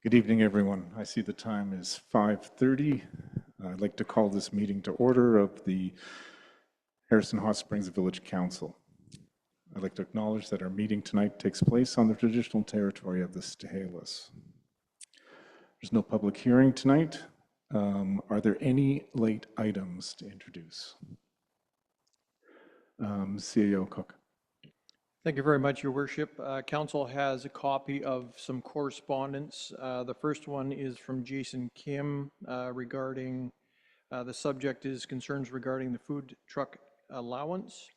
Good evening, everyone. I see the time is 5:30. I'd like to call this meeting to order of the Harrison Hot Springs Village Council. I'd like to acknowledge that our meeting tonight takes place on the traditional territory of the Stahelas. There's no public hearing tonight. Are there any late items to introduce? CAO Cook. Thank you very much, Your Worship. Council has a copy of some correspondence. The first one is from Jason Kim regarding, the subject is concerns regarding the food truck allowance,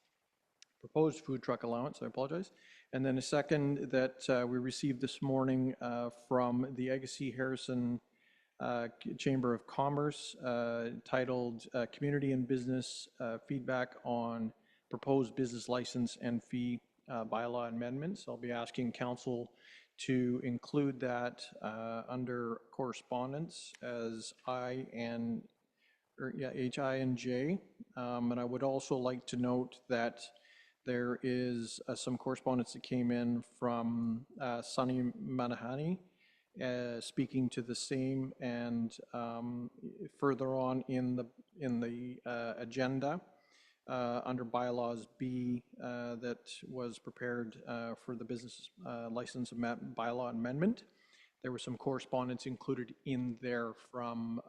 proposed food truck allowance, I apologize. And then a second that we received this morning from the Agassiz Harrison Chamber of Commerce titled Community and Business Feedback on Proposed Business License and Fee bylaw amendments. I'll be asking council to include that under correspondence as HI and J. And I would also like to note that there is some correspondence that came in from Sunny Manahani speaking to the same, and further on in the agenda. Under bylaws B that was prepared for the business license bylaw amendment. There was some correspondence included in there from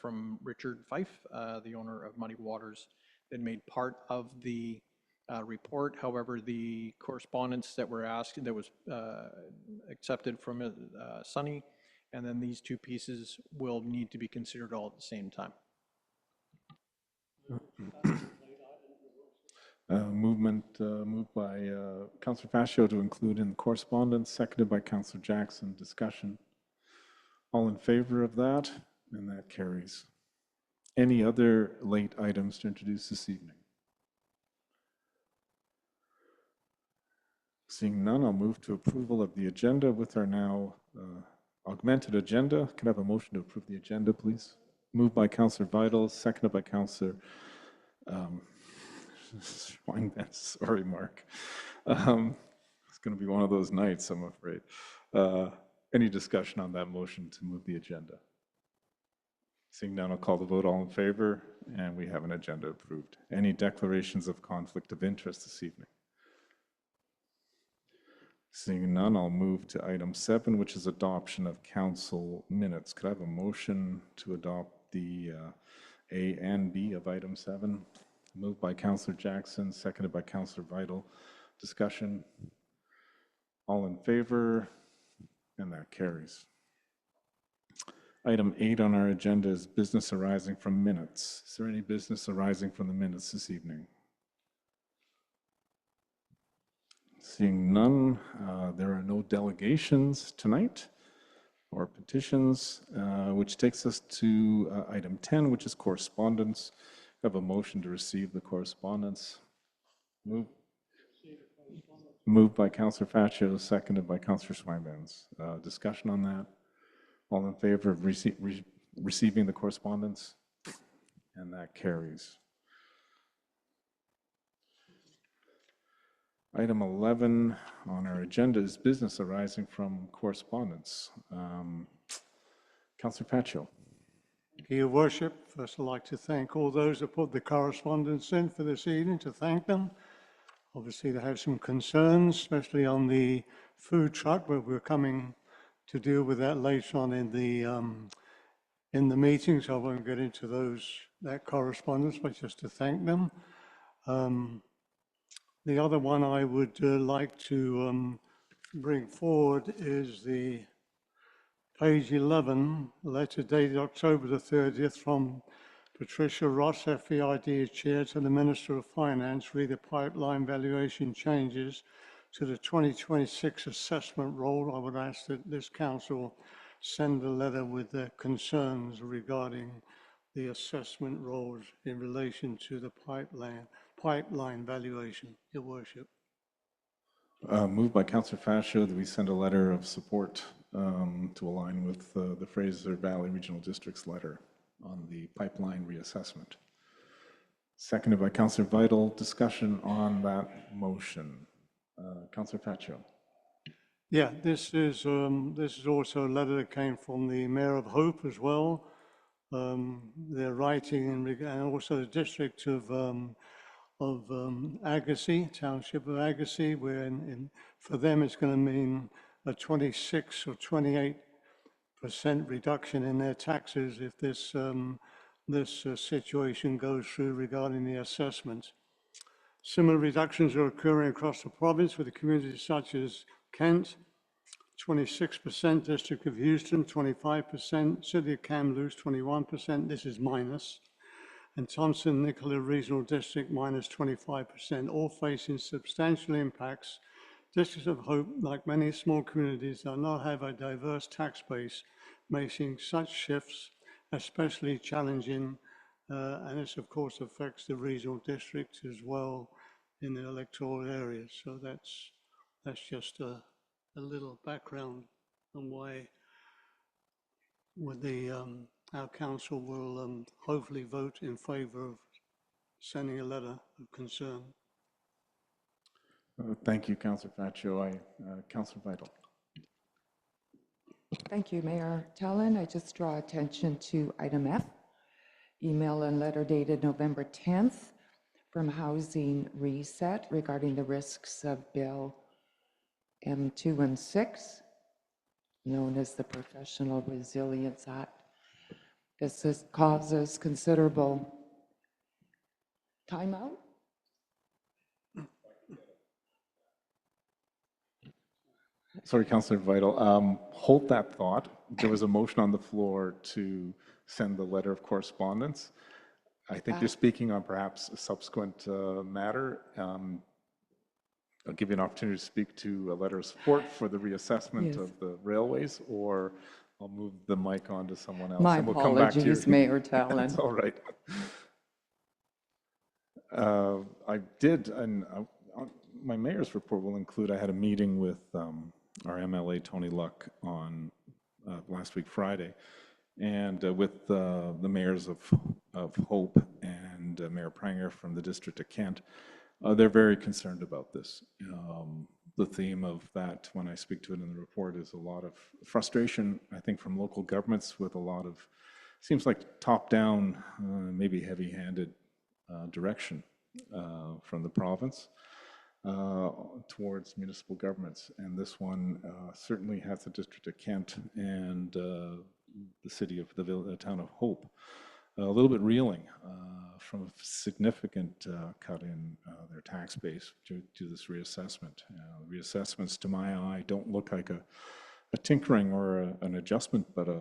from Richard Fife, the owner of Muddy Waters, that made part of the report. However, the correspondence that were asked, that was accepted from Sunny, and then these two pieces will need to be considered all at the same time. Moved by Councillor Fascio to include in the correspondence, seconded by Councillor Jackson. Discussion. All in favor of that? And that carries. Any other late items to introduce this evening? Seeing none, I'll move to approval of the agenda with our now augmented agenda. Can I have a motion to approve the agenda, please? Moved by Councillor Vital, seconded by Councillor Schweinbenz. Sorry, Mark. It's going to be one of those nights, I'm afraid. Any discussion on that motion to move the agenda? Seeing none, I'll call the vote. All in favor, and we have an agenda approved. Any declarations of conflict of interest this evening? Seeing none, I'll move to item 7, which is adoption of council minutes. Could I have a motion to adopt the A and B of item 7? Moved by Councillor Jackson, seconded by Councillor Vital. Discussion. All in favor, and that carries. Item 8 on our agenda is business arising from minutes. Is there any business arising from the minutes this evening? Seeing none, there are no delegations tonight or petitions, which takes us to item 10, which is correspondence. I have a motion to receive the correspondence. Moved by Councillor Fascio, seconded by Councillor Schweinbenz. Discussion on that. All in favor of receiving the correspondence? And that carries. Item 11 on our agenda is business arising from correspondence. Councillor Fascio. Your Worship, first I'd like to thank all those that put the correspondence in for this evening, to thank them. Obviously they have some concerns, especially on the food truck, but we're coming to deal with that later on in the meeting, so I won't get into that correspondence, but just to thank them. The other one I would like to bring forward is the page 11, letter dated October the 30th from Patricia Ross, FEID Chair, to the Minister of Finance, re the pipeline valuation changes to the 2026 assessment roll. I would ask that this council send a letter with their concerns regarding the assessment rolls in relation to the pipeline valuation, Your Worship. Moved by Councillor Fascio that we send a letter of support to align with the Fraser Valley Regional District's letter on the pipeline reassessment. Seconded by Councillor Vital. Discussion on that motion. Councillor Fascio. Yeah, this is also a letter that came from the Mayor of Hope as well. They're writing and also the district of Agassiz, Township of Agassiz, where for them it's going to mean a 26 or 28% reduction in their taxes if this situation goes through regarding the assessment. Similar reductions are occurring across the province with communities such as Kent, 26%, District of Houston, 25%, City of Kamloops, 21%, this is minus, and Thompson Nicola Regional District, minus 25%, all facing substantial impacts. Districts of Hope, like many small communities, do not have a diverse tax base, making such shifts especially challenging, and this of course affects the regional districts as well in the electoral areas. So that's just a little background on why our council will hopefully vote in favor of sending a letter of concern. Thank you, Councillor Faccio. Councillor Vital. Thank you, Mayor Tallon. I just draw attention to item F, email and letter dated November 10th from Housing Reset regarding the risks of Bill M216, known as the Professional Resilience Act. This causes considerable timeout. Sorry, Councillor Vital. Hold that thought. There was a motion on the floor to send the letter of correspondence. I think you're speaking on perhaps a subsequent matter. I'll give you an opportunity to speak to a letter of support for the reassessment of the railways, or I'll move the mic on to someone else. My and we'll come back to apologies, you. Mayor Tallon. That's all right. I did, and my mayor's report will include, I had a meeting with our MLA, Tony Luck, on last week, Friday, and with the mayors of Hope and Mayor Pranger from the District of Kent. They're very concerned about this. The theme of that, when I speak to it in the report, is a lot of frustration, I think, from local governments with a lot of, seems like top-down, maybe heavy-handed direction from the province towards municipal governments. And this one certainly has the District of Kent and the city of the town of Hope a little bit reeling from a significant cut in their tax base due to this reassessment. Reassessments, to my eye, don't look like a tinkering or an adjustment, but a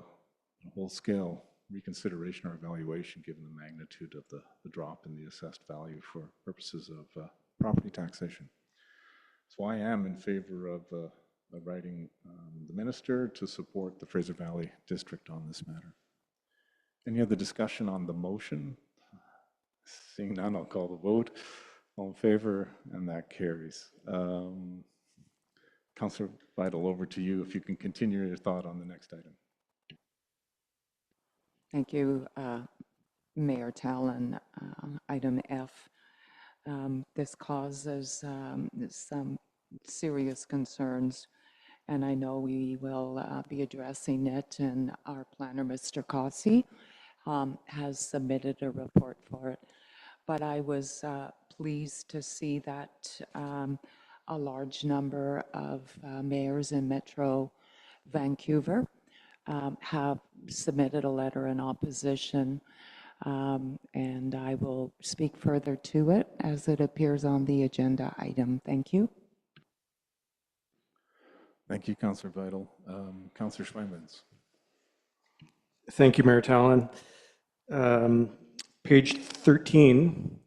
whole-scale reconsideration or evaluation given the magnitude of the drop in the assessed value for purposes of property taxation. So I am in favor of writing the minister to support the Fraser Valley District on this matter. Any other discussion on the motion? Seeing none, I'll call the vote. All in favor, and that carries. Councillor Vital, over to you if you can continue your thought on the next item. Thank you, Mayor Tallon. Item F. This causes some serious concerns, and I know we will be addressing it, and our planner, Mr. Cossey, has submitted a report for it. But I was pleased to see that a large number of mayors in Metro Vancouver have submitted a letter in opposition, and I will speak further to it as it appears on the agenda item. Thank you. Thank you, Councillor Vital. Councillor Schweinmans. Thank you, Mayor Tallon. Page 13,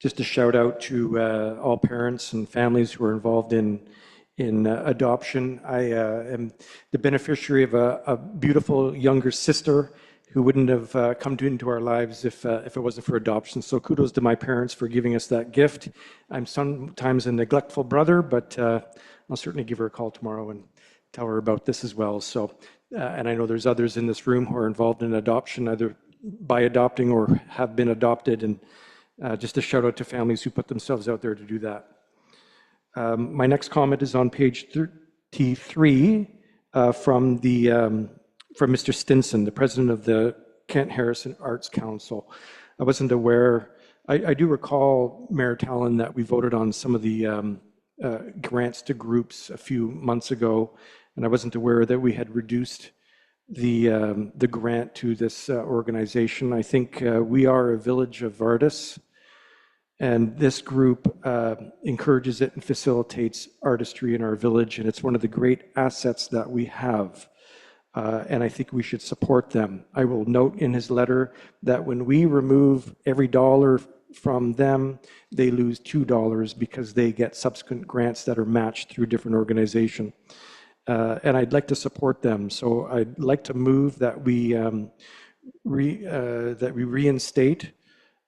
just a shout out to all parents and families who are involved in adoption. I am the beneficiary of a beautiful younger sister who wouldn't have come into our lives if it wasn't for adoption. So kudos to my parents for giving us that gift. I'm sometimes a neglectful brother, but I'll certainly give her a call tomorrow and tell her about this as well. So, and I know there's others in this room who are involved in adoption, either by adopting or have been adopted. And just a shout out to families who put themselves out there to do that. My next comment is on page T3 from from Mr. Stinson, the president of the Kent Harrison Arts Council. I wasn't aware. I do recall, Mayor Tallon, that we voted on some of the grants to groups a few months ago, and I wasn't aware that we had reduced the grant to this organization. I think we are a village of artists, and this group encourages it and facilitates artistry in our village, and it's one of the great assets that we have. And I think we should support them. I will note in his letter that when we remove every dollar from them, they lose $2 because they get subsequent grants that are matched through different organizations. And I'd like to support them. So I'd like to move that we reinstate.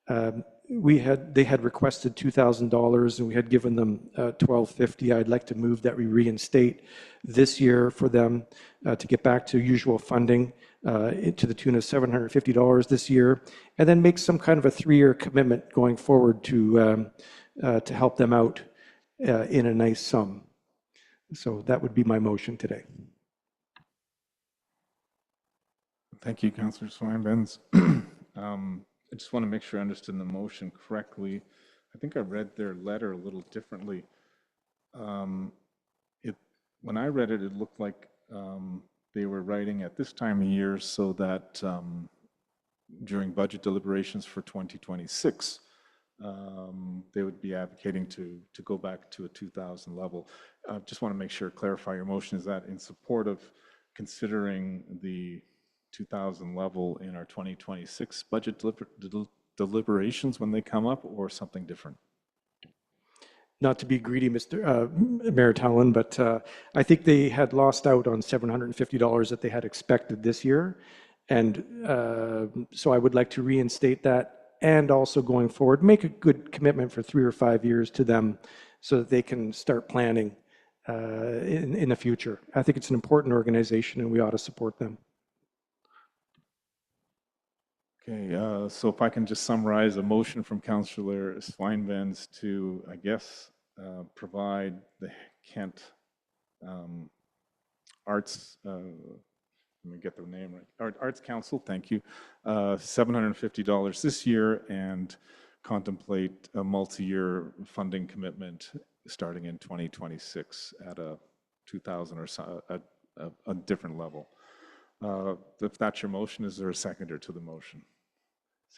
They had requested $2,000 and we had given them $1,250. I'd like to move that we reinstate this year for them to get back to usual funding to the tune of $750 this year, and then make some kind of a 3-year commitment going forward to help them out in a nice sum. So that would be my motion today. Thank you, Councillor Swinbands. I just want to make sure I understood the motion correctly. I think I read their letter a little differently. When I read it, it looked like they were writing at this time of year so that during budget deliberations for 2026, they would be advocating to go back to a 2,000 level. Just want to make sure, clarify your motion. Is that in support of considering the 2,000 level in our 2026 budget deliberations when they come up, or something different? Not to be greedy, Mayor Tallon, but I think they had lost out on $750 that they had expected this year. And so I would like to reinstate that, and also going forward, make a good commitment for 3 or 5 years to them so that they can start planning in the future. I think it's an important organization and we ought to support them. Okay, so if I can just summarize a motion from Councillor Swinbands to, I guess, provide the Kent Arts, let me get the name right, Arts Council, thank you, $750 this year, and contemplate a multi-year funding commitment starting in 2026 at a 2,000 or so, a different level. If that's your motion, is there a seconder to the motion?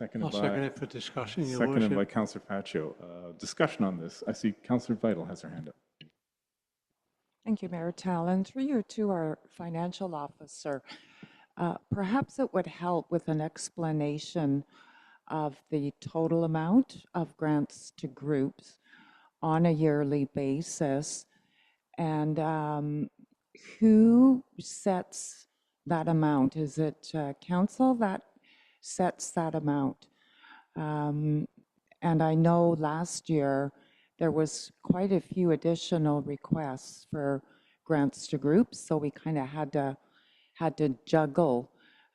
I'll second it for discussion, Your Seconded by Worship. Councillor Pacho. Discussion on this. I see Councillor Vital has her hand up. Thank you, Mayor Tallon. Through you to our financial officer, perhaps it would help with an explanation of the total amount of grants to groups on a yearly basis, and who sets that amount? Is it council that sets that amount? And I know last year there was quite a few additional requests for grants to groups, so we kind of had to juggle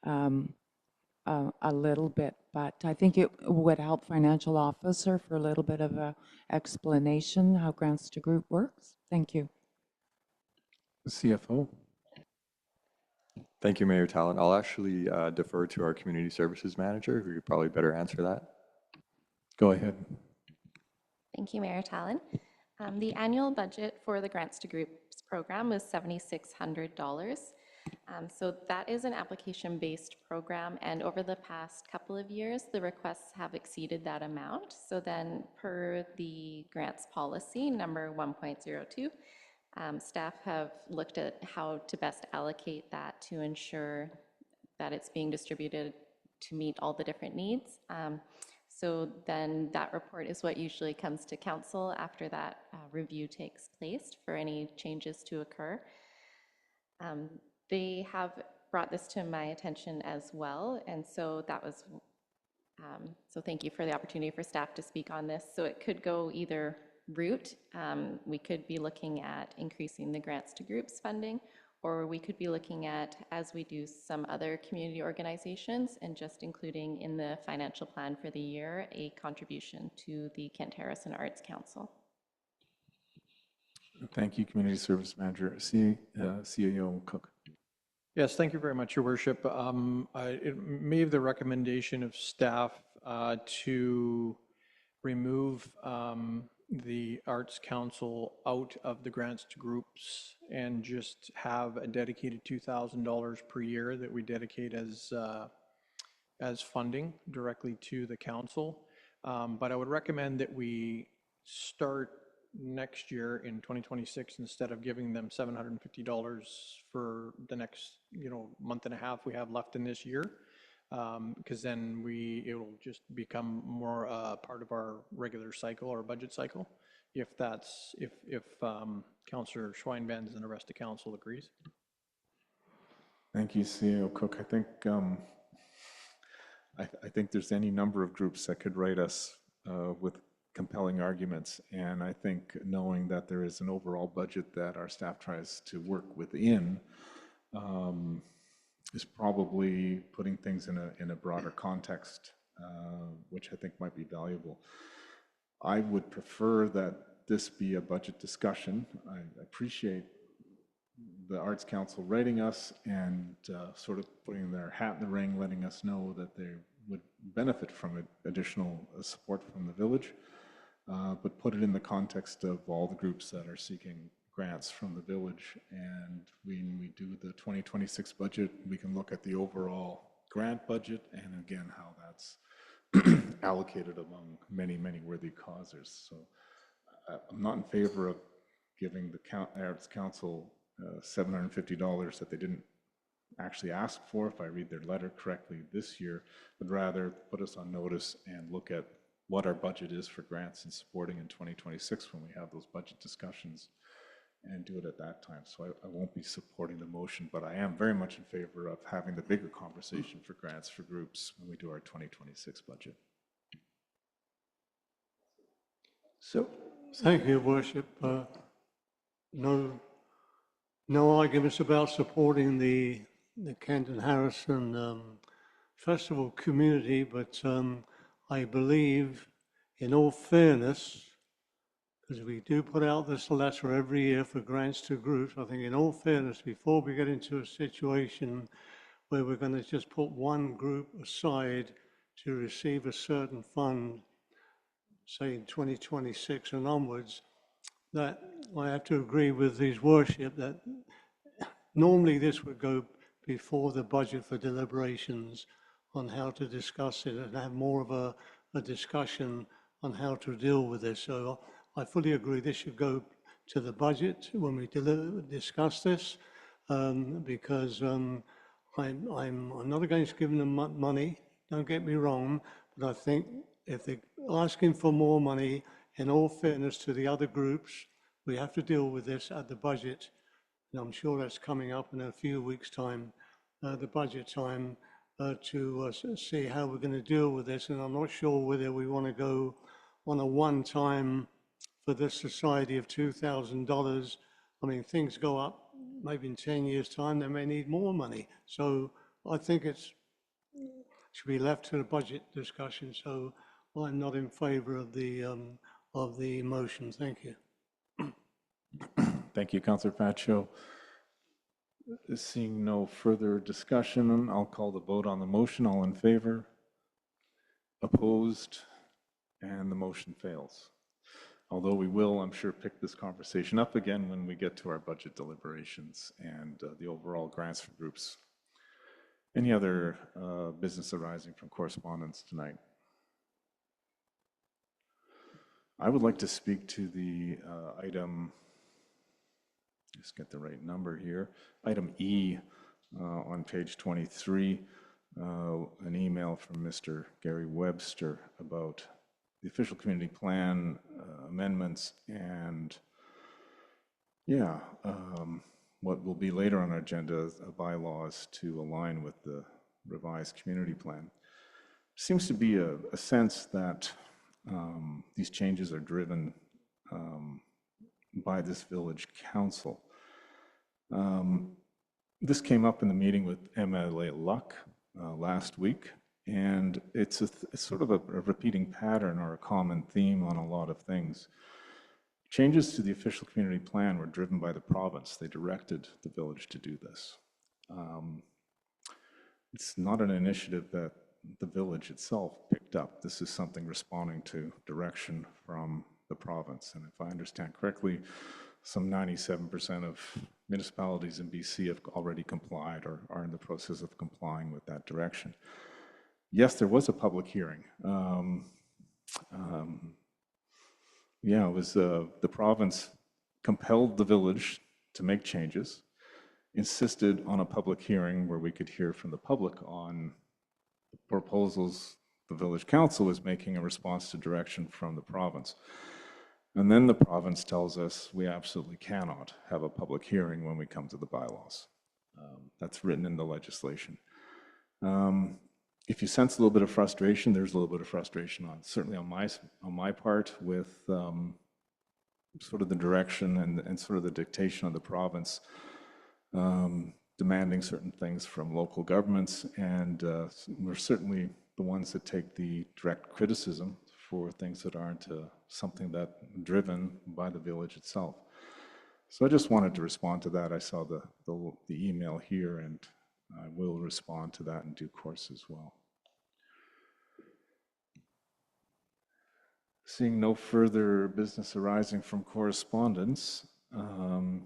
a little bit. But I think it would help financial officer for a little bit of a explanation how grants to group works. Thank you. The CFO. Thank you, Mayor Tallon. I'll actually defer to our community services manager, who could probably better answer that. Go ahead. Thank you, Mayor Tallon. The annual budget for the Grants to Groups program was $7,600. So that is an application-based program, and over the past couple of years, the requests have exceeded that amount. So then, per the grants policy number 1.02, staff have looked at how to best allocate that to ensure that it's being distributed to meet all the different needs. So then that report is what usually comes to council after that review takes place for any changes to occur. They have brought this to my attention as well, and so that was, so thank you for the opportunity for staff to speak on this. So it could go either route. We could be looking at increasing the grants to groups funding, or we could be looking at, as we do some other community organizations, and just including in the financial plan for the year, a contribution to the Kent Harrison Arts Council. Thank you, Community Service Manager. CAO Cook. Yes, thank you very much, Your Worship. It made the recommendation of staff to remove the Arts Council out of the grants to groups and just have a dedicated $2,000 per year that we dedicate as funding directly to the council. But I would recommend that we start next year in 2026, instead of giving them $750 for the next, month and a half we have left in this year, because then it'll just become more part of our regular cycle, our budget cycle, if Councillor Schweinbands and the rest of council agrees. Thank you, CAO Cook. I think there's any number of groups that could write us with compelling arguments, and I think knowing that there is an overall budget that our staff tries to work within is probably putting things in a broader context, which I think might be valuable. I would prefer that this be a budget discussion. I appreciate the Arts Council writing us and sort of putting their hat in the ring, letting us know that they would benefit from additional support from the village, but put it in the context of all the groups that are seeking grants from the village. And when we do the 2026 budget, we can look at the overall grant budget and again how that's allocated among many, many worthy causes. So I'm not in favor of giving the Arts Council $750 that they didn't actually ask for, if I read their letter correctly this year, but rather put us on notice and look at what our budget is for grants and supporting in 2026 when we have those budget discussions, and do it at that time. So I won't be supporting the motion, but I am very much in favor of having the bigger conversation for grants for groups when we do our 2026 budget. So, Thank you, Worship. No arguments about supporting the Kenton Harrison Festival community, but I believe, in all fairness, because we do put out this letter every year for grants to groups, I think in all fairness, before we get into a situation where we're going to just put one group aside to receive a certain fund, say in 2026 and onwards, that I have to agree with his worship that normally this would go before the budget for deliberations on how to discuss it and have more of a discussion on how to deal with this. So I fully agree this should go to the budget when we discuss this, because I'm not against giving them money, don't get me wrong, but I think if they're asking for more money, in all fairness to the other groups, we have to deal with this at the budget. And I'm sure that's coming up in a few weeks' time, the budget time, to see how we're going to deal with this. And I'm not sure whether we want to go on a one-time for this society of $2,000. I mean, things go up, maybe in 10 years' time, they may need more money. So I think it should be left to the budget discussion. So I'm not in favor of the motion. Thank you. Thank you, Councillor Pacho. Seeing no further discussion, I'll call the vote on the motion. All in favor? Opposed? And the motion fails. Although we will, I'm sure, pick this conversation up again when we get to our budget deliberations and the overall grants for groups. Any other business arising from correspondence tonight? I would like to speak to the item, just get the right number here, item E on page 23, an email from Mr. Gary Webster about the official community plan amendments and, what will be later on our agenda, bylaws to align with the revised community plan. Seems to be a sense that these changes are driven by this village council. This came up in the meeting with MLA Luck last week, and it's sort of a repeating pattern or a common theme on a lot of things. Changes to the official community plan were driven by the province. They directed the village to do this. It's not an initiative that the village itself picked up. This is something responding to direction from the province. And if I understand correctly, some 97% of municipalities in BC have already complied or are in the process of complying with that direction. Yes, there was a public hearing. Yeah, it was the province compelled the village to make changes, insisted on a public hearing where we could hear from the public on the proposals the village council was making in response to direction from the province. And then the province tells us we absolutely cannot have a public hearing when we come to the bylaws. That's written in the legislation. If you sense a little bit of frustration, there's a little bit of frustration certainly on my part with sort of the direction and sort of the dictation of the province demanding certain things from local governments, and we're certainly the ones that take the direct criticism for things that aren't something that driven by the village itself. So I just wanted to respond to that. I saw the email here, and I will respond to that in due course as well. Seeing no further business arising from correspondence, we'll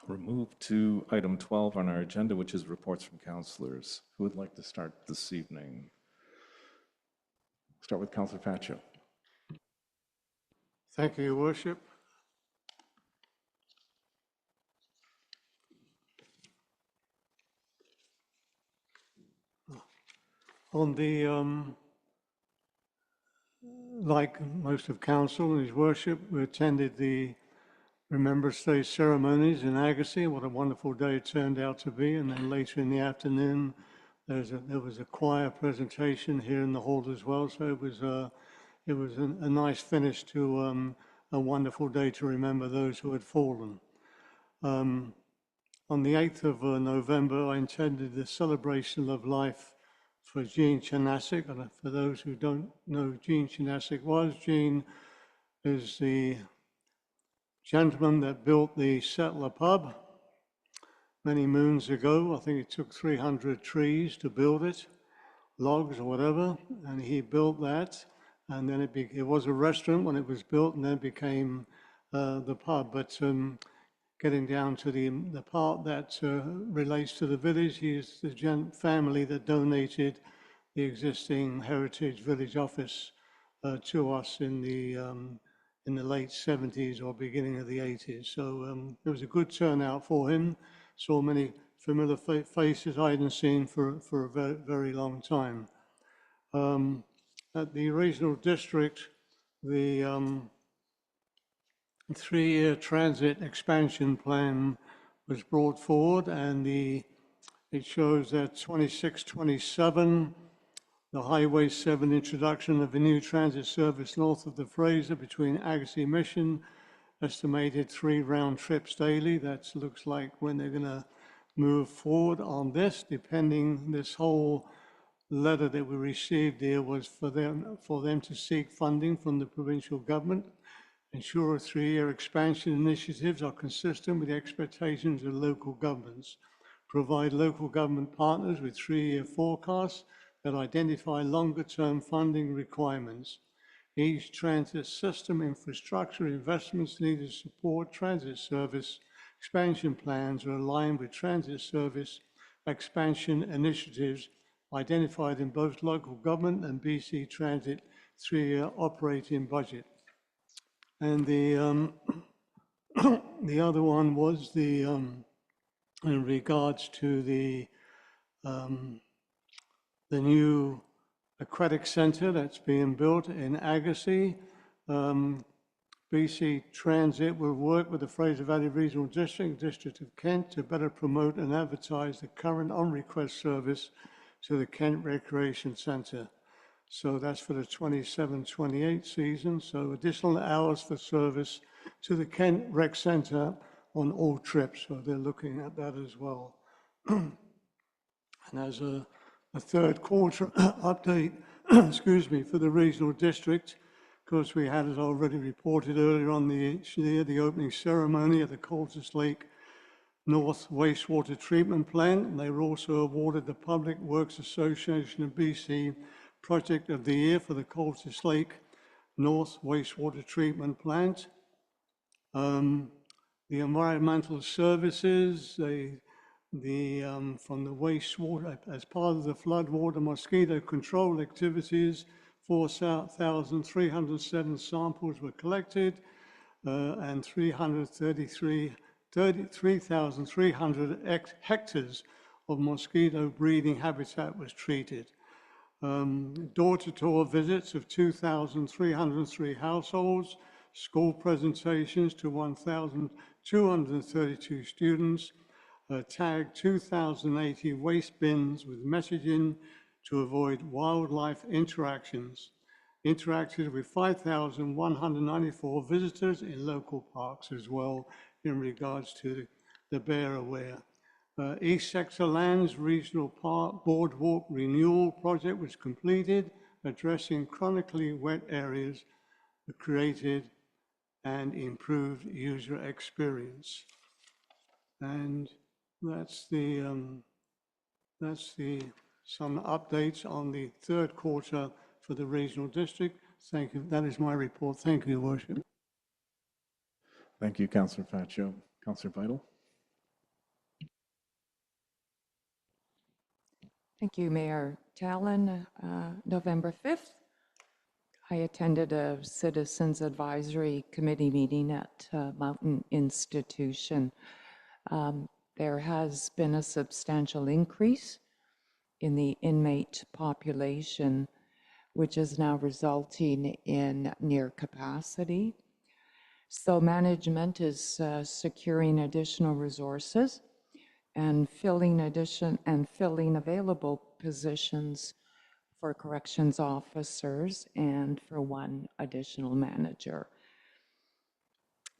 move to item 12 on our agenda, which is reports from councillors. Who would like to start this evening? Start with Councillor Faccio. Thank you, Your Worship. On the, like most of council and His Worship, we attended the Remembrance Day ceremonies in Agassiz. What a wonderful day it turned out to be. And then later in the afternoon, there was a choir presentation here in the hall as well. So it was a nice finish to a wonderful day to remember those who had fallen. On the 8th of November, I attended the celebration of life for Jean Chanasik. And for those who don't know who Jean Chanasik was, Jean is the gentleman that built the Settler Pub many moons ago. I think it took 300 trees to build it, logs or whatever, and he built that. And then it was a restaurant when it was built, and then it became the pub. But getting down to the part that relates to the village, he is the family that donated the existing Heritage Village office to us in the late 70s or beginning of the 80s. So it was a good turnout for him. Saw many familiar faces I hadn't seen for a very, very long time. At the regional district, the 3-year transit expansion plan was brought forward, and it shows that 26-27, the Highway 7 introduction of a new transit service north of the Fraser between Agassiz Mission, estimated 3 round trips daily. That looks like when they're going to move forward on this, depending. This whole letter that we received here was for them to seek funding from the provincial government, ensure 3-year expansion initiatives are consistent with the expectations of local governments, provide local government partners with 3-year forecasts that identify longer-term funding requirements. Each transit system infrastructure investments needed to support transit service expansion plans are aligned with transit service expansion initiatives identified in both local government and BC Transit 3-year operating budget. And the the other one was in regards to the new aquatic centre that's being built in Agassiz. BC Transit will work with the Fraser Valley Regional District, District of Kent, to better promote and advertise the current on-request service to the Kent Recreation Centre. So that's for the 27-28 season. So additional hours for service to the Kent Rec Centre on all trips. So they're looking at that as well. And as a third quarter update, excuse me, for the regional district, course, we had, as already reported earlier on the opening ceremony at the Coltis Lake North Wastewater Treatment Plant. And they were also awarded the Public Works Association of BC Project of the Year for the Coltis Lake North Wastewater Treatment Plant. The environmental services, from the wastewater, as part of the floodwater mosquito control activities, 4,307 samples were collected and 33,300 hectares of mosquito breeding habitat was treated. Door-to-door visits of 2,303 households, school presentations to 1,232 students, tagged 2,080 waste bins with messaging to avoid wildlife interactions, interacted with 5,194 visitors in local parks as well in regards to the Bear Aware. East Sector Lands Regional Park Boardwalk Renewal Project was completed, addressing chronically wet areas, created and improved user experience. And that's some updates on the third quarter for the regional district. Thank you. That is my report. Thank you, Your Worship. Thank you, Councillor Faccio. Councillor Vital. Thank you, Mayor Talon. November 5th, I attended a Citizens Advisory Committee meeting at Mountain Institution. There has been a substantial increase in the inmate population, which is now resulting in near capacity. So management is securing additional resources and filling available positions for corrections officers and for one additional manager.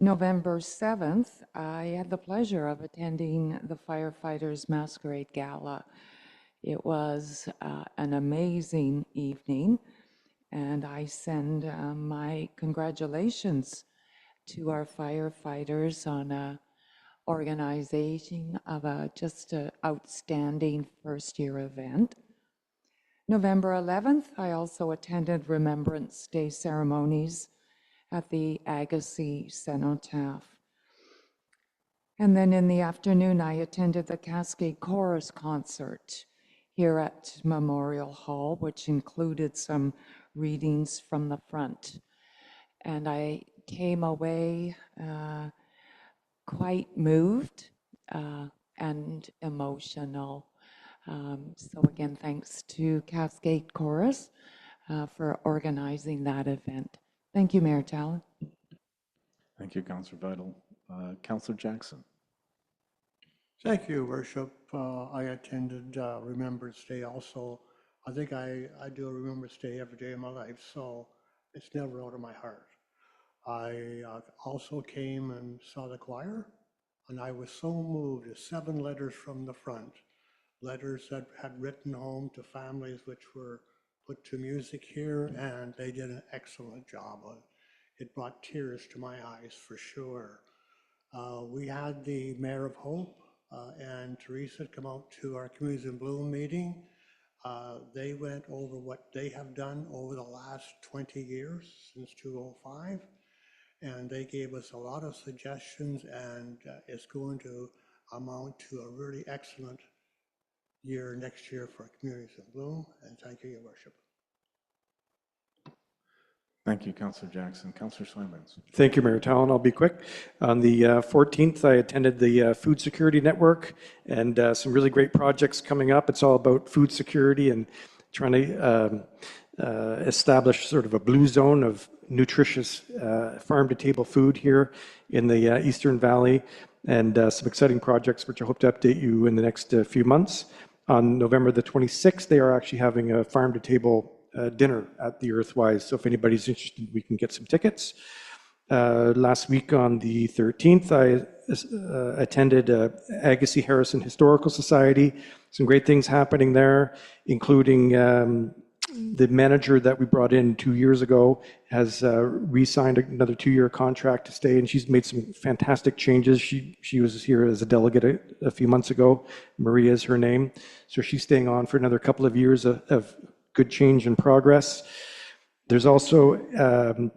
November 7th, I had the pleasure of attending the Firefighters Masquerade Gala. It was an amazing evening, and I send my congratulations to our firefighters on organizing of just an outstanding first-year event. November 11th, I also attended Remembrance Day ceremonies at the Agassiz Cenotaph. And then in the afternoon, I attended the Cascade Chorus concert here at Memorial Hall, which included some readings from the front. And I came away quite moved and emotional. So again, thanks to Cascade Chorus for organizing that event. Thank you, Mayor Talon. Thank you, Councillor Vital. Councillor Jackson. Thank you, Worship. I attended Remembrance Day also. I think I do a Remembrance Day every day of my life, so it's never out of my heart. I also came and saw the choir, and I was so moved. 7 letters from the front, letters that had written home to families which were put to music here, and they did an excellent job of it. It brought tears to my eyes for sure. We had the Mayor of Hope and Teresa come out to our Communities in Bloom meeting. They went over what they have done over the last 20 years, since 2005, and they gave us a lot of suggestions, and it's going to amount to a really excellent year next year for Communities in Bloom. And thank you, Your Worship. Thank you, Councillor Jackson. Councillor Swymans. Thank you, Mayor Talon. I'll be quick. On the 14th, I attended the Food Security Network, and some really great projects coming up. It's all about food security and trying to establish sort of a blue zone of nutritious farm-to-table food here in the Eastern Valley, and some exciting projects which I hope to update you in the next few months. On November the 26th, they are actually having a farm-to-table dinner at the Earthwise, so if anybody's interested, we can get some tickets. Last week on the 13th, I attended Agassiz Harrison Historical Society. Some great things happening there, including The manager that we brought in 2 years ago has re-signed another 2-year contract to stay, and she's made some fantastic changes. She was here as a delegate a few months ago. Maria is her name. So she's staying on for another couple of years of good change and progress. There's also,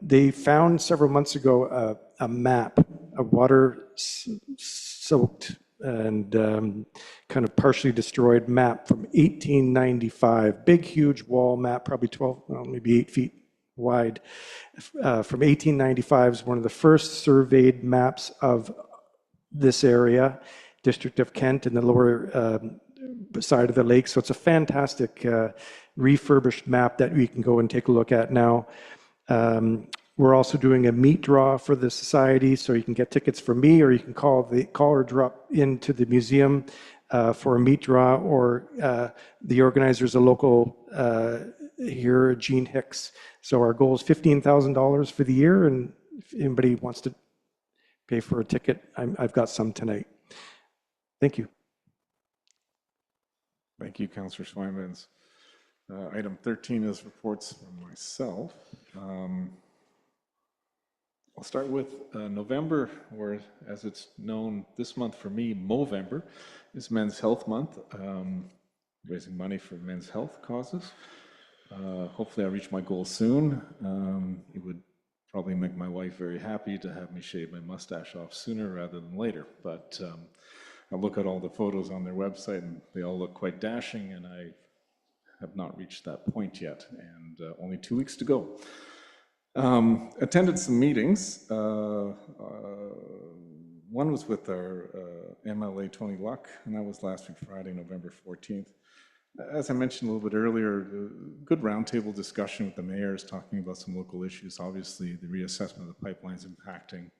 they found several months ago a map, a water-soaked and kind of partially destroyed map from 1895. Big, huge wall map, probably 12, well, maybe 8 feet wide. From 1895 is one of the first surveyed maps of this area, District of Kent, in the lower side of the lake. So it's a fantastic refurbished map that we can go and take a look at now. We're also doing a meat draw for the society, so you can get tickets from me, or you can call or drop into the museum for a meat draw, or the organizer's a local here, Gene Hicks. So our goal is $15,000 for the year, and if anybody wants to pay for a ticket, I've got some tonight. Thank you. Thank you, Councillor Swinbanks. Item 13 is reports from myself. I'll start with November, or as it's known this month for me, Movember, is Men's Health Month, raising money for men's health causes. Hopefully I reach my goal soon. It would probably make my wife very happy to have me shave my mustache off sooner rather than later, but I look at all the photos on their website and they all look quite dashing, and I have not reached that point yet, and only 2 weeks to go. Attended some meetings. One was with our MLA Tony Luck, and that was last week, Friday, November 14th. As I mentioned a little bit earlier, good roundtable discussion with the mayors talking about some local issues. Obviously, the reassessment of the pipelines impacting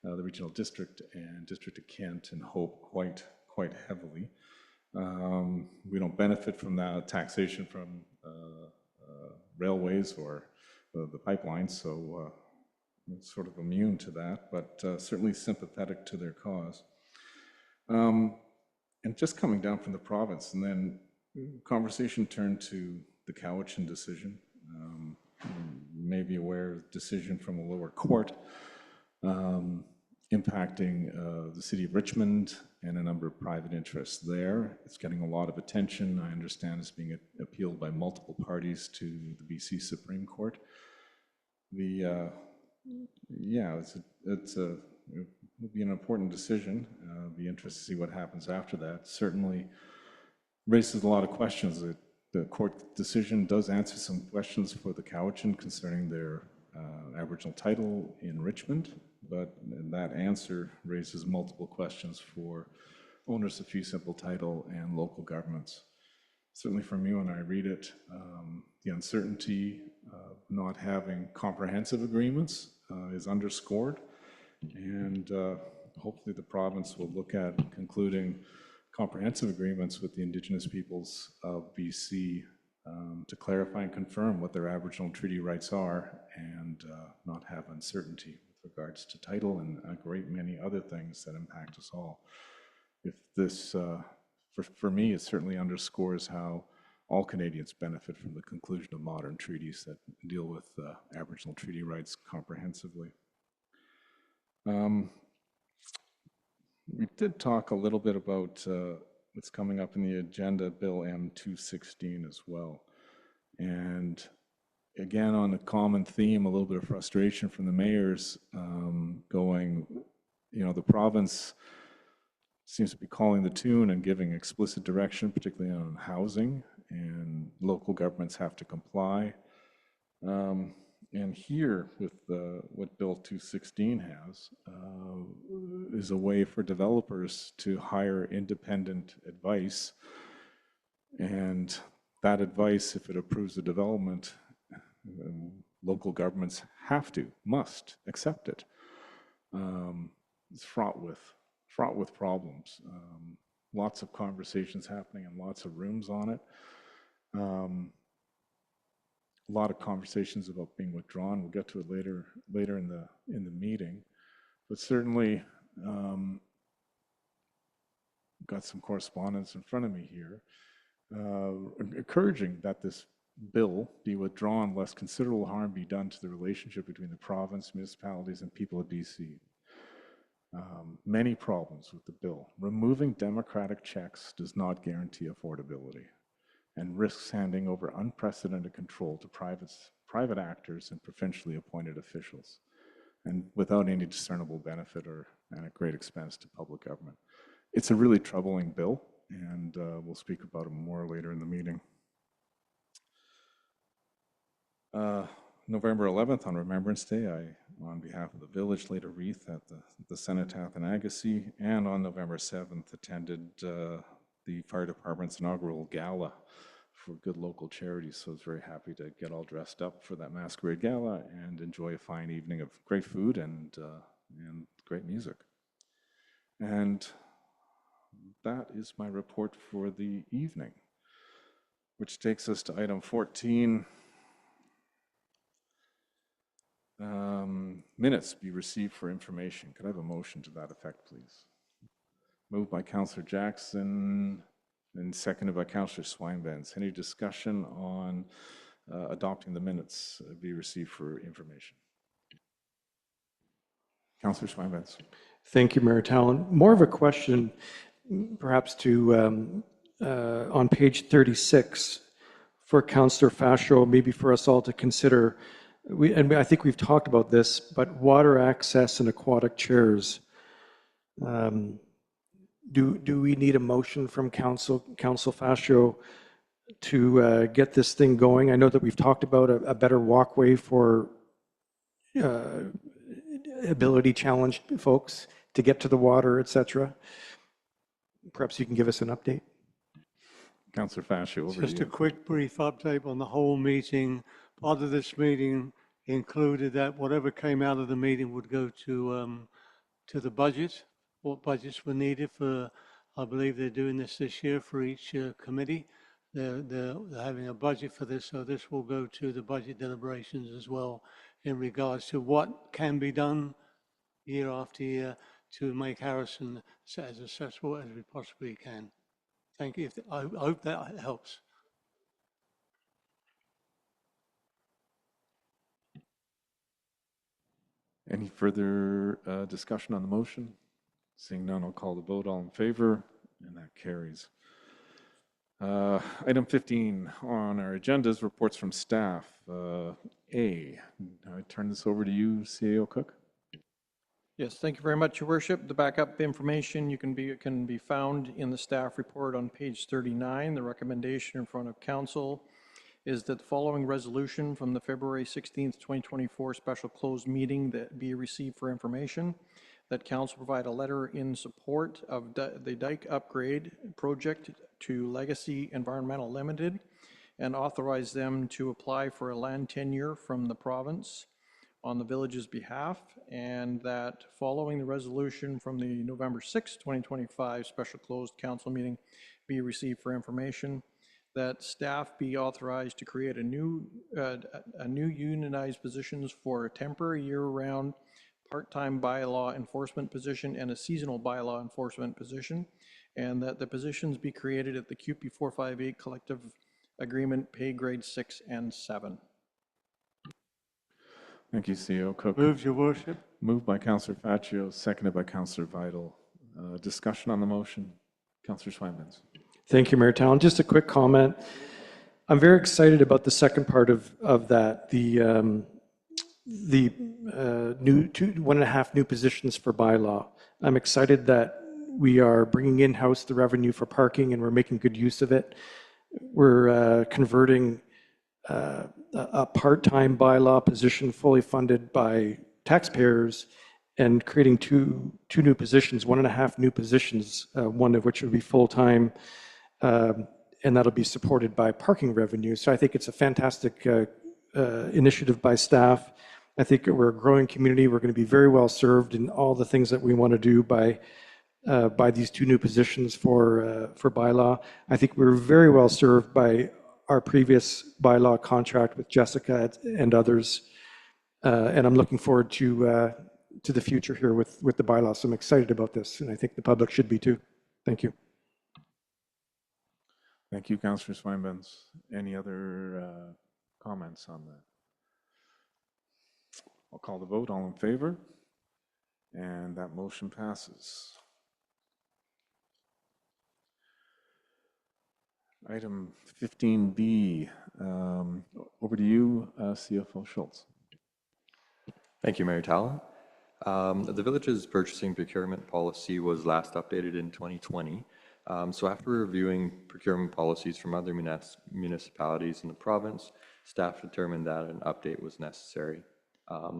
the regional district and District of Kent and Hope quite heavily. We don't benefit from that taxation from railways or the pipelines, so it's sort of immune to that, but certainly sympathetic to their cause. And just coming down from the province, and then conversation turned to the Cowichan decision. You may be aware of the decision from a lower court impacting the city of Richmond and a number of private interests there. It's getting a lot of attention. I understand it's being appealed by multiple parties to the BC Supreme Court. It will be an important decision. Be interested to see what happens after that. Certainly raises a lot of questions. The court decision does answer some questions for the Cowichan concerning their Aboriginal title in Richmond, but that answer raises multiple questions for owners of fee simple title and local governments. Certainly for me, when I read it, the uncertainty of not having comprehensive agreements is underscored, and hopefully the province will look at concluding comprehensive agreements with the Indigenous peoples of BC to clarify and confirm what their Aboriginal treaty rights are, and not have uncertainty with regards to title and a great many other things that impact us all. If this, for me, it certainly underscores how all Canadians benefit from the conclusion of modern treaties that deal with Aboriginal treaty rights comprehensively. We did talk a little bit about what's coming up in the agenda, Bill M216 as well. And again, on a common theme, a little bit of frustration from the mayors going, the province seems to be calling the tune and giving explicit direction, particularly on housing, and local governments have to comply. And here, with what Bill 216 has, is a way for developers to hire independent advice. And that advice, if it approves the development, local governments must accept it. It's fraught with problems. Lots of conversations happening and lots of rooms on it. A lot of conversations about being withdrawn. We'll get to it later in the meeting, but certainly got some correspondence in front of me here, encouraging that this bill be withdrawn lest considerable harm be done to the relationship between the province, municipalities, and people of BC. Many problems with the bill. Removing democratic checks does not guarantee affordability and risks handing over unprecedented control to private actors and provincially appointed officials, and without any discernible benefit or at great expense to public government. It's a really troubling bill, and we'll speak about it more later in the meeting. November 11th, on Remembrance Day, I, on behalf of the village, laid a wreath at the Cenotaph in Agassiz, and on November 7th, attended the fire department's inaugural gala for good local charities. So I was very happy to get all dressed up for that masquerade gala and enjoy a fine evening of great food and great music. And that is my report for the evening, which takes us to item 14. Minutes be received for information. Could I have a motion to that effect, please? Moved by Councillor Jackson and seconded by Councillor Swinebans. Any discussion on adopting the minutes be received for information? Councillor Swinebans. Thank you, Mayor Talon. More of a question, perhaps to on page 36 for Councillor Fascio, maybe for us all to consider. I think we've talked about this, but water access and aquatic chairs. Do we need a motion from Council Fascio to get this thing going? I know that we've talked about a better walkway for ability challenged folks to get to the water, etc. Perhaps you can give us an update. Councillor Fascio, over to you. Just a quick brief update on the whole meeting. Part of this meeting included that whatever came out of the meeting would go to the budget, what budgets were needed for, I believe they're doing this year for each committee. They're having a budget for this, so this will go to the budget deliberations as well in regards to what can be done year after year to make Harrison as accessible as we possibly can. Thank you. I hope that helps. Any further discussion on the motion? Seeing none, I'll call the vote. All in favor, and that carries. Item 15 on our agenda is reports from staff. I turn this over to you, CAO Cook. Yes, thank you very much, Your Worship. The backup information can be found in the staff report on page 39. The recommendation in front of council is that the following resolution from the February 16th, 2024 special closed meeting that be received for information, that council provide a letter in support of the dike upgrade project to Legacy Environmental Limited and authorize them to apply for a land tenure from the province on the village's behalf, and that following the resolution from the November 6, 2025 special closed council meeting be received for information, that staff be authorized to create a new unionized positions for a temporary year-round part-time bylaw enforcement position and a seasonal bylaw enforcement position, and that the positions be created at the CUPE 458 collective agreement pay grade 6 and 7. Thank you, CAO Cook. Moves, Your Worship. Moved by Councillor Fascio, seconded by Councillor Vital. Discussion on the motion. Councillor Swinebans. Thank you, Mayor Talon. Just a quick comment. I'm very excited about the second part of that, the new 1.5 new positions for bylaw. I'm excited that we are bringing in-house the revenue for parking and we're making good use of it. We're converting a part-time bylaw position fully funded by taxpayers and creating two new positions, 1.5 new positions, one of which would be full-time, and that'll be supported by parking revenue. So I think it's a fantastic initiative by staff. I think we're a growing community. We're going to be very well served in all the things that we want to do by these 2 new positions for bylaw. I think we're very well served by our previous bylaw contract with Jessica and others, and I'm looking forward to the future here with the bylaw. So I'm excited about this, and I think the public should be too. Thank you. Thank you, Councillor Swinburns. Any other comments on that? I'll call the vote. All in favor? And that motion passes. Item 15B, over to you, CFO Schultz. Thank you, Mayor Talon. The village's purchasing procurement policy was last updated in 2020. So after reviewing procurement policies from other municipalities in the province, staff determined that an update was necessary.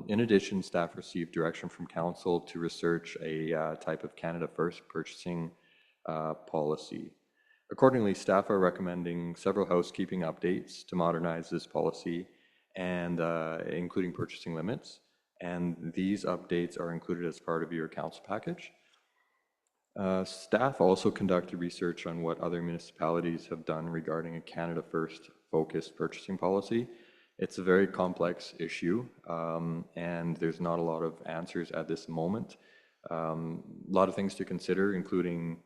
In addition, staff received direction from council to research a type of Canada First purchasing policy. Accordingly, staff are recommending several housekeeping updates to modernize this policy, and including purchasing limits. And these updates are included as part of your council package. Staff also conducted research on what other municipalities have done regarding a Canada First focused purchasing policy. It's a very complex issue, and there's not a lot of answers at this moment. A lot of things to consider, including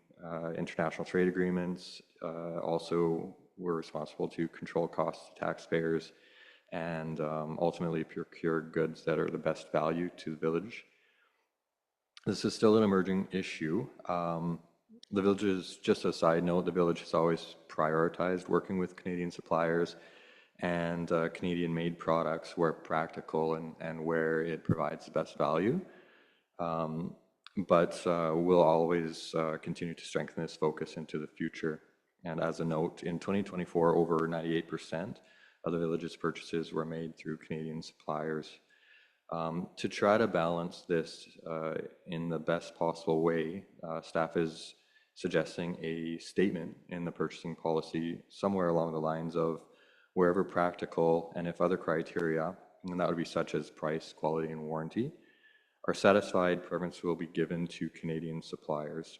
international trade agreements. Also, we're responsible to control costs to taxpayers and ultimately procure goods that are the best value to the village. This is still an emerging issue. The village is, just a side note, the village has always prioritized working with Canadian suppliers and Canadian-made products where practical and where it provides the best value. But we'll always continue to strengthen this focus into the future. And as a note, in 2024, over 98% of the village's purchases were made through Canadian suppliers. To try to balance this in the best possible way, staff is suggesting a statement in the purchasing policy somewhere along the lines of wherever practical and if other criteria, and that would be such as price, quality, and warranty, are satisfied, preference will be given to Canadian suppliers.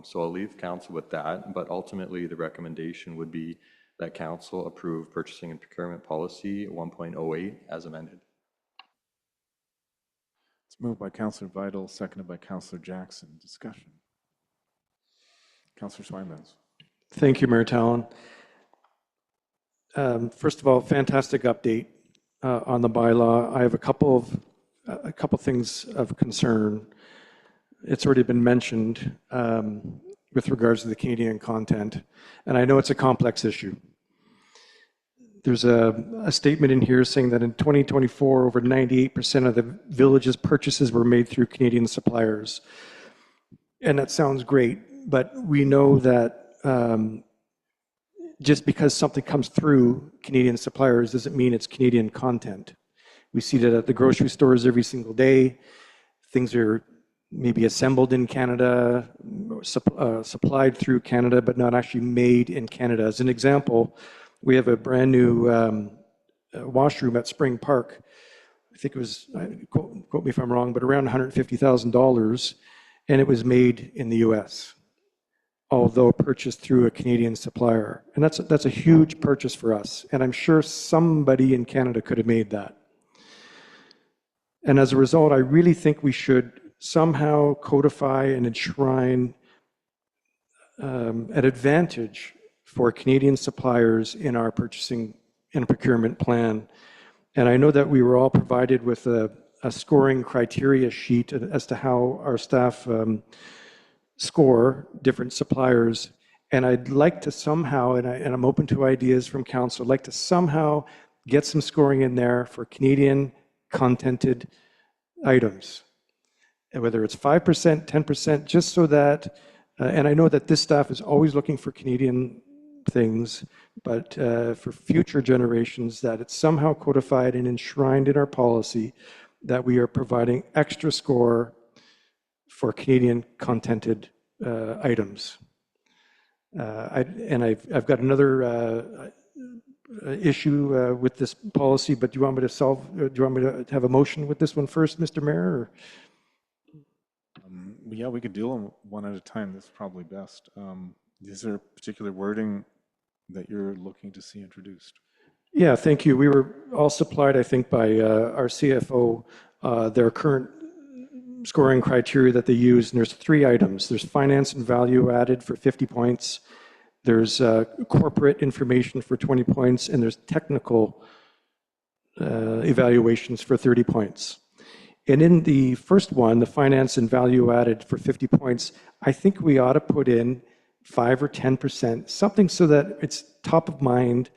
So I'll leave council with that, but ultimately the recommendation would be that council approve purchasing and procurement policy 1.08 as amended. It's moved by Councillor Vital, seconded by Councillor Jackson. Discussion. Councillor Swinburns. Thank you, Mayor Talon. First of all, fantastic update on the bylaw. I have a couple things of concern. It's already been mentioned with regards to the Canadian content, and I know it's a complex issue. There's a statement in here saying that in 2024, over 98% of the village's purchases were made through Canadian suppliers. And that sounds great, but we know that just because something comes through Canadian suppliers doesn't mean it's Canadian content. We see that at the grocery stores every single day. Things are maybe assembled in Canada, supplied through Canada, but not actually made in Canada. As an example, we have a brand new washroom at Spring Park. I think it was, quote me if I'm wrong, but around $150,000, and it was made in the US, although purchased through a Canadian supplier. And that's a huge purchase for us, and I'm sure somebody in Canada could have made that. And as a result, I really think we should somehow codify and enshrine an advantage for Canadian suppliers in our purchasing and procurement plan. And I know that we were all provided with a scoring criteria sheet as to how our staff score different suppliers. And I'd like to somehow, and I'm open to ideas from council, I'd like to somehow get some scoring in there for Canadian contented items, and whether it's 5%, 10%, just so that, and I know that this staff is always looking for Canadian things, but for future generations, that it's somehow codified and enshrined in our policy that we are providing extra score for Canadian contented items. I've got another issue with this policy, but do you want me to have a motion with this one first, Mr. Mayor? Or? Yeah, we could deal them one at a time. That's probably best. Is there particular wording that you're looking to see introduced? Yeah, thank you. We were all supplied, I think, by our CFO, their current scoring criteria that they use, and there's 3 items. There's finance and value added for 50 points. there's corporate information for 20 points, and there's technical evaluations for 30 points. And in the first one, the finance and value added for 50 points, I think we ought to put in 5 or 10%, something so that it's top of mind.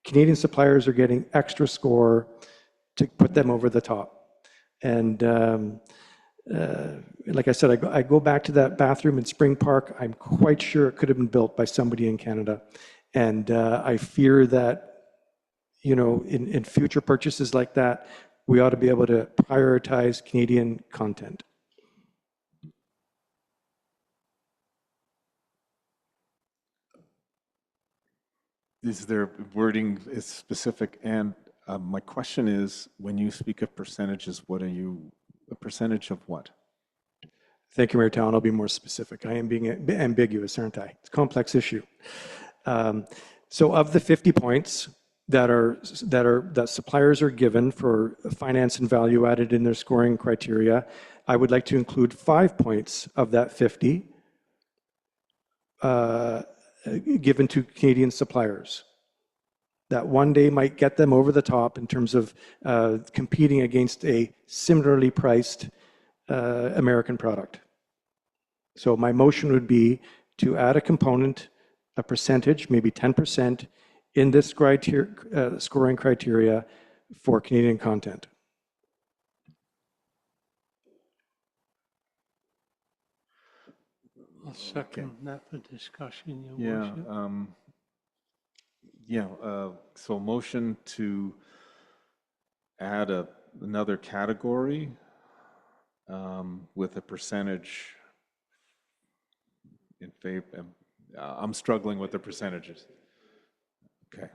Canadian suppliers are getting extra score to put them over the top. And like I said, I go back to that bathroom in Spring Park. I'm quite sure it could have been built by somebody in Canada. And I fear that, you know, in future purchases like that, we ought to be able to prioritize Canadian content. Is there wording is specific? And my question is, when you speak of percentages, what are you, a percentage of what? Thank you, Mayor Talon. I'll be more specific. I am being ambiguous, aren't I? It's a complex issue. So of the 50 points that suppliers are given for finance and value added in their scoring criteria, I would like to include 5 points of that 50 given to Canadian suppliers. That one day might get them over the top in terms of competing against a similarly priced American product. So my motion would be to add a component, a percentage, maybe 10%, in this scoring criteria for Canadian content. I'll second that for discussion, Your Yeah, Worship. so motion to add another category with a percentage in favor. I'm struggling with the percentages. Okay.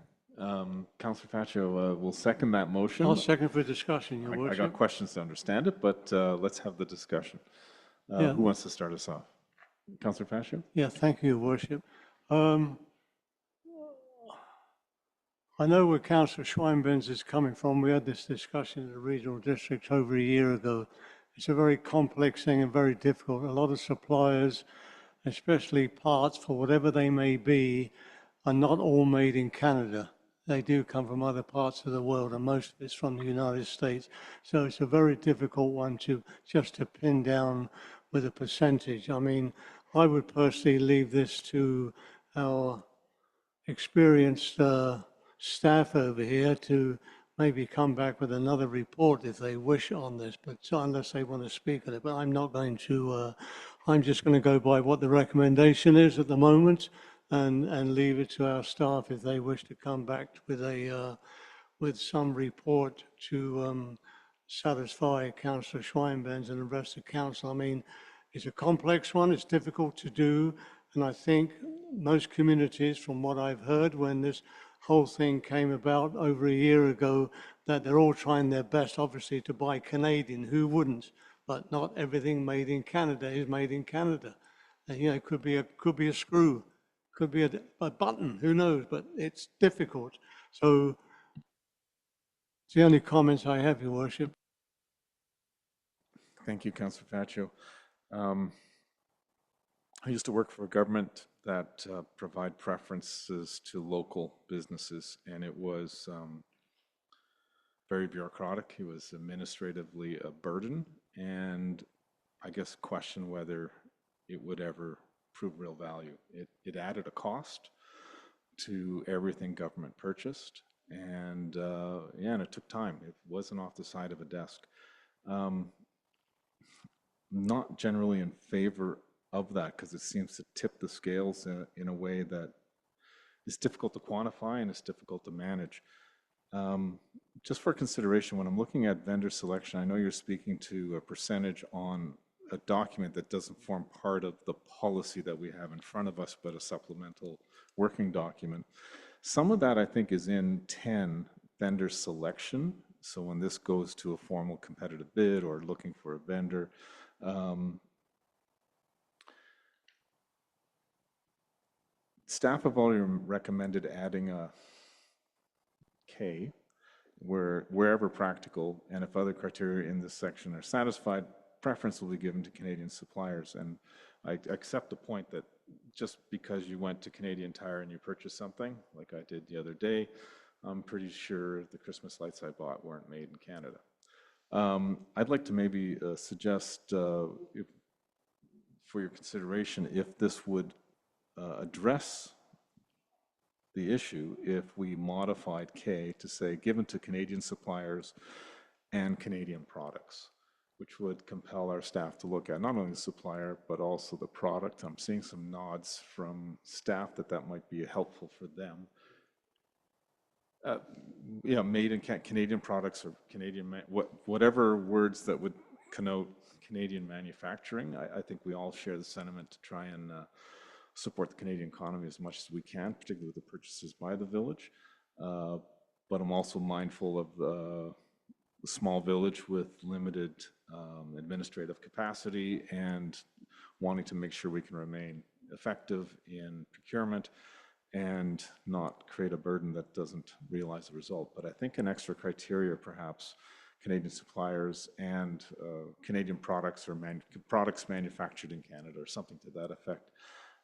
Councillor Faccio will second that motion. I'll second for discussion, Your I Worship. got questions to understand it, but let's have the discussion. Yeah. Who wants to start us off? Councillor Faccio? Yeah, thank you, Your Worship. I know where Councillor Schweinbenz is coming from. We had this discussion in the regional district over a year ago. It's a very complex thing and very difficult. A lot of suppliers, especially parts for whatever they may be, are not all made in Canada. They do come from other parts of the world, and most of it's from the United States. So it's a very difficult one to just to pin down with a percentage. I mean, I would personally leave this to our experienced staff over here to maybe come back with another report if they wish on this, but unless they want to speak on it. But I'm not going to, I'm just going to go by what the recommendation is at the moment and leave it to our staff if they wish to come back with a with some report to satisfy Councillor Schweinbenz and the rest of council. I mean, it's a complex one, it's difficult to do, and I think most communities, from what I've heard when this whole thing came about over a year ago, that they're all trying their best, obviously, to buy Canadian. Who wouldn't? But not everything made in Canada is made in Canada. And, you know, it could be a screw, could be a button, who knows? But it's difficult. So it's the only comments I have, Your Worship. Thank you, Councillor Faccio. I used to work for a government that provide preferences to local businesses, and it was very bureaucratic. It was administratively a burden, and I guess question whether it would ever prove real value. It added a cost to everything government purchased, and yeah, and it took time. It wasn't off the side of a desk. Not generally in favor of that because it seems to tip the scales in a way that is difficult to quantify and it's difficult to manage. Just for consideration, when I'm looking at vendor selection, I know you're speaking to a percentage on a document that doesn't form part of the policy that we have in front of us, but a supplemental working document. Some of that I think is in 10, vendor selection. So when this goes to a formal competitive bid or looking for a vendor, staff have already recommended adding a K wherever practical, and if other criteria in this section are satisfied, preference will be given to Canadian suppliers. And I accept the point that just because you went to Canadian Tire and you purchased something, like I did the other day, I'm pretty sure the Christmas lights I bought weren't made in Canada. I'd like to maybe suggest, if, for your consideration, if this would address the issue, if we modified K to say, given to Canadian suppliers and Canadian products, which would compel our staff to look at not only the supplier, but also the product. I'm seeing some nods from staff that that might be helpful for them. Yeah, made in Canadian products or Canadian, whatever words that would connote Canadian manufacturing. I think we all share the sentiment to try and support the Canadian economy as much as we can, particularly with the purchases by the village. But I'm also mindful of the small village with limited administrative capacity and wanting to make sure we can remain effective in procurement and not create a burden that doesn't realize the result. But I think an extra criteria, perhaps Canadian suppliers and Canadian products or products manufactured in Canada or something to that effect.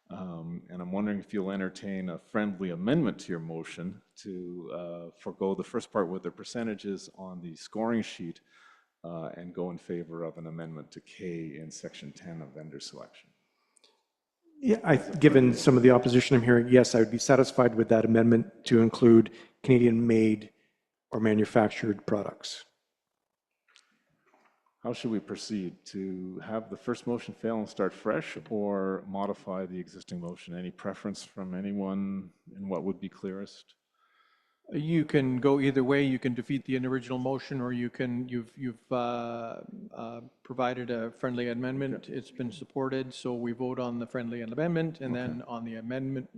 And I'm wondering if you'll entertain a friendly amendment to your motion to forego the first part with the percentages on the scoring sheet and go in favor of an amendment to K in section 10 of vendor selection. Yeah, given some of the opposition I'm hearing, yes, I would be satisfied with that amendment to include Canadian-made or manufactured products. How should we proceed? To have the first motion fail and start fresh, or modify the existing motion? Any preference from anyone in what would be clearest? You can go either way. You can defeat the original motion, or you can, you've provided a friendly amendment. It's been supported, so we vote on the friendly amendment, and then on the amendment,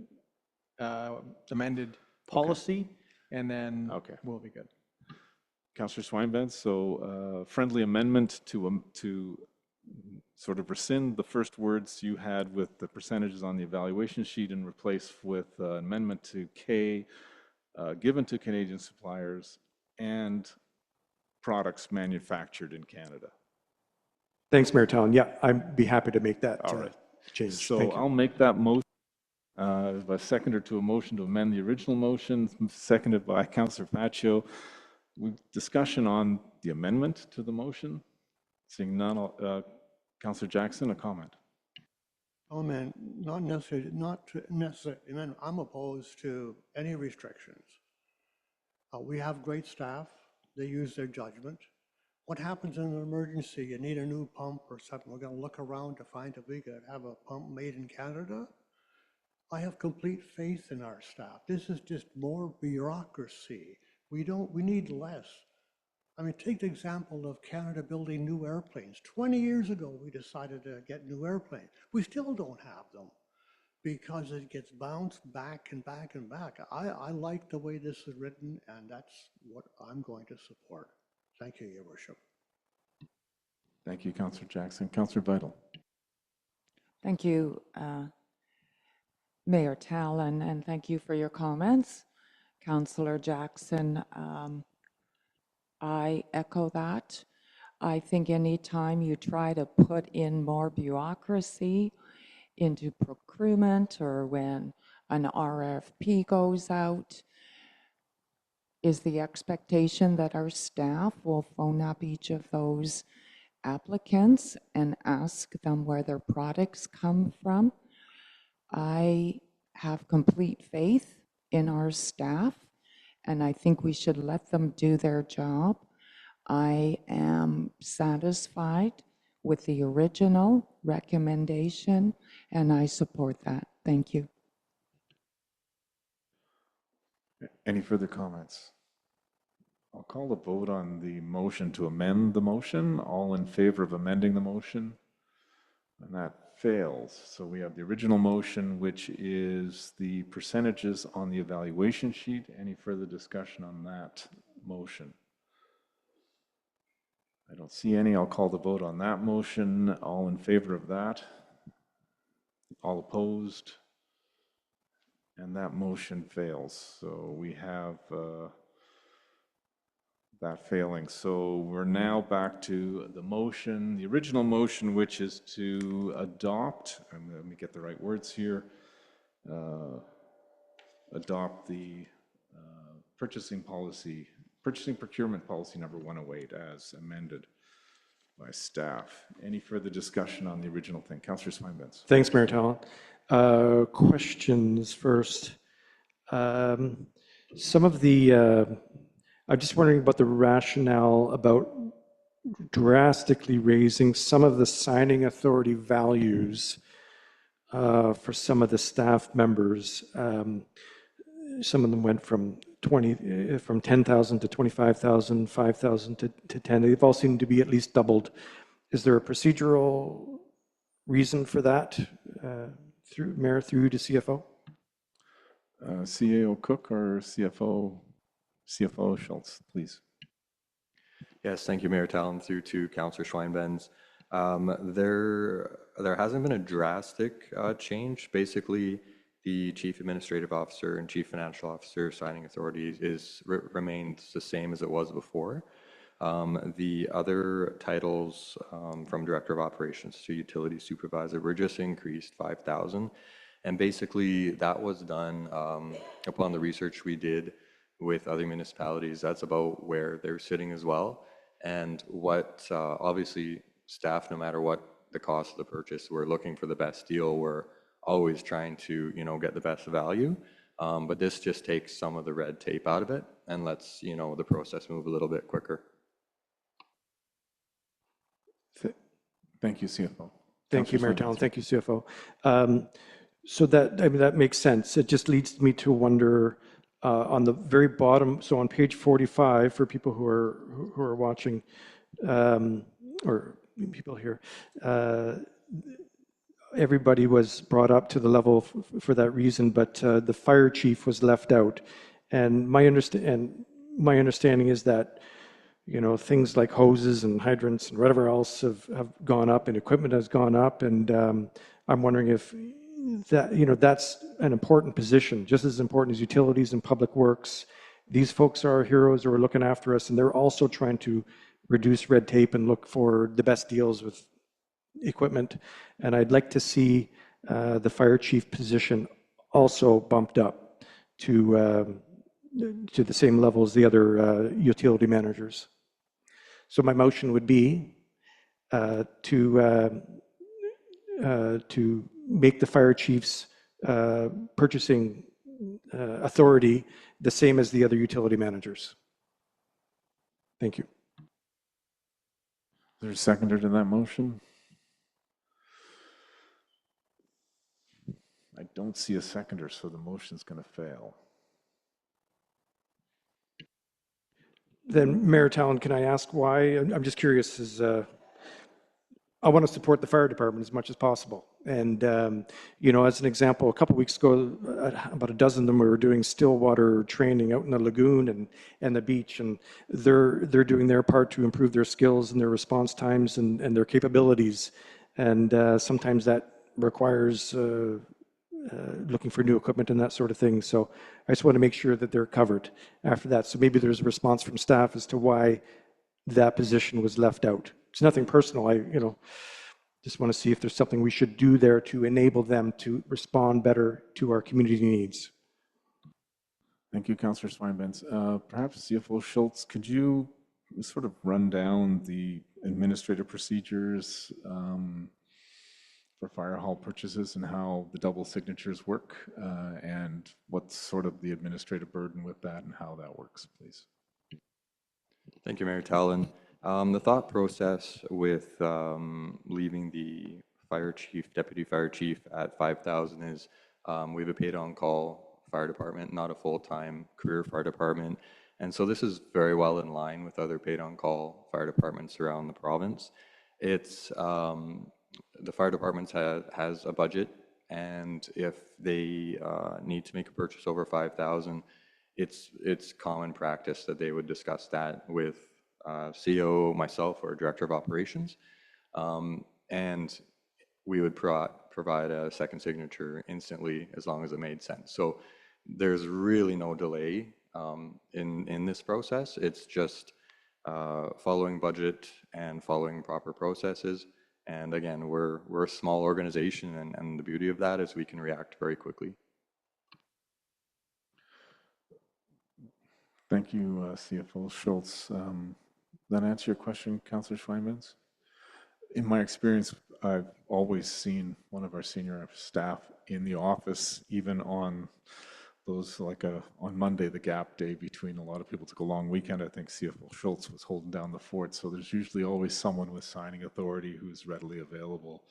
amended policy, and then we'll be good. Councillor Swinebed, so friendly amendment to sort of rescind the first words you had with the percentages on the evaluation sheet and replace with amendment to K, given to Canadian suppliers and products manufactured in Canada. Thanks, Mayor Tallon. Yeah, I'd be happy to make that change. So I'll make that motion. A seconder to a motion to amend the original motion, seconded by Councillor Faccio. Discussion on the amendment to the motion. Seeing none, Councillor Jackson, a comment. Comment, not necessarily, I'm opposed to any restrictions. We have great staff. They use their judgment. What happens in an emergency? You need a new pump or something. We're going to look around to find if we could have a pump made in Canada. I have complete faith in our staff. This is just more bureaucracy. We need less. I mean, take the example of Canada building new airplanes. 20 years ago, we decided to get new airplanes. We still don't have them because it gets bounced back and back and back. I like the way this is written, and that's what I'm going to support. Thank you, Your Worship. Thank you, Councillor Jackson. Councillor Vital. Thank you, Mayor Tallon, and thank you for your comments. Councillor Jackson, I echo that. I think anytime you try to put in more bureaucracy into procurement or when an RFP goes out, is the expectation that our staff will phone up each of those applicants and ask them where their products come from. I have complete faith in our staff, and I think we should let them do their job. I am satisfied with the original recommendation, and I support that. Thank you. Any further comments? I'll call the vote on the motion to amend the motion. All in favor of amending the motion? And that fails. So we have the original motion, which is the percentages on the evaluation sheet. Any further discussion on that motion? I don't see any. I'll call the vote on that motion. All in favor of that? All opposed? And that motion fails. So we have That failing. So we're now back to the motion, the original motion, which is to adopt, let me get the right words here, adopt the purchasing procurement policy number 108 as amended by staff. Any further discussion on the original thing? Councillor Swinburne. Thanks, Mayor Talon. Questions first. Some of the, I'm just wondering about the rationale about drastically raising some of the signing authority values for some of the staff members. Some of them went from 10,000 to 25,000, 5,000 to 10. They've all seemed to be at least doubled. Is there a procedural reason for that, Mayor, through to CFO? CAO Cook or CFO Schultz, please. Yes, thank you, Mayor Talon, through to Councillor Schweinbenz. There hasn't been a drastic change. Basically, the Chief Administrative Officer and Chief Financial Officer signing authority remains the same as it was before. The other titles from Director of Operations to Utility Supervisor were just increased 5,000. And basically, that was done upon the research we did with other municipalities. That's about where they're sitting as well. And what, obviously, staff, no matter what the cost of the purchase, we're looking for the best deal. We're always trying to, get the best value. But this just takes some of the red tape out of it and lets, the process move a little bit quicker. Thank you, CFO. Thank you, Mayor Talon. Thank you, CFO. So that makes sense. It just leads me to wonder on the very bottom. So on page 45, for people who are watching, or people here, everybody was brought up to the level for that reason, but the fire chief was left out. And my understanding is that things like hoses and hydrants and whatever else have gone up, and equipment has gone up, and I'm wondering if that that's an important position, just as important as utilities and public works. These folks are our heroes who are looking after us, and they're also trying to reduce red tape and look for the best deals with equipment. And I'd like to see the fire chief position also bumped up to the same level as the other utility managers. So my motion would be to make the fire chief's purchasing authority the same as the other utility managers. Thank you. Is there a seconder to that motion? I don't see a seconder, so the motion's going to fail. Then, Mayor Talon, can I ask why? I'm just curious, I want to support the fire department as much as possible. And, as an example, a couple of weeks ago, about a dozen of them were doing still water training out in the lagoon and the beach. And they're doing their part to improve their skills and their response times and their capabilities. And sometimes that requires looking for new equipment and that sort of thing. So I just want to make sure that they're covered after that. So maybe there's a response from staff as to why that position was left out. It's nothing personal. I just want to see if there's something we should do there to enable them to respond better to our community needs. Thank you, Councillor Swinburne. Perhaps CFO Schultz, could you sort of run down the administrative procedures for fire hall purchases and how the double signatures work, and what's sort of the administrative burden with that and how that works, please? Thank you, Mayor Talon. The thought process with leaving the fire chief, deputy fire chief at 5,000 is we have a paid on-call fire department, not a full-time career fire department. And so this is very well in line with other paid on-call fire departments around the province. It's the fire department has a budget, and if they need to make a purchase over 5,000, it's common practice that they would discuss that with CEO, myself, or Director of Operations, and we would provide a second signature instantly as long as it made sense. So there's really no delay in this process. It's just following budget and following proper processes. And again, we're a small organization, and the beauty of that is we can react very quickly. Thank you, CFO Schultz. That answer your question, Councillor Schweinmans? In my experience, I've always seen one of our senior staff in the office, even on those, like on Monday, the gap day between a lot of people took a long weekend. I think CFO Schultz was holding down the fort. So there's usually always someone with signing authority who's readily available.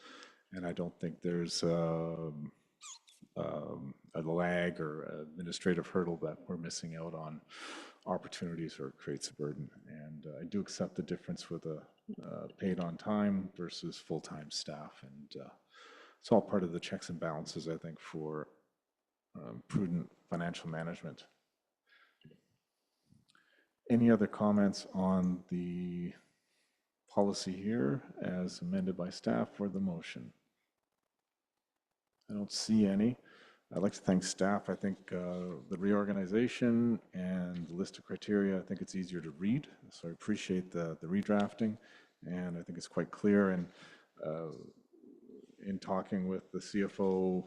And I don't think there's a lag or administrative hurdle that we're missing out on opportunities or creates a burden. And I do accept the difference with a paid on time versus full-time staff. And it's all part of the checks and balances, I think, for prudent financial management. Any other comments on the policy here as amended by staff or the motion? I don't see any. I'd like to thank staff. I think the reorganization and the list of criteria, I think it's easier to read. So I appreciate the redrafting, and I think it's quite clear. And in talking with the CFO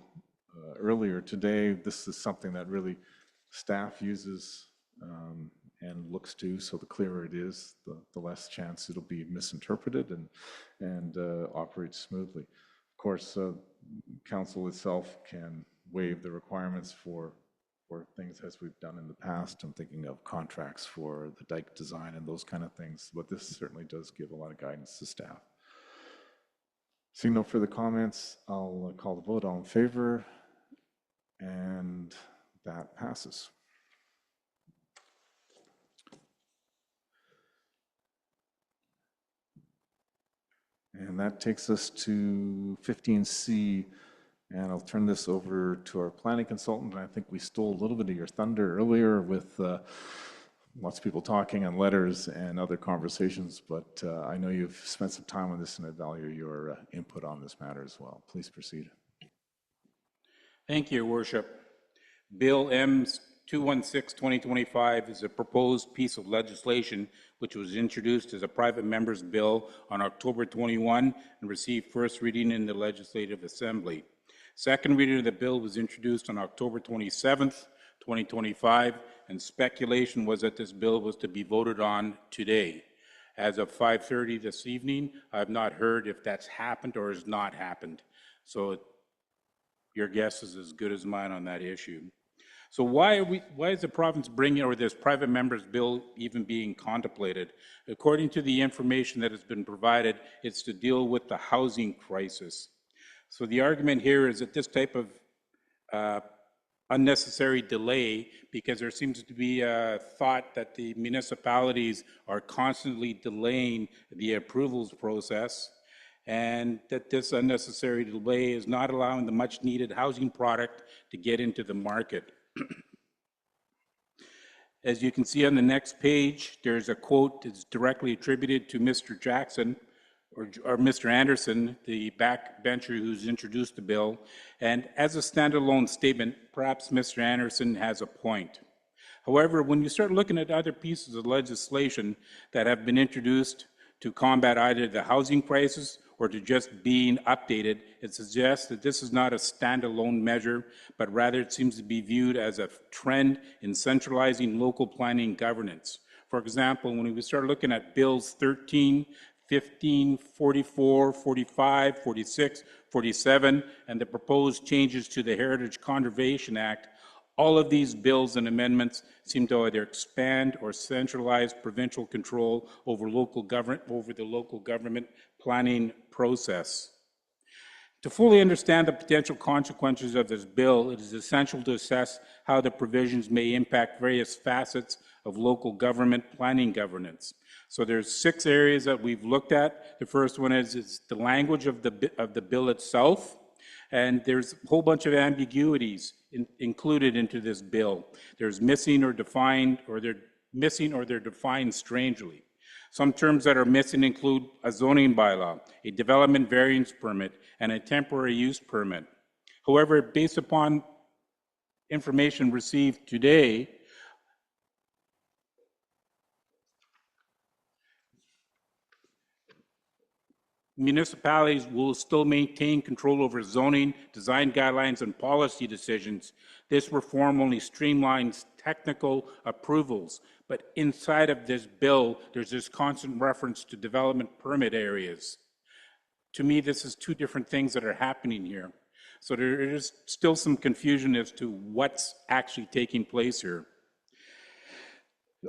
earlier today, this is something that really staff uses and looks to. So the clearer it is, the less chance it'll be misinterpreted and operate smoothly. Of course, council itself can waive the requirements for things as we've done in the past. I'm thinking of contracts for the dike design and those kind of things, but this certainly does give a lot of guidance to staff. Seeing no further comments, I'll call the vote. All in favor, and that passes. And that takes us to 15C. And I'll turn this over to our planning consultant. And I think we stole a little bit of your thunder earlier with lots of people talking and letters and other conversations, but I know you've spent some time on this and I value your input on this matter as well. Please proceed. Thank you, Your Worship. Bill M216-2025 is a proposed piece of legislation which was introduced as a private member's bill on October 21 and received first reading in the Legislative Assembly. Second reading of the bill was introduced on October 27th, 2025, and speculation was that this bill was to be voted on today. As of 5:30 this evening, I have not heard if that's happened or has not happened. So your guess is as good as mine on that issue. So why is the province bringing, or this private member's bill even being contemplated? According to the information that has been provided, it's to deal with the housing crisis. So the argument here is that this type of unnecessary delay, because there seems to be a thought that the municipalities are constantly delaying the approvals process, and that this unnecessary delay is not allowing the much needed housing product to get into the market. As you can see on the next page, there's a quote that's directly attributed to Mr. Jackson, or Mr. Anderson, the backbencher who's introduced the bill. And as a standalone statement, perhaps Mr. Anderson has a point. However, when you start looking at other pieces of legislation that have been introduced to combat either the housing crisis or to just being updated, it suggests that this is not a standalone measure, but rather it seems to be viewed as a trend in centralizing local planning governance. For example, when we start looking at bills 13, 15, 44, 45, 46, 47, and the proposed changes to the Heritage Conservation Act, all of these bills and amendments seem to either expand or centralize provincial control over the local government planning process. To fully understand the potential consequences of this bill, it is essential to assess how the provisions may impact various facets of local government planning governance. So there's 6 areas that we've looked at. The first one is the language of the bill itself, and there's a whole bunch of ambiguities included into this bill. There's missing or defined, or they're missing or they're defined strangely. Some terms that are missing include a zoning bylaw, a development variance permit, and a temporary use permit. However, based upon information received today, municipalities will still maintain control over zoning, design guidelines, and policy decisions. This reform only streamlines technical approvals, but inside of this bill, there's this constant reference to development permit areas. To me, this is two different things that are happening here. So there is still some confusion as to what's actually taking place here.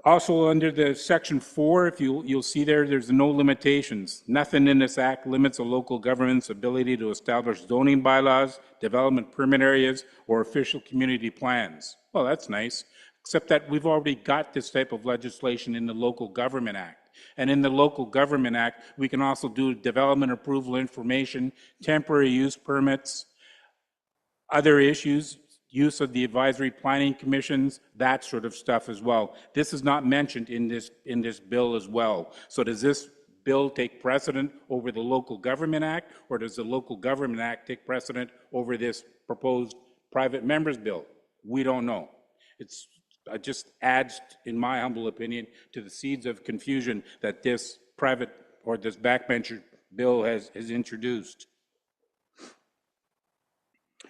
Also, under the section 4, if you'll see there's no limitations. Nothing in this act limits a local government's ability to establish zoning bylaws, development permit areas, or official community plans. Well, that's nice, except that we've already got this type of legislation in the Local Government Act. And in the Local Government Act, we can also do development approval information, temporary use permits, other issues, use of the advisory planning commissions, that sort of stuff as well. This is not mentioned in this bill as well. So does this bill take precedent over the Local Government Act, or does the Local Government Act take precedent over this proposed private members bill? We don't know. It just adds, in my humble opinion, to the seeds of confusion that this private or this backbencher bill has introduced.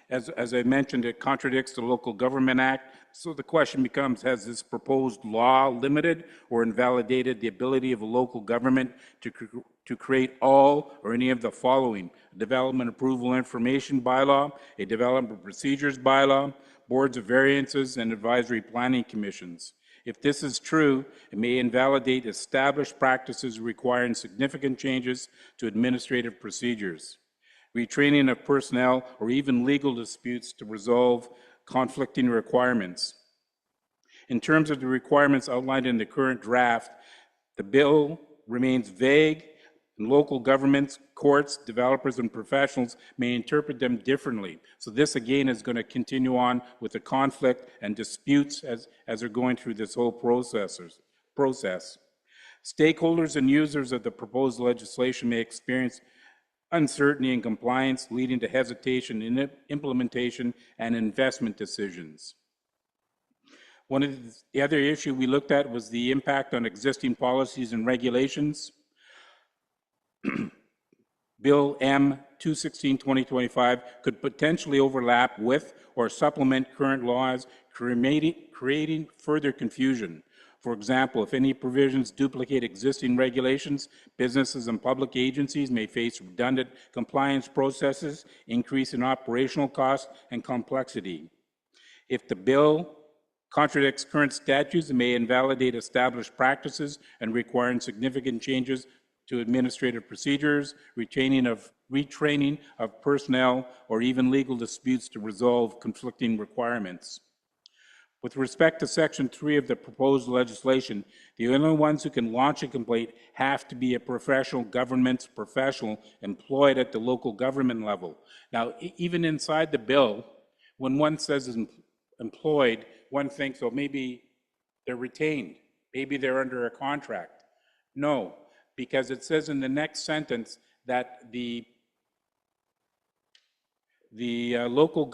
As I mentioned, it contradicts the Local Government Act. So the question becomes, has this proposed law limited or invalidated the ability of a local government to create all or any of the following: a development approval information bylaw, a development procedures bylaw, boards of variances, and advisory planning commissions? If this is true, it may invalidate established practices requiring significant changes to administrative procedures, retraining of personnel, or even legal disputes to resolve conflicting requirements. In terms of the requirements outlined in the current draft, the bill remains vague, and local governments, courts, developers, and professionals may interpret them differently. So this, again, is going to continue on with the conflict and disputes as they're going through this whole process. Stakeholders and users of the proposed legislation may experience uncertainty in compliance, leading to hesitation in implementation and investment decisions. One of the other issue we looked at was the impact on existing policies and regulations. Bill M 216-2025 could potentially overlap with or supplement current laws, creating further confusion. For example, if any provisions duplicate existing regulations, businesses and public agencies may face redundant compliance processes, increase in operational costs and complexity. If the bill contradicts current statutes, it may invalidate established practices and require significant changes to administrative procedures, retraining of personnel, or even legal disputes to resolve conflicting requirements. With respect to Section 3 of the proposed legislation, the only ones who can launch a complaint have to be a professional government professional employed at the local government level. Now, even inside the bill, when one says employed, one thinks, well, maybe they're retained, maybe they're under a contract. No, because it says in the next sentence that the local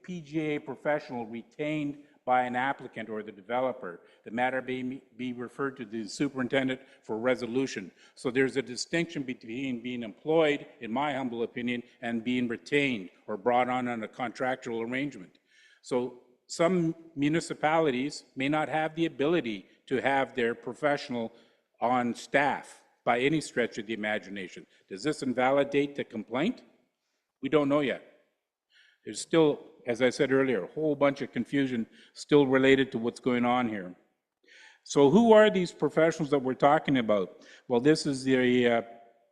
PGA professional retained by an applicant or the developer, the matter may be referred to the superintendent for resolution. So there's a distinction between being employed, in my humble opinion, and being retained or brought on a contractual arrangement. So some municipalities may not have the ability to have their professional on staff by any stretch of the imagination. Does this invalidate the complaint? We don't know yet. There's still, as I said earlier, a whole bunch of confusion still related to what's going on here. So who are these professionals that we're talking about? Well, this is the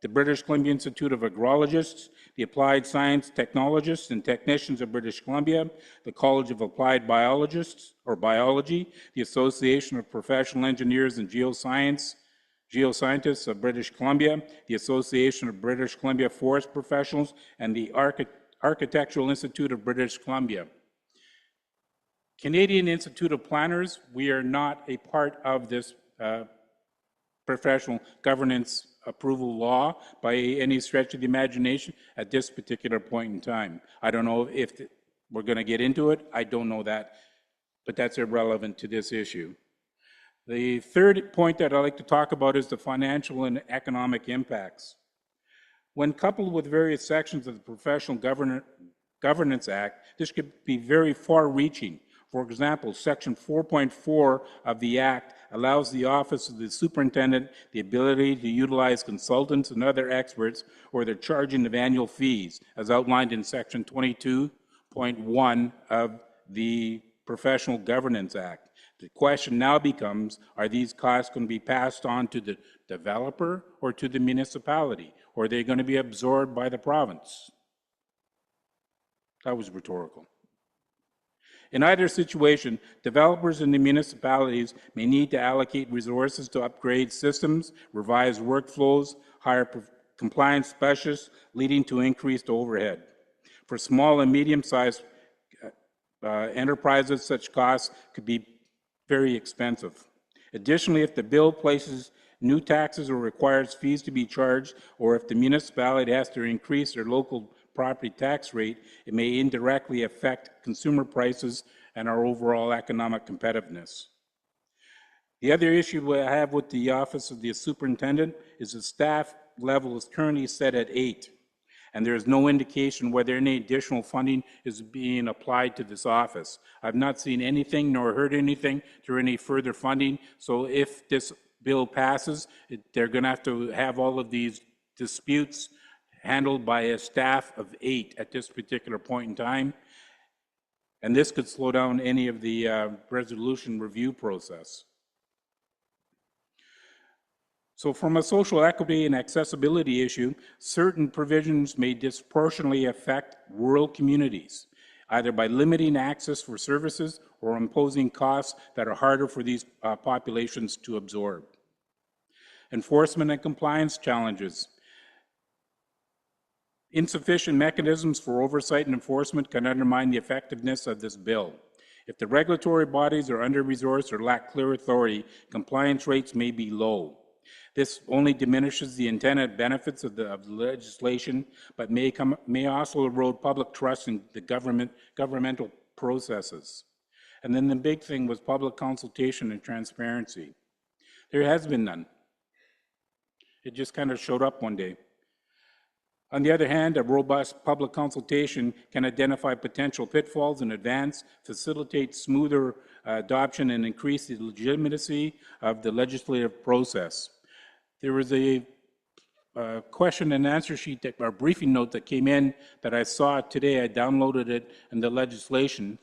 British Columbia Institute of Agrologists, the Applied Science Technologists and Technicians of British Columbia, the College of Applied Biologists or Biology, the Association of Professional Engineers and Geoscientists of British Columbia, the Association of British Columbia Forest Professionals, and the Architectural Institute of British Columbia. Canadian Institute of Planners, we are not a part of this professional governance approval law by any stretch of the imagination at this particular point in time. I don't know if we're going to get into it. I don't know that, but that's irrelevant to this issue. The third point that I'd like to talk about is the financial and economic impacts. When coupled with various sections of the Professional Governance Act, this could be very far-reaching. For example, Section 4.4 of the Act allows the Office of the Superintendent the ability to utilize consultants and other experts or the charging of annual fees, as outlined in Section 22.1 of the Professional Governance Act. The question now becomes, are these costs going to be passed on to the developer or to the municipality? Or are they going to be absorbed by the province? That was rhetorical. In either situation, developers and the municipalities may need to allocate resources to upgrade systems, revise workflows, hire compliance specialists, leading to increased overhead. For small and medium-sized enterprises, such costs could be very expensive. Additionally, if the bill places new taxes or requires fees to be charged, or if the municipality has to increase their local property tax rate, it may indirectly affect consumer prices and our overall economic competitiveness. The other issue I have with the Office of the Superintendent is the staff level is currently set at 8, and there is no indication whether any additional funding is being applied to this office. I've not seen anything nor heard anything through any further funding, so if this bill passes, they're going to have all of these disputes handled by a staff of 8 at this particular point in time. And this could slow down any of the resolution review process. So from a social equity and accessibility issue, certain provisions may disproportionately affect rural communities, either by limiting access for services or imposing costs that are harder for these populations to absorb. Enforcement and compliance challenges. Insufficient mechanisms for oversight and enforcement can undermine the effectiveness of this bill. If the regulatory bodies are under-resourced or lack clear authority, compliance rates may be low. This only diminishes the intended benefits of the legislation, but may also erode public trust in the governmental processes. And then the big thing was public consultation and transparency. There has been none. It just kind of showed up one day. On the other hand, a robust public consultation can identify potential pitfalls in advance, facilitate smoother adoption, and increase the legitimacy of the legislative process. There was a question and answer sheet, or briefing note that came in that I saw today. I downloaded it in the legislation.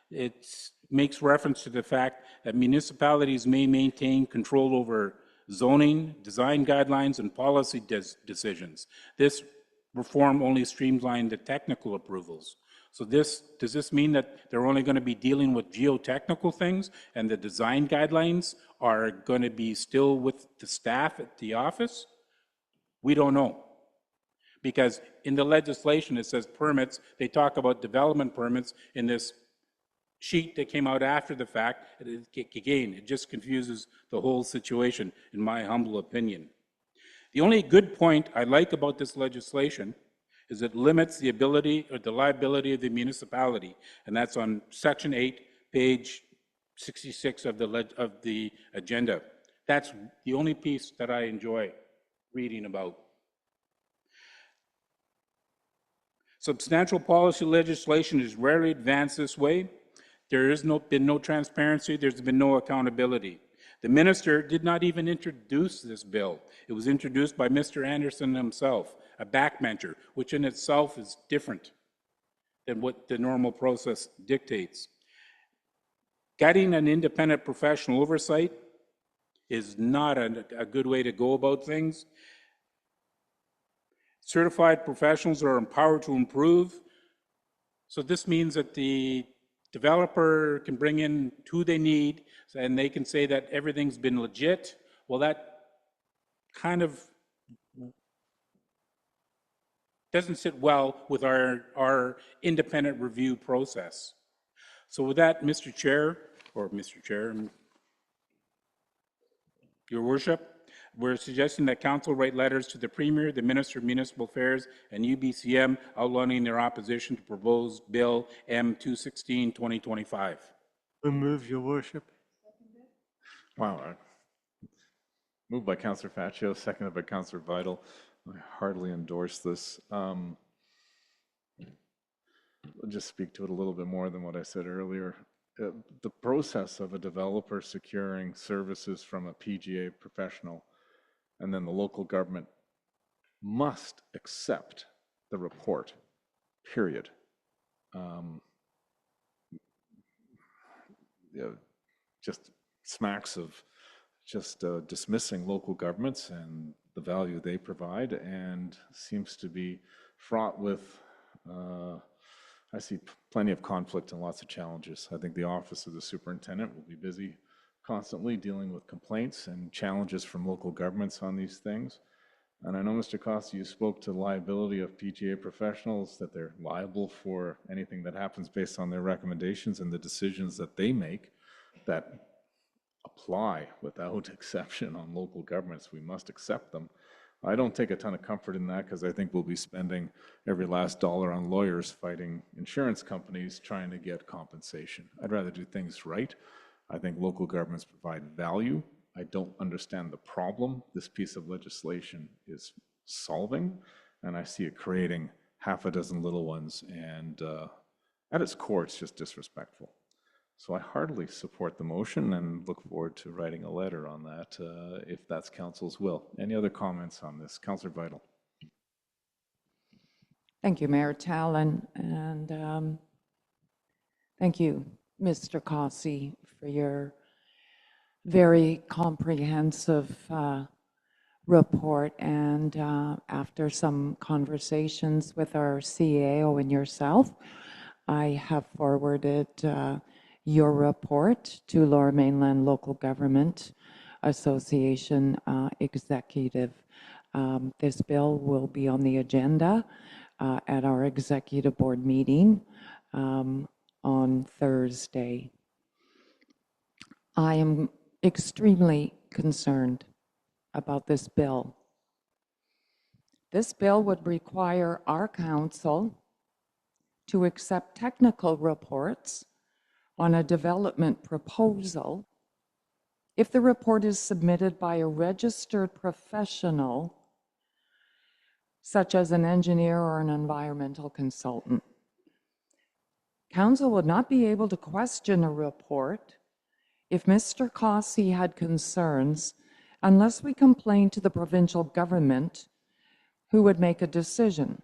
It makes reference to the fact that municipalities may maintain control over zoning, design guidelines, and policy decisions. This reform only streamlined the technical approvals. So does this mean that they're only going to be dealing with geotechnical things and the design guidelines are going to be still with the staff at the office? We don't know. Because in the legislation it says permits, they talk about development permits in this sheet that came out after the fact. Again, it just confuses the whole situation, in my humble opinion. The only good point I like about this legislation is it limits the ability or the liability of the municipality, and that's on Section 8, page 66 of the agenda. That's the only piece that I enjoy reading about. Substantial policy legislation is rarely advanced this way. There has been no transparency, there's been no accountability. The minister did not even introduce this bill. It was introduced by Mr. Anderson himself, a backbencher, which in itself is different than what the normal process dictates. Getting an independent professional oversight is not a good way to go about things. Certified professionals are empowered to improve. So this means that the developer can bring in who they need and they can say that everything's been legit. Well, that kind of doesn't sit well with our independent review process. So with that, Mr. Chair, Your Worship, we're suggesting that Council write letters to the Premier, the Minister of Municipal Affairs, and UBCM outlining their opposition to proposed Bill M216, 2025. Move, Your Worship. Wow. Moved by Councillor Faccio, seconded by Councillor Vital. I heartily endorse this. I'll just speak to it a little bit more than what I said earlier. The process of a developer securing services from a PGA professional and then the local government must accept the report, period. Just smacks of just dismissing local governments and the value they provide, and seems to be fraught with, I see plenty of conflict and lots of challenges. I think the office of the superintendent will be busy constantly dealing with complaints and challenges from local governments on these things. And I know, Mr. Costa, you spoke to the liability of PGA professionals, that they're liable for anything that happens based on their recommendations and the decisions that they make that apply without exception on local governments. We must accept them. I don't take a ton of comfort in that, because I think we'll be spending every last dollar on lawyers fighting insurance companies trying to get compensation. I'd rather do things right. I think local governments provide value. I don't understand the problem this piece of legislation is solving, and I see it creating half a dozen little ones, and at its core, it's just disrespectful. So I heartily support the motion and look forward to writing a letter on that if that's council's will. Any other comments on this? Councillor Vital. Thank you, Mayor Tallon, and thank you, Mr. Cossey, for your very comprehensive report. And after some conversations with our CAO and yourself, I have forwarded your report to Lower Mainland Local Government Association executive. This bill will be on the agenda at our executive board meeting on Thursday. I am extremely concerned about this bill. This bill would require our council to accept technical reports on a development proposal if the report is submitted by a registered professional, such as an engineer or an environmental consultant. Council would not be able to question a report if Mr. Cossey had concerns unless we complained to the provincial government, who would make a decision.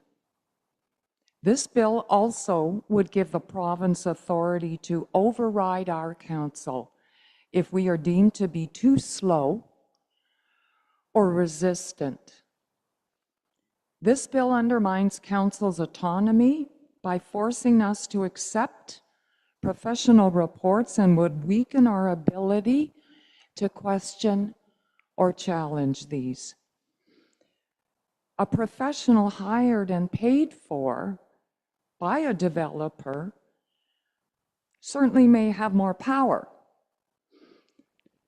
This bill also would give the province authority to override our council if we are deemed to be too slow or resistant. This bill undermines council's autonomy by forcing us to accept professional reports and would weaken our ability to question or challenge these. A professional hired and paid for by a developer certainly may have more power.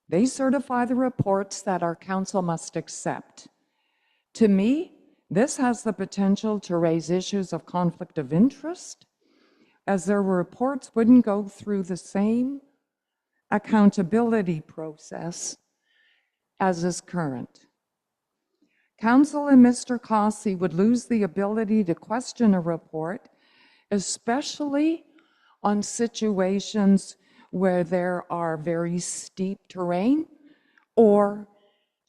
They certify the reports that our council must accept. To me, this has the potential to raise issues of conflict of interest, as their reports wouldn't go through the same accountability process as is current. Council and Mr. Cossey would lose the ability to question a report, especially on situations where there are very steep terrain or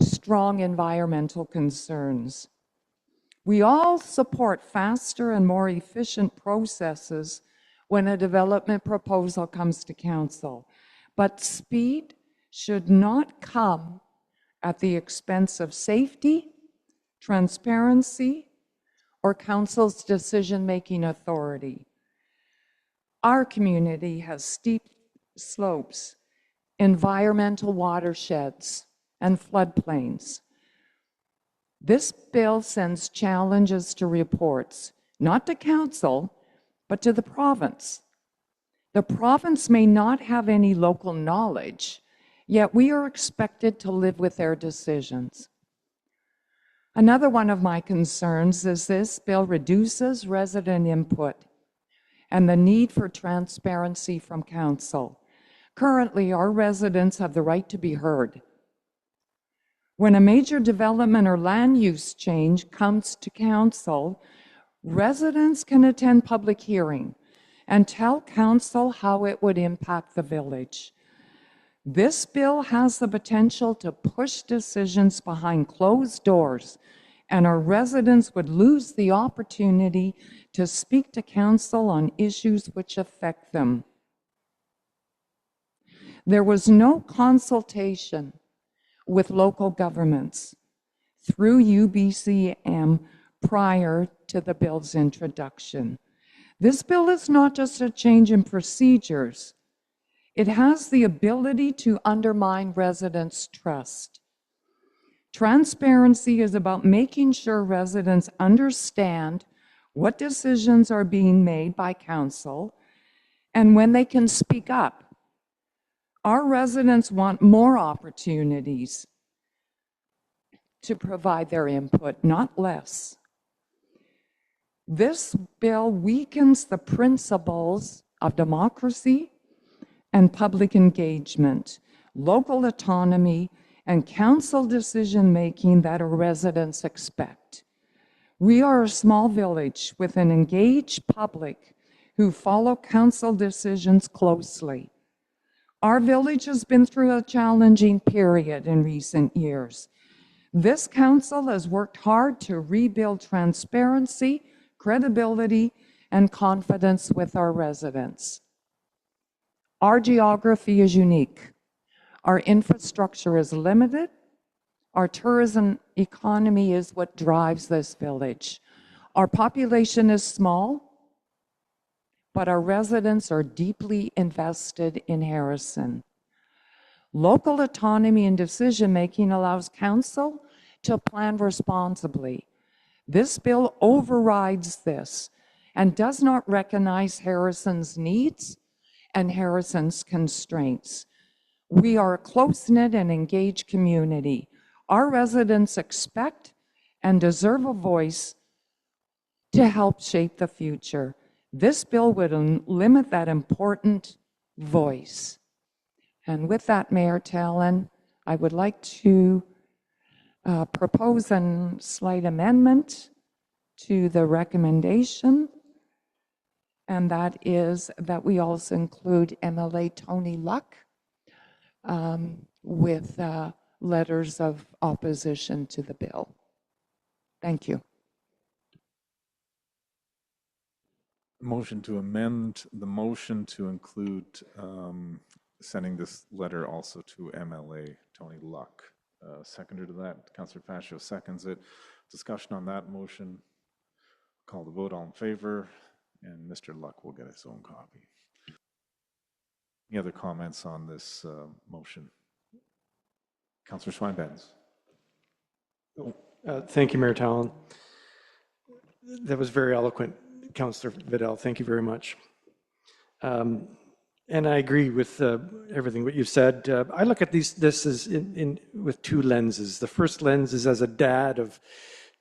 strong environmental concerns. We all support faster and more efficient processes when a development proposal comes to council, but speed should not come at the expense of safety, transparency, or council's decision-making authority. Our community has steep slopes, environmental watersheds, and floodplains. This bill sends challenges to reports, not to council, but to the province. The province may not have any local knowledge, yet we are expected to live with their decisions. Another one of my concerns is this bill reduces resident input and the need for transparency from council. Currently, our residents have the right to be heard. When a major development or land use change comes to council, residents can attend public hearing and tell council how it would impact the village. This bill has the potential to push decisions behind closed doors, and our residents would lose the opportunity to speak to council on issues which affect them. There was no consultation with local governments through UBCM prior to the bill's introduction. This bill is not just a change in procedures. It has the ability to undermine residents' trust. Transparency is about making sure residents understand what decisions are being made by council and when they can speak up. Our residents want more opportunities to provide their input, not less. This bill weakens the principles of democracy and public engagement, local autonomy, and council decision-making that our residents expect. We are a small village with an engaged public who follow council decisions closely. Our village has been through a challenging period in recent years. This council has worked hard to rebuild transparency, credibility, and confidence with our residents. Our geography is unique. Our infrastructure is limited. Our tourism economy is what drives this village. Our population is small, but our residents are deeply invested in Harrison. Local autonomy and decision-making allows council to plan responsibly. This bill overrides this and does not recognize Harrison's needs and Harrison's constraints. We are a close-knit and engaged community. Our residents expect and deserve a voice to help shape the future. This bill would limit that important voice. And with that, Mayor Tallon, I would like to propose a slight amendment to the recommendation, and that is that we also include MLA Tony Luck with letters of opposition to the bill. Thank you. Motion to amend the motion to include sending this letter also to MLA Tony Luck. Seconder to that, Councillor Fascio seconds it. Discussion on that motion. Call the vote, all in favor, and Mr. Luck will get his own copy. Any other comments on this motion? Councillor Schweinbenz. Thank you, Mayor Tallon. That was very eloquent, Councillor Vidal. Thank you very much. And I agree with everything what you've said. I look at this as with two lenses. The first lens is as a dad of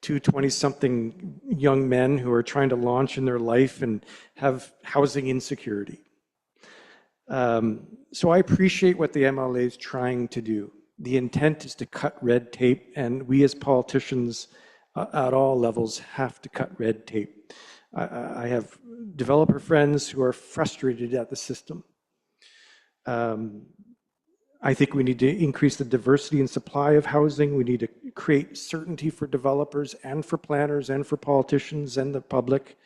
two 20-something young men who are trying to launch in their life and have housing insecurity. So I appreciate what the MLA is trying to do. The intent is to cut red tape, and we as politicians at all levels have to cut red tape. I have developer friends who are frustrated at the system. I think we need to increase the diversity and supply of housing. We need to create certainty for developers and for planners and for politicians and the public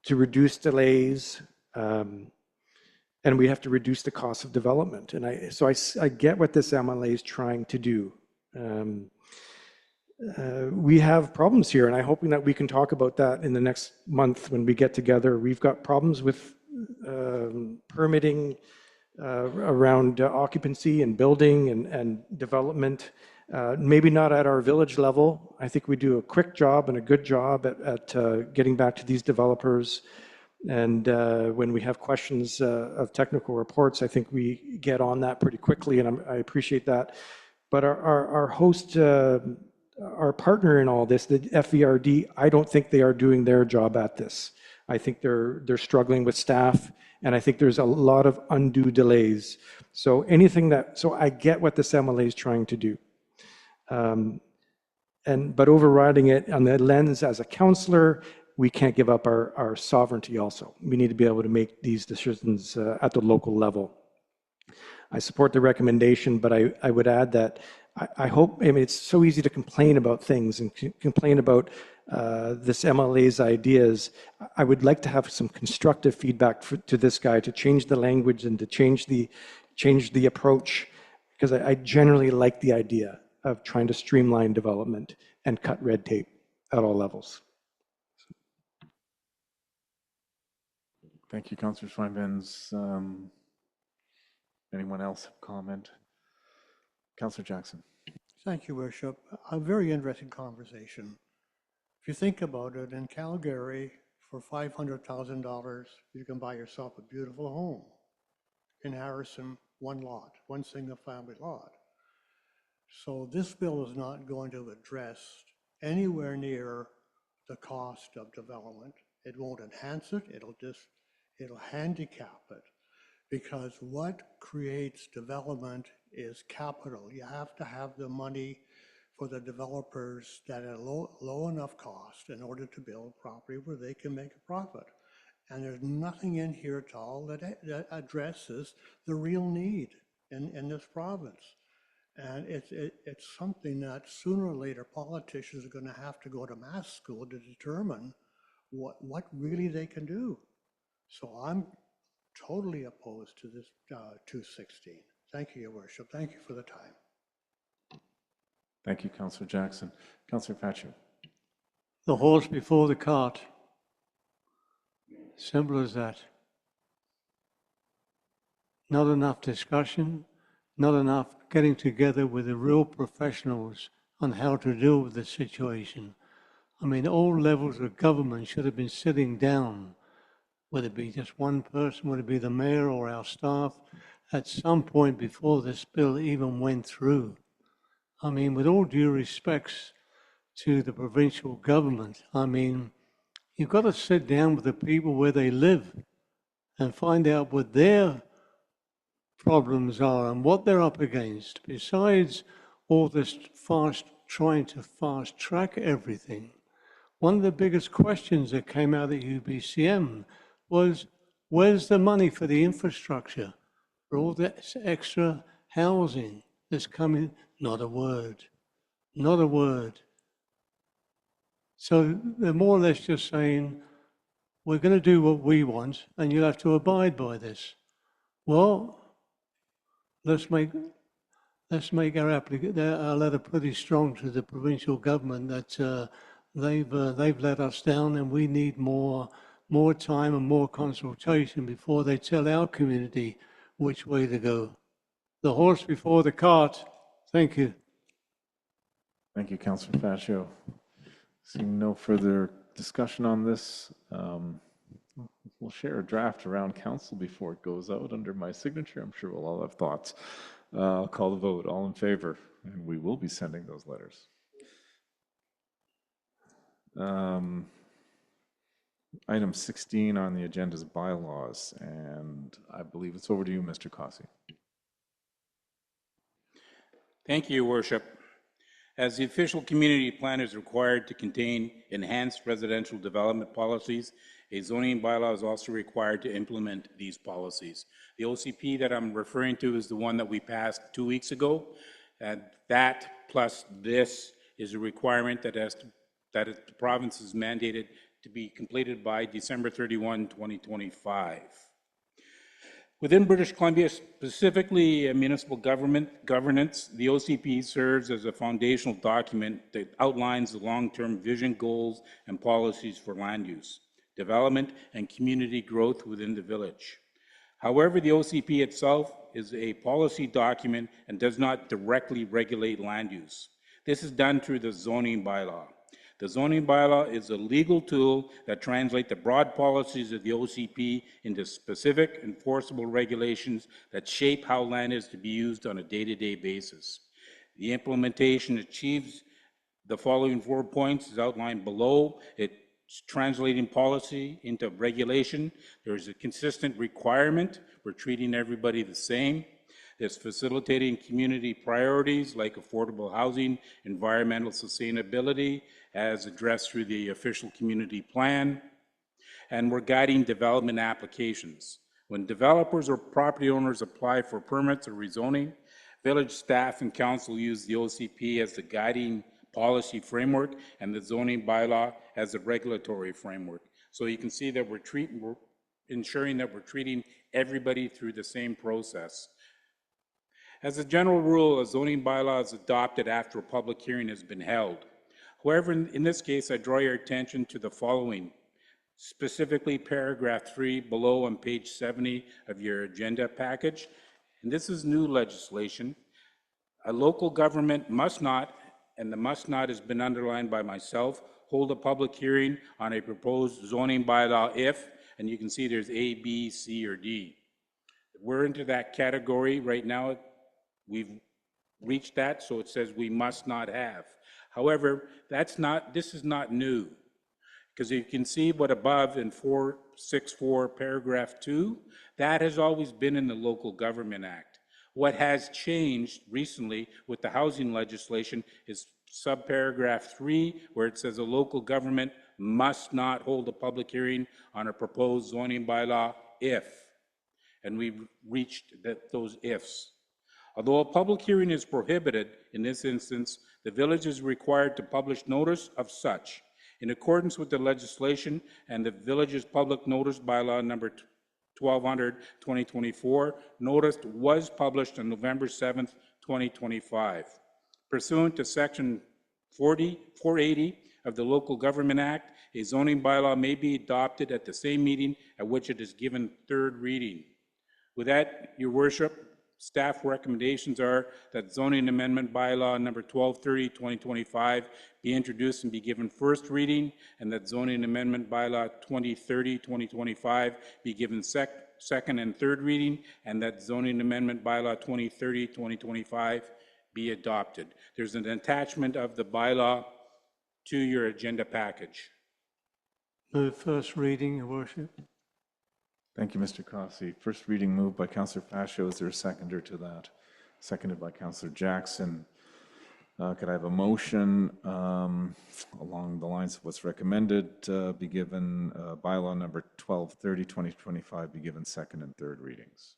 to reduce delays. And we have to reduce the cost of development. And so I get what this MLA is trying to do. We have problems here, and I'm hoping that we can talk about that in the next month when we get together. We've got problems with permitting around occupancy and building and development. Maybe not at our village level. I think we do a quick job and a good job at getting back to these developers. And when we have questions of technical reports, I think we get on that pretty quickly, and I appreciate that. But our host, our partner in all this, the FVRD, I don't think they are doing their job at this. I think they're struggling with staff, and I think there's a lot of undue delays. So I get what this MLA is trying to do. But overriding it on the lens as a counselor, we can't give up our sovereignty also. We need to be able to make these decisions at the local level. I support the recommendation, but I would add that I hope, I mean, it's so easy to complain about things and complain about this MLA's ideas. I would like to have some constructive feedback to this guy to change the language and to change the approach, because I generally like the idea of trying to streamline development and cut red tape at all levels. Thank you, Councillor Swinebans. Anyone else have comment? Councillor Jackson. Thank you, Worship. A very interesting conversation. If you think about it, in Calgary, for $500,000, you can buy yourself a beautiful home. In Harrison, one lot, one single family lot. So this bill is not going to address anywhere near the cost of development. It won't enhance it, it'll handicap it. Because what creates development is capital. You have to have the money for the developers that are low enough cost in order to build property where they can make a profit. And there's nothing in here at all that addresses the real need in this province. And it's something that sooner or later politicians are going to have to go to mass school to determine what really they can do. So I'm totally opposed to this 216. Thank you, Your Worship. Thank you for the time. Thank you, Councillor Jackson. Councillor Pachu. The horse before the cart. Simple as that. Not enough discussion, not enough getting together with the real professionals on how to deal with the situation. I mean, all levels of government should have been sitting down, whether it be just one person, whether it be the mayor or our staff, at some point before this bill even went through. I mean, with all due respects to the provincial government, I mean, you've got to sit down with the people where they live and find out what their problems are and what they're up against. Besides all this trying to fast track everything, one of the biggest questions that came out of UBCM was, where's the money for the infrastructure, for all this extra housing that's coming? Not a word, not a word. So they're more or less just saying, we're going to do what we want and you'll have to abide by this. Well, let's make our letter pretty strong to the provincial government that they've let us down and we need more time and more consultation before they tell our community which way to go. The horse before the cart. Thank you. Thank you, Councillor Pachu. Seeing no further discussion on this, we'll share a draft around council before it goes out under my signature. I'm sure we'll all have thoughts. I'll call the vote. All in favor? And we will be sending those letters. Item 16 on the agenda is bylaws, and I believe it's over to you, Mr. Cossey. Thank you, Your Worship. As the official community plan is required to contain enhanced residential development policies, a zoning bylaw is also required to implement these policies. The OCP that I'm referring to is the one that we passed 2 weeks ago, and that plus this is a requirement that the province is mandated to be completed by December 31, 2025. Within British Columbia, specifically municipal governance, the OCP serves as a foundational document that outlines the long-term vision, goals, and policies for land use, development, and community growth within the village. However, the OCP itself is a policy document and does not directly regulate land use. This is done through the zoning bylaw. The zoning bylaw is a legal tool that translates the broad policies of the OCP into specific enforceable regulations that shape how land is to be used on a day-to-day basis. The implementation achieves the following 4 points as outlined below. It's translating policy into regulation. There is a consistent requirement. We're treating everybody the same. It's facilitating community priorities like affordable housing, environmental sustainability, as addressed through the official community plan, and we're guiding development applications. When developers or property owners apply for permits or rezoning, village staff and council use the OCP as the guiding policy framework and the zoning bylaw as a regulatory framework. So you can see that we're ensuring that we're treating everybody through the same process. As a general rule, a zoning bylaw is adopted after a public hearing has been held. However, in this case, I draw your attention to the following, specifically paragraph 3 below on page 70 of your agenda package. And this is new legislation. A local government must not, and the must not has been underlined by myself, hold a public hearing on a proposed zoning bylaw if, and you can see there's A, B, C, or D. We're into that category right now. We've reached that, so it says we must not have. However, this is not new, because you can see what above in 464 paragraph 2, that has always been in the Local Government Act. What has changed recently with the housing legislation is subparagraph 3, where it says a local government must not hold a public hearing on a proposed zoning bylaw if, and we've reached those ifs. Although a public hearing is prohibited in this instance, the village is required to publish notice of such. In accordance with the legislation and the village's public notice bylaw number 1200/2024, notice was published on November 7th, 2025. Pursuant to section 480 of the Local Government Act, a zoning bylaw may be adopted at the same meeting at which it is given third reading. With that, Your Worship, staff recommendations are that zoning amendment bylaw number 1230/2025 be introduced and be given first reading, and that zoning amendment bylaw 2030/2025 be given second and third reading, and that zoning amendment bylaw 2030/2025 be adopted. There's an attachment of the bylaw to your agenda package. Move first reading, Your Worship. Thank you, Mr. Crossley. First reading moved by Councillor Pacho. Is there a seconder to that? Seconded by Councillor Jackson. Could I have a motion along the lines of what's recommended be given, bylaw number 1230/2025 be given second and third readings?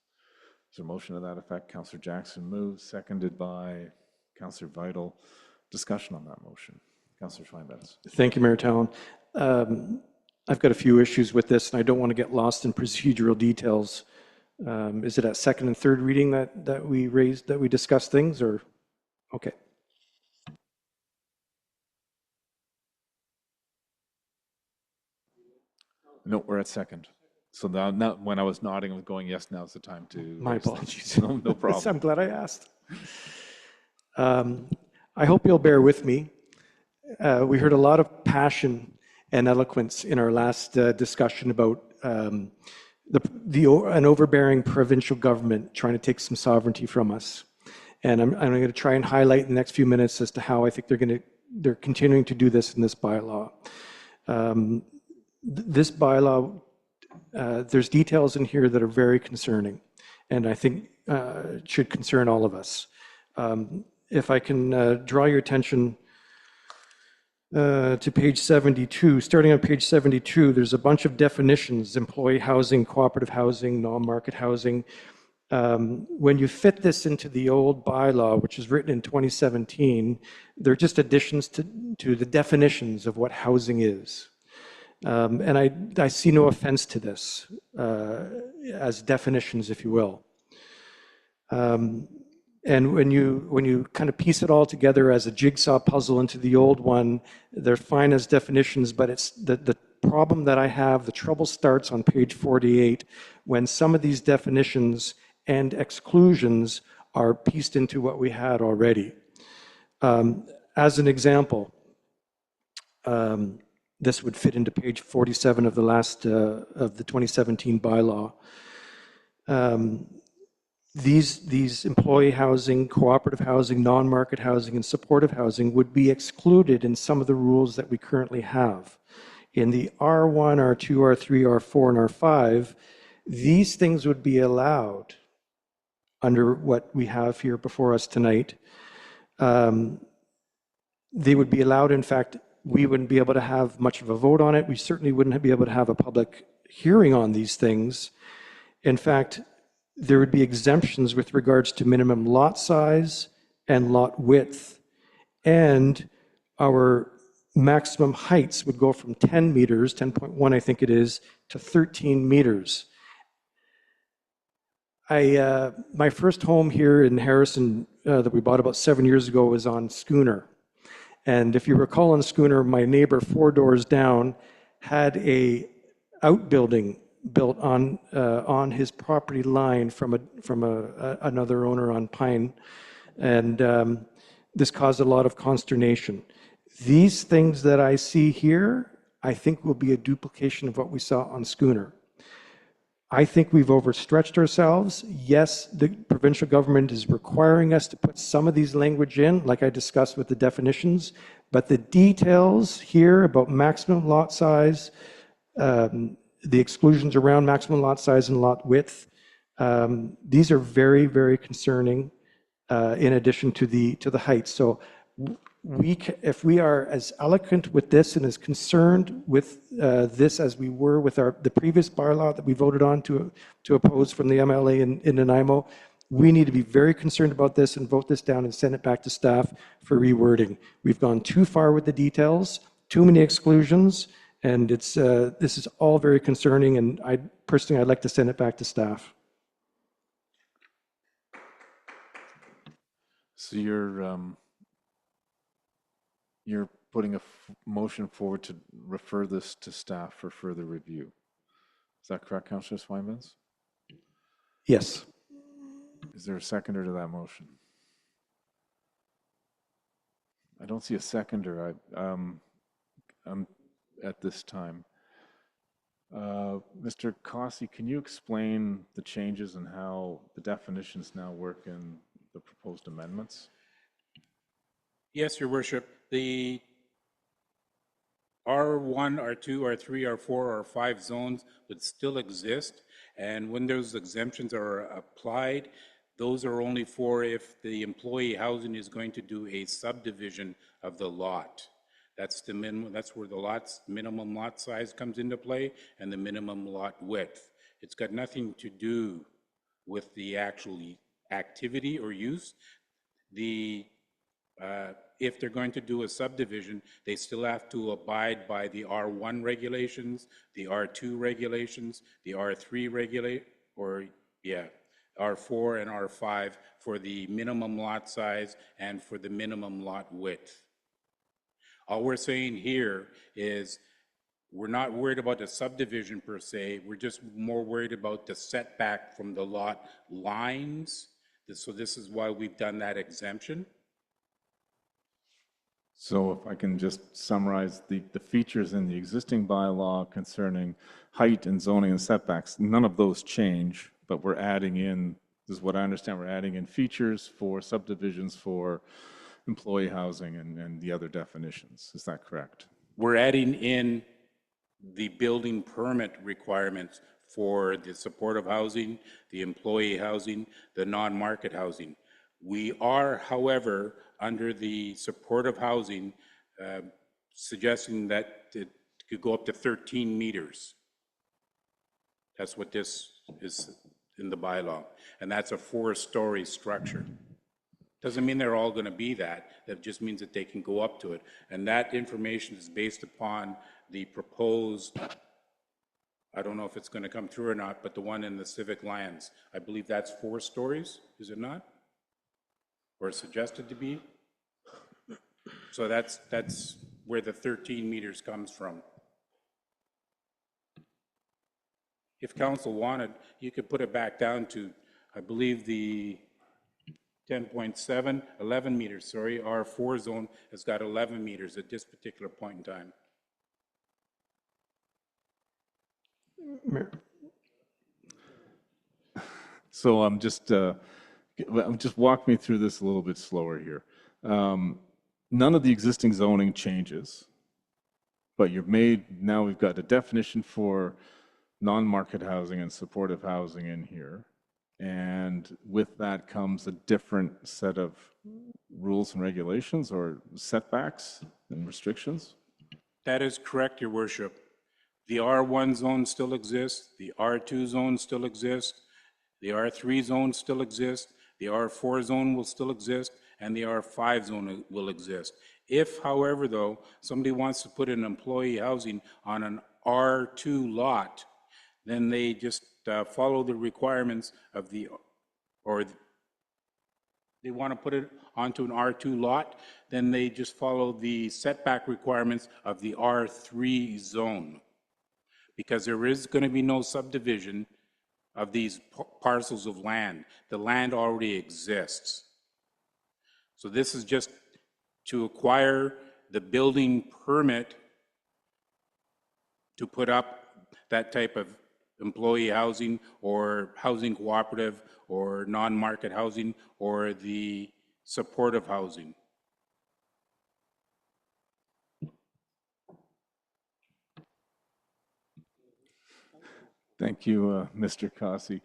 Is there a motion to that effect? Councillor Jackson moves, seconded by Councillor Vital. Discussion on that motion. Councillor Schweinbetz. Thank you, Mayor Talon. I've got a few issues with this, and I don't want to get lost in procedural details. Is it at second and third reading that we discuss things, or? Okay. No, we're at second. So now when I was nodding, I was going, yes, now's the time to. My apologies. No problem. I'm glad I asked. I hope you'll bear with me. We heard a lot of passion and eloquence in our last discussion about an overbearing provincial government trying to take some sovereignty from us. And I'm going to try and highlight in the next few minutes as to how I think they're continuing to do this in this bylaw. This bylaw, there's details in here that are very concerning, and I think should concern all of us. If I can draw your attention to page 72. Starting on page 72, there's a bunch of definitions: employee housing, cooperative housing, non-market housing. When you fit this into the old bylaw, which was written in 2017, they're just additions to the definitions of what housing is. And I see no offense to this as definitions, if you will. And when you kind of piece it all together as a jigsaw puzzle into the old one, they're fine as definitions, but it's the problem that I have, the trouble starts on page 48, when some of these definitions and exclusions are pieced into what we had already. As an example, this would fit into page 47 of the last of the 2017 bylaw. These employee housing, cooperative housing, non-market housing, and supportive housing would be excluded in some of the rules that we currently have. In the R1, R2, R3, R4, and R5, these things would be allowed under what we have here before us tonight. They would be allowed, in fact, we wouldn't be able to have much of a vote on it. We certainly wouldn't be able to have a public hearing on these things. In fact, there would be exemptions with regards to minimum lot size and lot width. And our maximum heights would go from 10 meters, 10.1 I think it is, to 13 meters. My first home here in Harrison that we bought about 7 years ago was on Schooner. And if you recall on Schooner, my neighbor 4 doors down had a outbuilding built on his property line from another owner on Pine. And this caused a lot of consternation. These things that I see here, I think will be a duplication of what we saw on Schooner. I think we've overstretched ourselves. Yes, the provincial government is requiring us to put some of these language in, like I discussed with the definitions, but the details here about maximum lot size, the exclusions around maximum lot size and lot width, these are very, very concerning in addition to the height. So if we are as eloquent with this and as concerned with this as we were with the previous bylaw that we voted on to oppose from the MLA in Nanaimo, we need to be very concerned about this and vote this down and send it back to staff for rewording. We've gone too far with the details, too many exclusions, and this is all very concerning, and I'd like to send it back to staff. So you're putting a motion forward to refer this to staff for further review. Is that correct, Councillor Swinburne? Yes. Is there a seconder to that motion? I don't see a seconder at this time. Mr. Cossey, can you explain the changes and how the definitions now work in the proposed amendments? Yes, Your Worship. The R1, R2, R3, R4, R5 zones would still exist, and when those exemptions are applied, those are only for if the employee housing is going to do a subdivision of the lot. That's the minimum. That's where the minimum lot size comes into play, and the minimum lot width. It's got nothing to do with the actual activity or use. If they're going to do a subdivision, they still have to abide by the R1 regulations, the R2 regulations, the R3 R4 and R5 for the minimum lot size and for the minimum lot width. All we're saying here is we're not worried about the subdivision per se, we're just more worried about the setback from the lot lines. So this is why we've done that exemption. So if I can just summarize the features in the existing bylaw concerning height and zoning and setbacks, none of those change, but we're adding in, this is what I understand, we're adding in features for subdivisions for employee housing and the other definitions. Is that correct? We're adding in the building permit requirements for the supportive housing, the employee housing, the non-market housing. We are, however, under the supportive housing, suggesting that it could go up to 13 meters. That's what this is in the bylaw, and that's a 4-story structure. Doesn't mean they're all going to be that. That just means that they can go up to it, and that information is based upon the proposed, I don't know if it's going to come through or not, but the one in the Civic Lands, I believe that's 4 stories, is it not? Or suggested to be. So that's where the 13 meters comes from. If council wanted, you could put it back down to, I believe the 10.7, 11 meters, sorry, R4 zone has got 11 meters at this particular point in time. So just walk me through this a little bit slower here. None of the existing zoning changes, but now we've got a definition for non-market housing and supportive housing in here. And with that comes a different set of rules and regulations or setbacks and restrictions? That is correct, Your Worship. The R1 zone still exists, the R2 zone still exists, the R3 zone still exists, the R4 zone will still exist, and the R5 zone will exist. If, however, though, somebody wants to put an employee housing on an R2 lot, then they just follow the requirements of the, or they want to put it onto an R2 lot, then they just follow the setback requirements of the R3 zone. Because there is going to be no subdivision of these parcels of land. The land already exists. So this is just to acquire the building permit to put up that type of employee housing or housing cooperative or non-market housing or the supportive housing. Thank you, Mr. Kasi.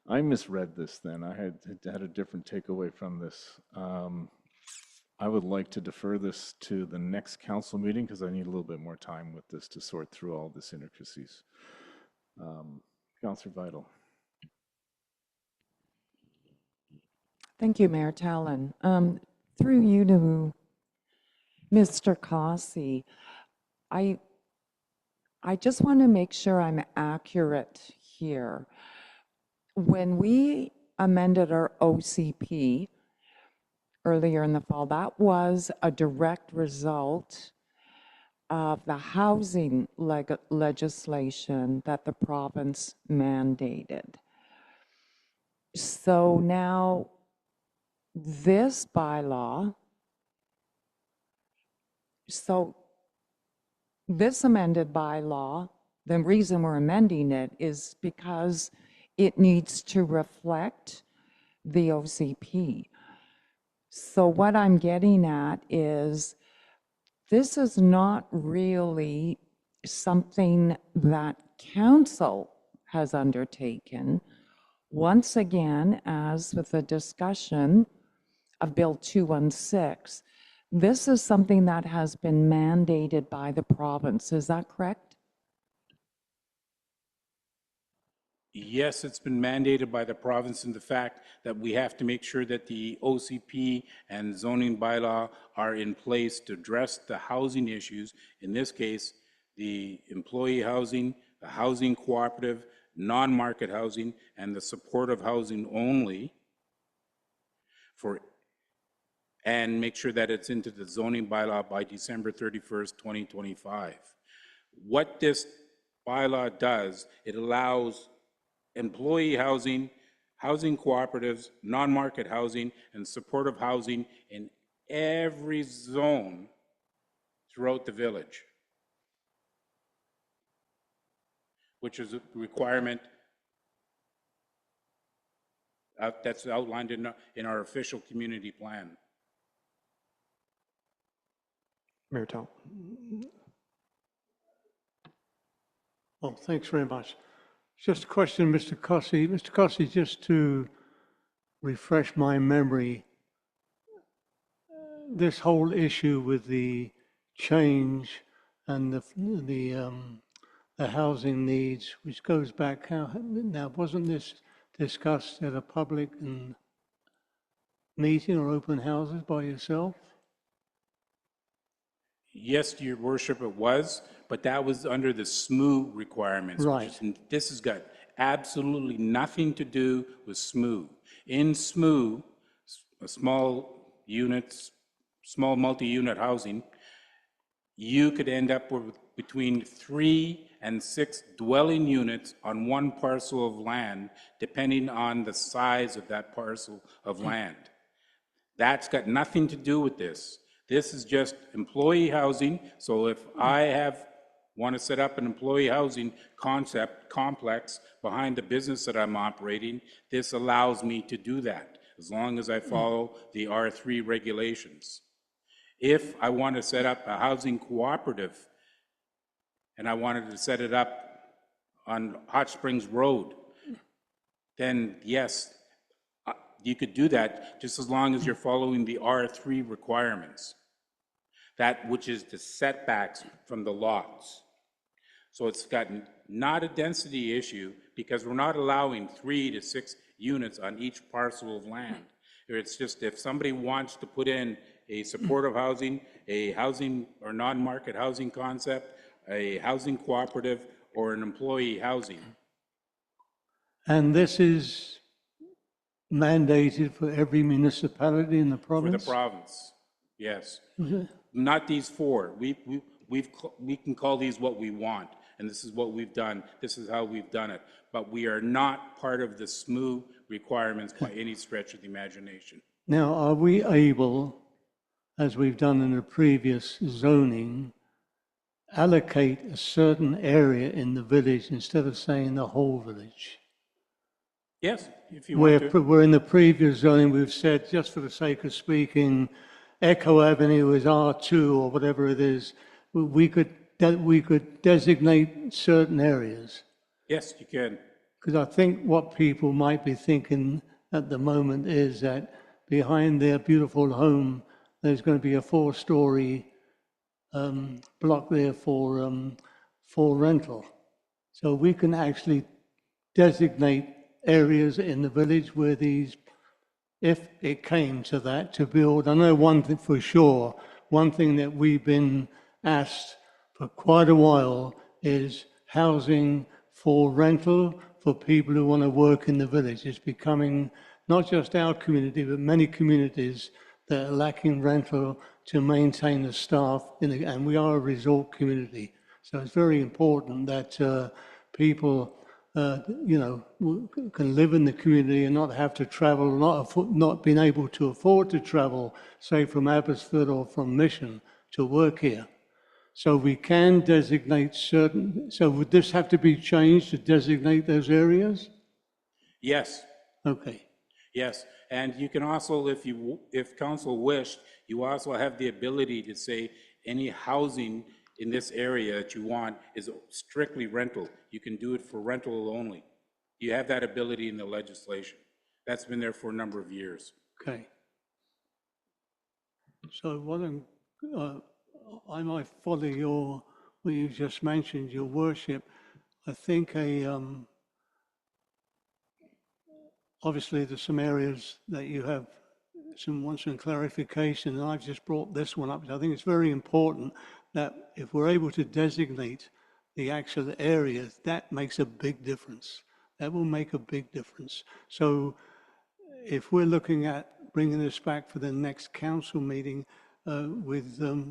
I misread this then. I had a different takeaway from this. I would like to defer this to the next council meeting because I need a little bit more time with this to sort through all this intricacies. Councillor Vital. Thank you, Mayor Talon. Through you to Mr. Kasi, I just want to make sure I'm accurate here. When we amended our OCP earlier in the fall, that was a direct result of the housing legislation that the province mandated. So now this bylaw, this amended bylaw, the reason we're amending it is because it needs to reflect the OCP. So what I'm getting at is this is not really something that council has undertaken. Once again, as with the discussion of Bill 216, this is something that has been mandated by the province. Is that correct? Yes, it's been mandated by the province in the fact that we have to make sure that the OCP and zoning bylaw are in place to address the housing issues. In this case, the employee housing, the housing cooperative, non-market housing, and the supportive housing only, and make sure that it's into the zoning bylaw by December 31st, 2025. What this bylaw does, it allows employee housing, housing cooperatives, non-market housing, and supportive housing in every zone throughout the village, which is a requirement that's outlined in our official community plan. Mayor Tal. Well, thanks very much. Just a question, Mr. Kasi. Mr. Kasi, just to refresh my memory, this whole issue with the change and the housing needs, which goes back, now wasn't this discussed at a public meeting or open houses by yourself? Yes, Your Worship, it was, but that was under the SMOO requirements. Right. This has got absolutely nothing to do with SMOO. In SMOO, small units, small multi-unit housing, you could end up with between 3 and 6 dwelling units on one parcel of land, depending on the size of that parcel of land. That's got nothing to do with this. This is just employee housing. So if I want to set up an employee housing complex behind the business that I'm operating, this allows me to do that as long as I follow the R3 regulations. If I want to set up a housing cooperative and I wanted to set it up on Hot Springs Road, then yes, you could do that just as long as you're following the R3 requirements. That which is the setbacks from the lots. So it's got not a density issue because we're not allowing 3 to 6 units on each parcel of land. It's just if somebody wants to put in a supportive housing, a housing or non-market housing concept, a housing cooperative, or an employee housing. And this is mandated for every municipality in the For the province? province, yes. Not these 4. We can call these what we want, and this is what we've done. This is how we've done it. But we are not part of the SMU requirements by any stretch of the imagination. Now, are we able, as we've done in the previous zoning, allocate a certain area in the village instead of saying the whole village? Yes, if you want to. Where in the previous zoning, we've said, just for the sake of speaking, Echo Avenue is R2 or whatever it is, we could designate certain areas. Yes, you can. Because I think what people might be thinking at the moment is that behind their beautiful home, there's going to be a 4-story block there for rental. So we can actually designate areas in the village where these, if it came to that, to build. I know one thing for sure, one thing that we've been asked for quite a while is housing for rental for people who want to work in the village. It's becoming not just our community, but many communities that are lacking rental to maintain the staff, and we are a resort community. So it's very important that people can live in the community and not have to travel, not being able to afford to travel, say from Abbotsford or from Mission to work here. So we can designate certain, so would this have to be changed to designate those areas? Yes, Okay. yes. And you can also, if council wished, you also have the ability to say any housing in this area that you want is strictly rental. You can do it for rental only. You have that ability in the legislation. That's been there for a number of years. Okay. So I might follow what you just mentioned, your worship. I think obviously there's some areas that you have want some clarification, and I've just brought this one up. I think it's very important that if we're able to designate the actual areas, that makes a big difference. That will make a big difference. So if we're looking at bringing this back for the next council meeting and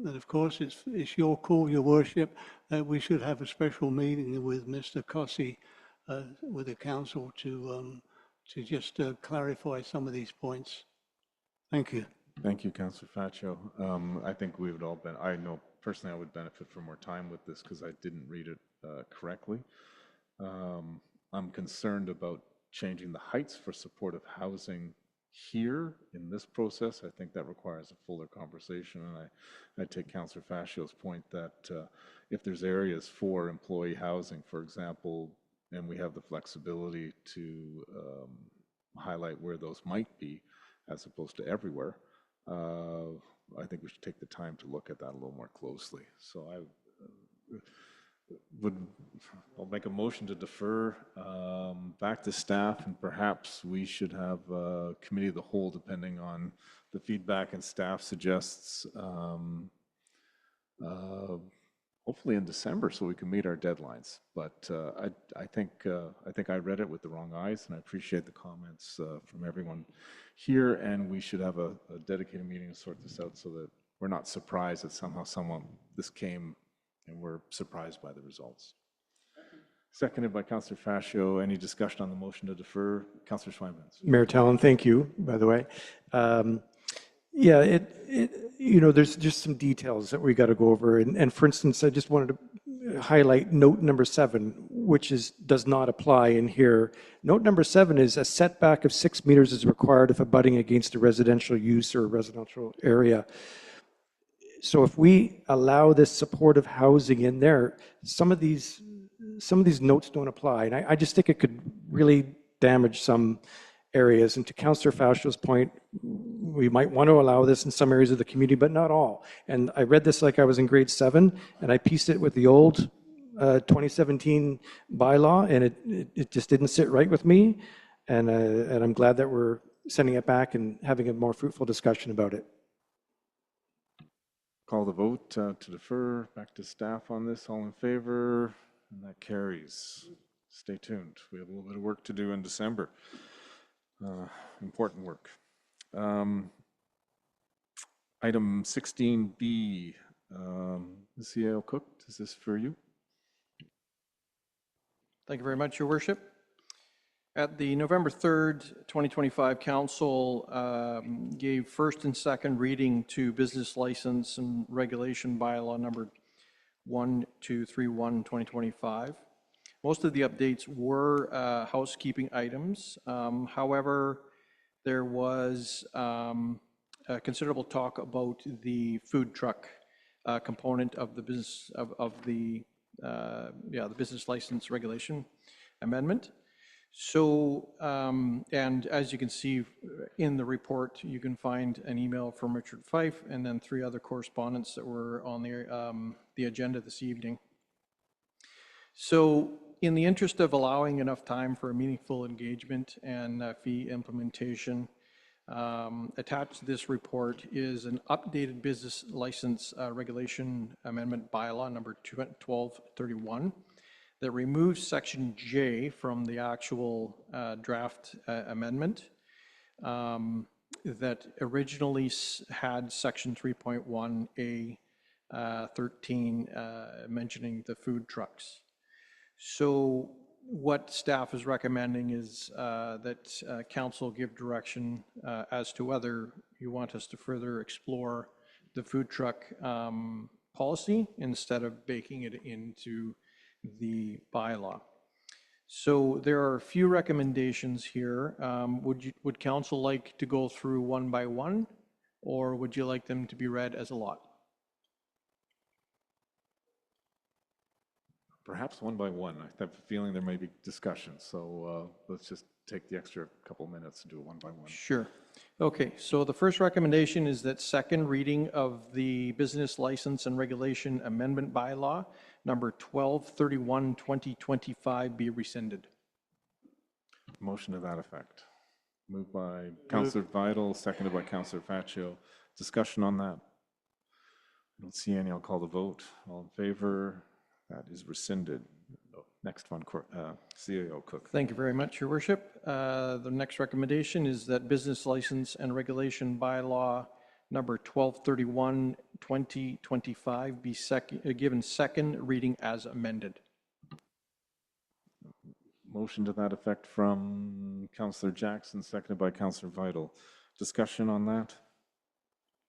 of course it's your call, your worship, that we should have a special meeting with Mr. Cossey, with the council to just clarify some of these points. Thank you. Thank you, Councillor Faccio. I think we would all I know personally I would benefit from more time with this because I didn't read it correctly. I'm concerned about changing the heights for supportive housing here in this process. I think that requires a fuller conversation, and I take Councillor Faccio's point that if there's areas for employee housing, for example, and we have the flexibility to highlight where those might be, as opposed to everywhere, I think we should take the time to look at that a little more closely. So I'll make a motion to defer back to staff, and perhaps we should have a committee of the whole, depending on the feedback and staff suggests, hopefully in December, so we can meet our deadlines. But I think I read it with the wrong eyes, and I appreciate the comments from everyone here, and we should have a dedicated meeting to sort this out so that we're not surprised that somehow this came and we're surprised by the results. Seconded by Councillor Faccio. Any discussion on the motion to defer? Councillor Schweinbans. Mayor Talon, thank you, by the way. Yeah, there's just some details that we got to go over. And for instance, I just wanted to highlight note number 7, which does not apply in here. Note number 7 is a setback of 6 meters is required if abutting against a residential use or a residential area. So if we allow this supportive housing in there, some of these notes don't apply. And I just think it could really damage some areas. And to Councillor Faucho's point, we might want to allow this in some areas of the community, but not all. And I read this like I was in grade 7, and I pieced it with the old 2017 bylaw, and it just didn't sit right with me. And I'm glad that we're sending it back and having a more fruitful discussion about it. Call the vote to defer back to staff on this. All in favor? And that carries. Stay tuned. We have a little bit of work to do in December. Important work. Item 16B. CAO Cook, is this for you? Thank you very much, Your Worship. At the November 3rd, 2025 Council gave first and second reading to Business License and Regulation Bylaw number 1231, 2025. Most of the updates were housekeeping items. However, there was considerable talk about the food truck component of the business the business license regulation amendment. So, and as you can see in the report, you can find an email from Richard Fife and then 3 other correspondents that were on the agenda this evening. So, in the interest of allowing enough time for a meaningful engagement and fee implementation, attached to this report is an updated business license regulation amendment bylaw number 1231 that removes section J from the actual draft amendment that originally had section 3.1A 13 mentioning the food trucks. So what staff is recommending is that council give direction as to whether you want us to further explore the food truck policy instead of baking it into the bylaw. So there are a few recommendations here. Would council like to go through one by one, or would you like them to be read as a lot? Perhaps one by one. I have a feeling there may be discussion, so let's just take the extra couple minutes to do it one by one. Sure. Okay, so the first recommendation is that second reading of the Business License and Regulation Amendment Bylaw, number 1231, 2025, be rescinded. Motion to that effect. Moved by Councillor Vital, seconded by Councillor Faucho. Discussion on that? I don't see any. I'll call the vote. All in favor? That is rescinded. Next one, CAO Cook. Thank you very much, Your Worship. The next recommendation is that Business License and Regulation Bylaw number 1231, 2025 be given second reading as amended. Motion to that effect from Councillor Jackson, seconded by Councillor Vital. Discussion on that?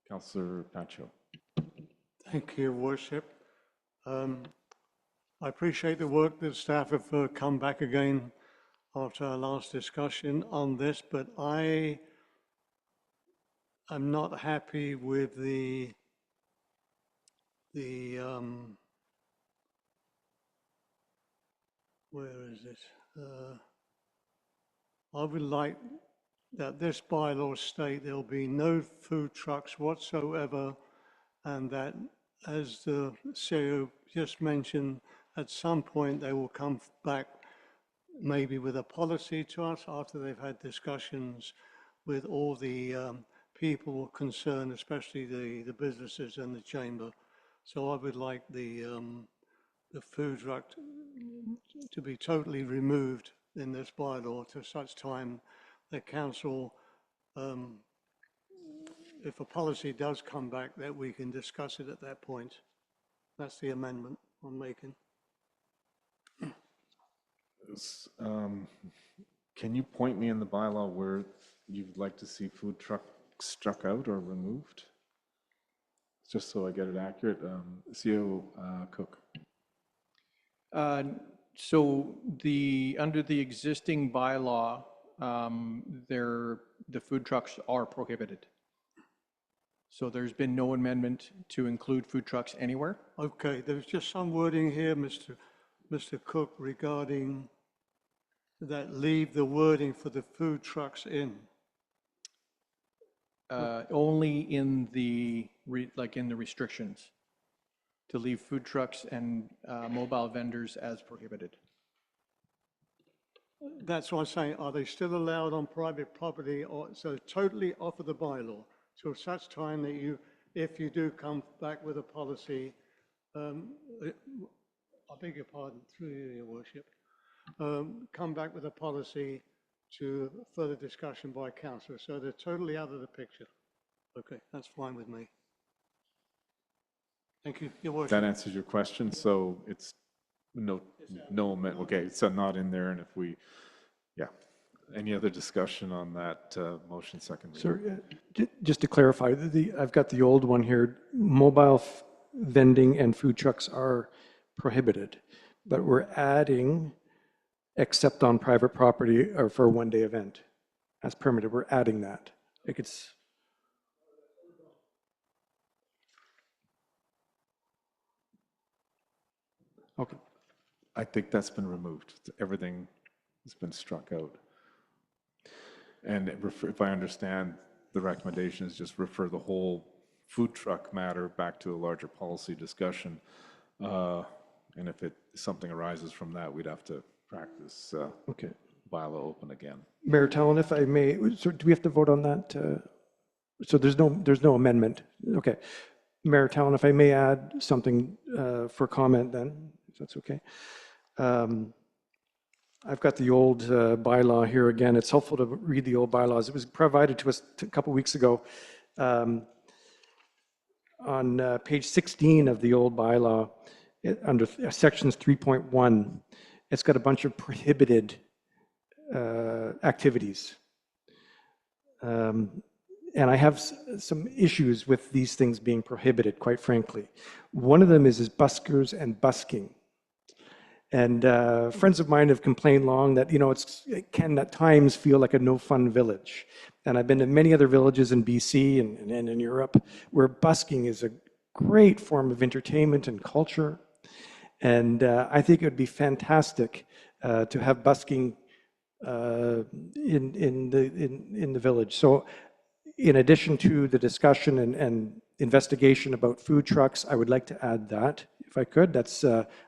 Councillor Faucho. Thank you, Worship. I appreciate the work that staff have come back again after our last discussion on this, but I am not happy with the where is it? I would like that this bylaw state there'll be no food trucks whatsoever, and that, as the CEO just mentioned, at some point they will come back maybe with a policy to us after they've had discussions with all the people concerned, especially the businesses and the chamber. So I would like the food truck to be totally removed in this bylaw to such time that council, if a policy does come back, that we can discuss it at that point. That's the amendment I'm making. Can you point me in the bylaw where you'd like to see food truck struck out or removed? Just so I get it accurate. CEO Cook. So under the existing bylaw, the food trucks are prohibited. So there's been no amendment to include food trucks anywhere. Okay, there's just some wording here, Mr. Cook, regarding that leave the wording for the food trucks in. Only in the, like in the restrictions, to leave food trucks and mobile vendors as prohibited. That's what I'm saying. Are they still allowed on private property, or so totally off of the bylaw till such time that you, if you do come back with a policy, I beg your pardon, through you, Your Worship, come back with a policy to further discussion by council. So they're totally out of the picture. Okay, that's fine with me. Thank you, Your Worship. That answers your question, so it's no, okay, it's not in there, and if we, yeah. Any other discussion on that motion, second reading? So just to clarify, I've got the old one here. Mobile vending and food trucks are prohibited, but we're adding except on private property or for a one-day event as permitted. We're adding that. Like it's. Okay. I think that's been removed. Everything has been struck out. And if I understand, the recommendation is just refer the whole food truck matter back to a larger policy discussion. And if something arises from that, we'd have to practice Okay. bylaw open again. Mayor Talon, if I may, so do we have to vote on that? So there's no amendment. Okay. Mayor Talon, if I may add something for comment then, if that's okay. I've got the old bylaw here again. It's helpful to read the old bylaws. It was provided to us a couple weeks ago. On page 16 of the old bylaw, under sections 3.1, it's got a bunch of prohibited activities. And I have some issues with these things being prohibited, quite frankly. One of them is buskers and busking. And friends of mine have complained long that, it can at times feel like a no-fun village. And I've been to many other villages in BC and in Europe where busking is a great form of entertainment and culture. And I think it would be fantastic to have busking in the village. So in addition to the discussion and investigation about food trucks, I would like to add that, if I could. That's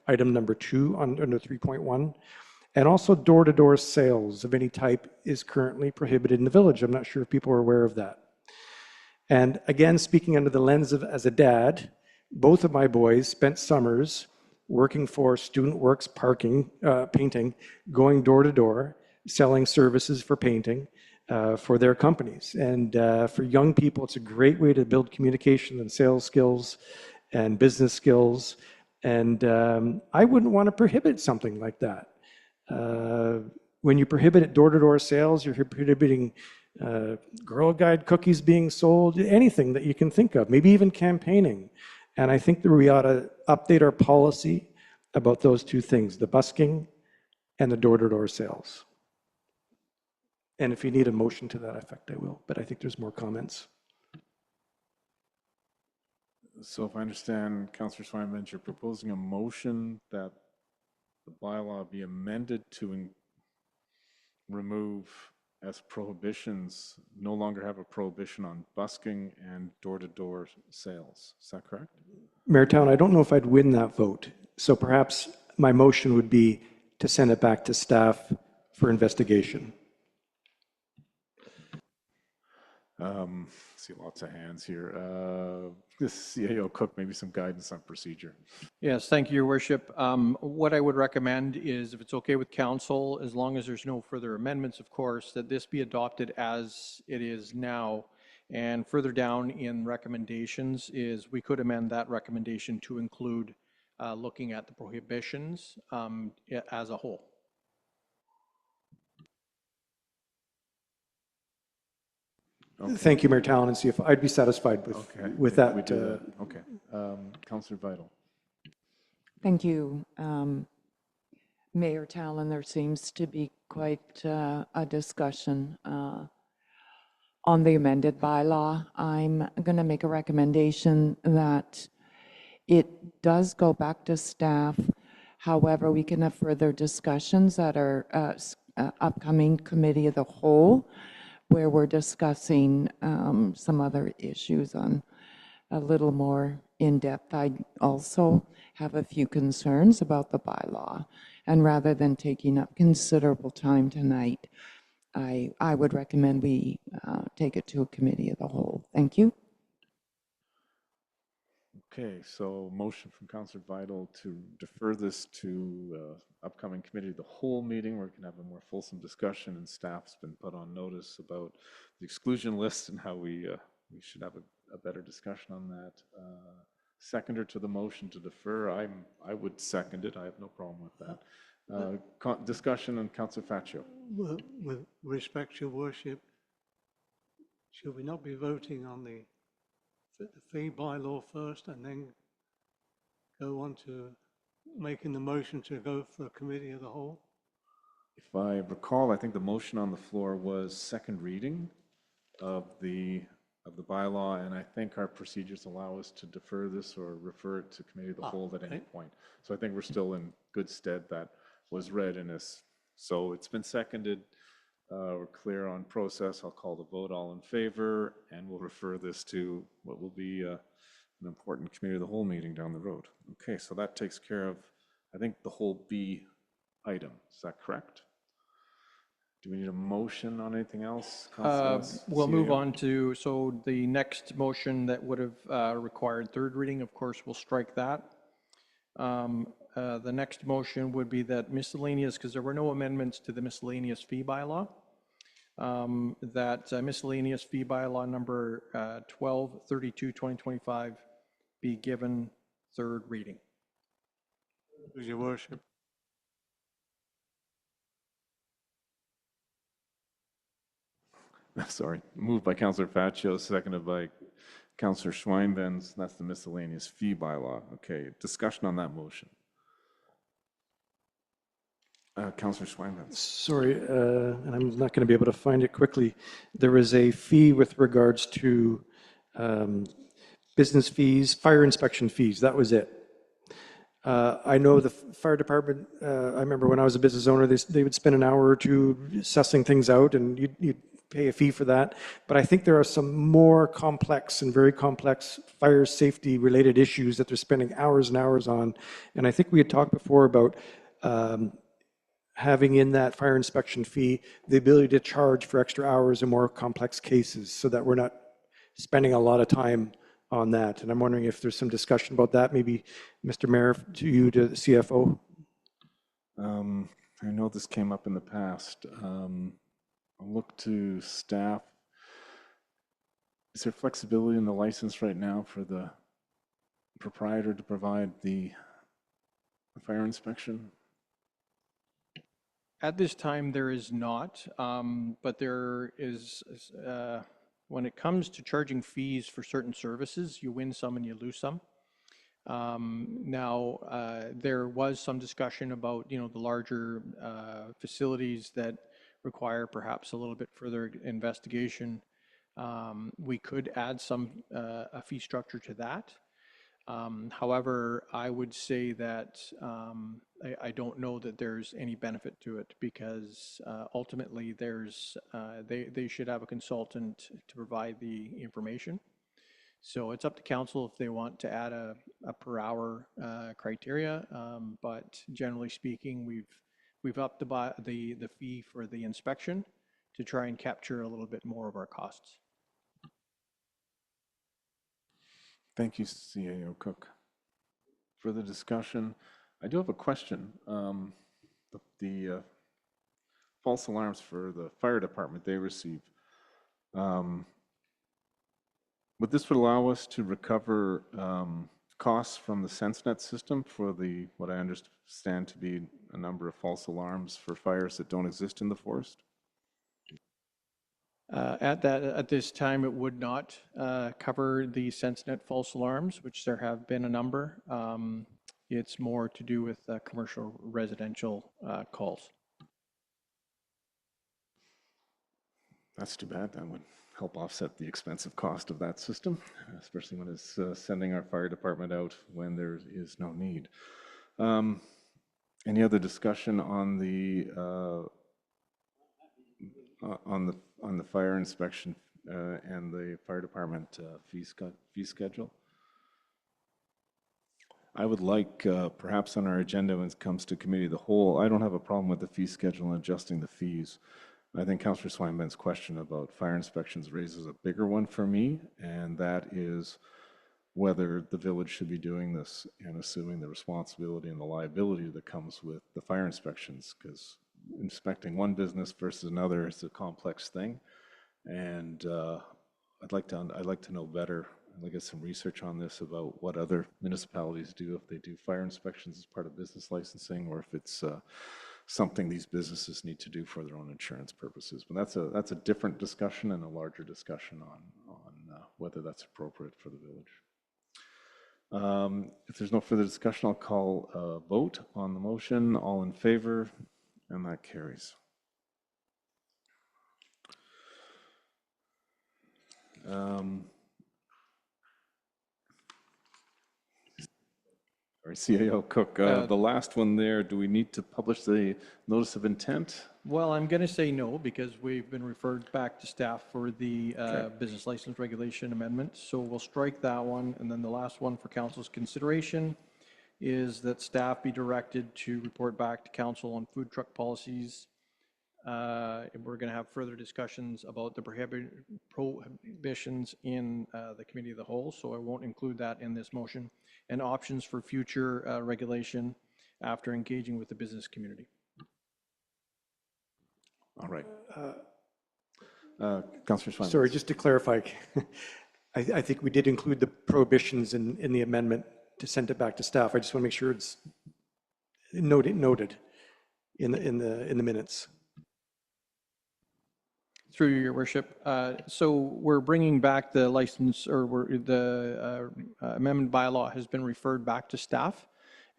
item number 2 under 3.1. And also door-to-door sales of any type is currently prohibited in the village. I'm not sure if people are aware of that. And again, speaking under the lens of as a dad, both of my boys spent summers working for Student Works painting, going door to door, selling services for painting for their companies. And for young people, it's a great way to build communication and sales skills and business skills. And I wouldn't want to prohibit something like that. When you prohibit door-to-door sales, you're prohibiting Girl Guide cookies being sold, anything that you can think of, maybe even campaigning. And I think that we ought to update our policy about those two things, the busking and the door-to-door sales. And if you need a motion to that effect, I will, but I think there's more comments. So if I understand, Councillor Swineman, you're proposing a motion that the bylaw be amended to remove as prohibitions, no longer have a prohibition on busking and door-to-door sales. Is that correct? Mayor Town, I don't know if I'd win that vote. So perhaps my motion would be to send it back to staff for investigation. See lots of hands here. This CAO Cook, maybe some guidance on procedure. Yes, thank you, Your Worship. What I would recommend is, if it's okay with council, as long as there's no further amendments, of course, that this be adopted as it is now. And further down in recommendations is we could amend that recommendation to include looking at the prohibitions as a whole. Okay. Thank you, Mayor Talon, and see if I'd be satisfied with that. We do that. Okay. Councillor Vital. Thank you. Mayor Talon, there seems to be quite a discussion on the amended bylaw. I'm going to make a recommendation that it does go back to staff. However, we can have further discussions that are upcoming committee of the whole, where we're discussing some other issues on a little more in-depth. I also have a few concerns about the bylaw, and rather than taking up considerable time tonight, I would recommend we take it to a committee of the whole. Thank you. Okay, so motion from Councillor Vital to defer this to upcoming committee of the whole meeting where we can have a more fulsome discussion, and staff's been put on notice about the exclusion list and how we should have a better discussion on that. Seconder to the motion to defer, I would second it. I have no problem with that. Discussion on Councillor Faccio. With respect, your worship, should we not be voting on the fee bylaw first and then go on to making the motion to go for a committee of the whole? If I recall, I think the motion on the floor was second reading of the bylaw, and I think our procedures allow us to defer this or refer it to committee of the whole at any point. So I think we're still in good stead. That was read in this. So it's been seconded. We're clear on process. I'll call the vote. All in favor, and we'll refer this to what will be an important committee of the whole meeting down the road. Okay, so that takes care of, I think, the whole B item. Is that correct? Do we need a motion on anything else? We'll move on to, so the next motion that would have required third reading, of course, we'll strike that. The next motion would be that miscellaneous, because there were no amendments to the miscellaneous fee bylaw, that miscellaneous fee bylaw number 1232-2025 be given third reading. Your worship. Sorry, moved by Councillor Faccio, seconded by Councillor Schweinbenz. That's the miscellaneous fee bylaw. Okay, discussion on that motion. Councillor Schweinbenz. Sorry, and I'm not going to be able to find it quickly. There is a fee with regards to business fees, fire inspection fees. That was it. I know the fire department, I remember when I was a business owner, they would spend an hour or two sussing things out, and you'd pay a fee for that. But I think there are some more complex and very complex fire safety related issues that they're spending hours and hours on. And I think we had talked before about having in that fire inspection fee the ability to charge for extra hours in more complex cases so that we're not spending a lot of time on that. And I'm wondering if there's some discussion about that, maybe Mr. Mayor, to you, to the CFO. I know this came up in the past. I'll look to staff. Is there flexibility in the license right now for the proprietor to provide the fire inspection? At this time, there is not, but there is, when it comes to charging fees for certain services, you win some and you lose some. Now, there was some discussion about, the larger facilities that require perhaps a little bit further investigation. We could add a fee structure to that. However, I would say that I don't know that there's any benefit to it because ultimately they should have a consultant to provide the information. So it's up to council if they want to add a per hour criteria. But generally speaking, we've upped the fee for the inspection to try and capture a little bit more of our costs. Thank you, CAO Cook. Further discussion? I do have a question. The false alarms for the fire department they receive, would this allow us to recover costs from the SenseNet system for what I understand to be a number of false alarms for fires that don't exist in the forest? At this time, it would not cover the SenseNet false alarms, which there have been a number. It's more to do with commercial residential calls. That's too bad. That would help offset the expensive cost of that system, especially when it's sending our fire department out when there is no need. Any other discussion on the on the fire inspection and the fire department fee schedule. I would like, perhaps on our agenda when it comes to committee of the whole, I don't have a problem with the fee schedule and adjusting the fees. I think Councillor Swinban's question about fire inspections raises a bigger one for me, and that is whether the village should be doing this and assuming the responsibility and the liability that comes with the fire inspections, because inspecting one business versus another is a complex thing. And I'd like to know better. I'd like to get some research on this about what other municipalities do if they do fire inspections as part of business licensing, or if it's something these businesses need to do for their own insurance purposes. But that's a different discussion and a larger discussion on whether that's appropriate for the village. If there's no further discussion, I'll call a vote on the motion. All in favor, and that carries. Sorry, CAO Cook, the last one there, do we need to publish the notice of intent? Well, I'm going to say no, because we've been referred back to staff for the business license regulation amendment. So we'll strike that one. And then the last one for council's consideration is that staff be directed to report back to council on food truck policies. And we're going to have further discussions about the prohibitions in the committee of the whole. So I won't include that in this motion. And options for future regulation after engaging with the business community. All right. Councillor Swinban. Sorry, just to clarify, I think we did include the prohibitions in the amendment to send it back to staff. I just want to make sure it's noted in the minutes. Through your worship. So we're bringing back the license, or the amendment bylaw has been referred back to staff,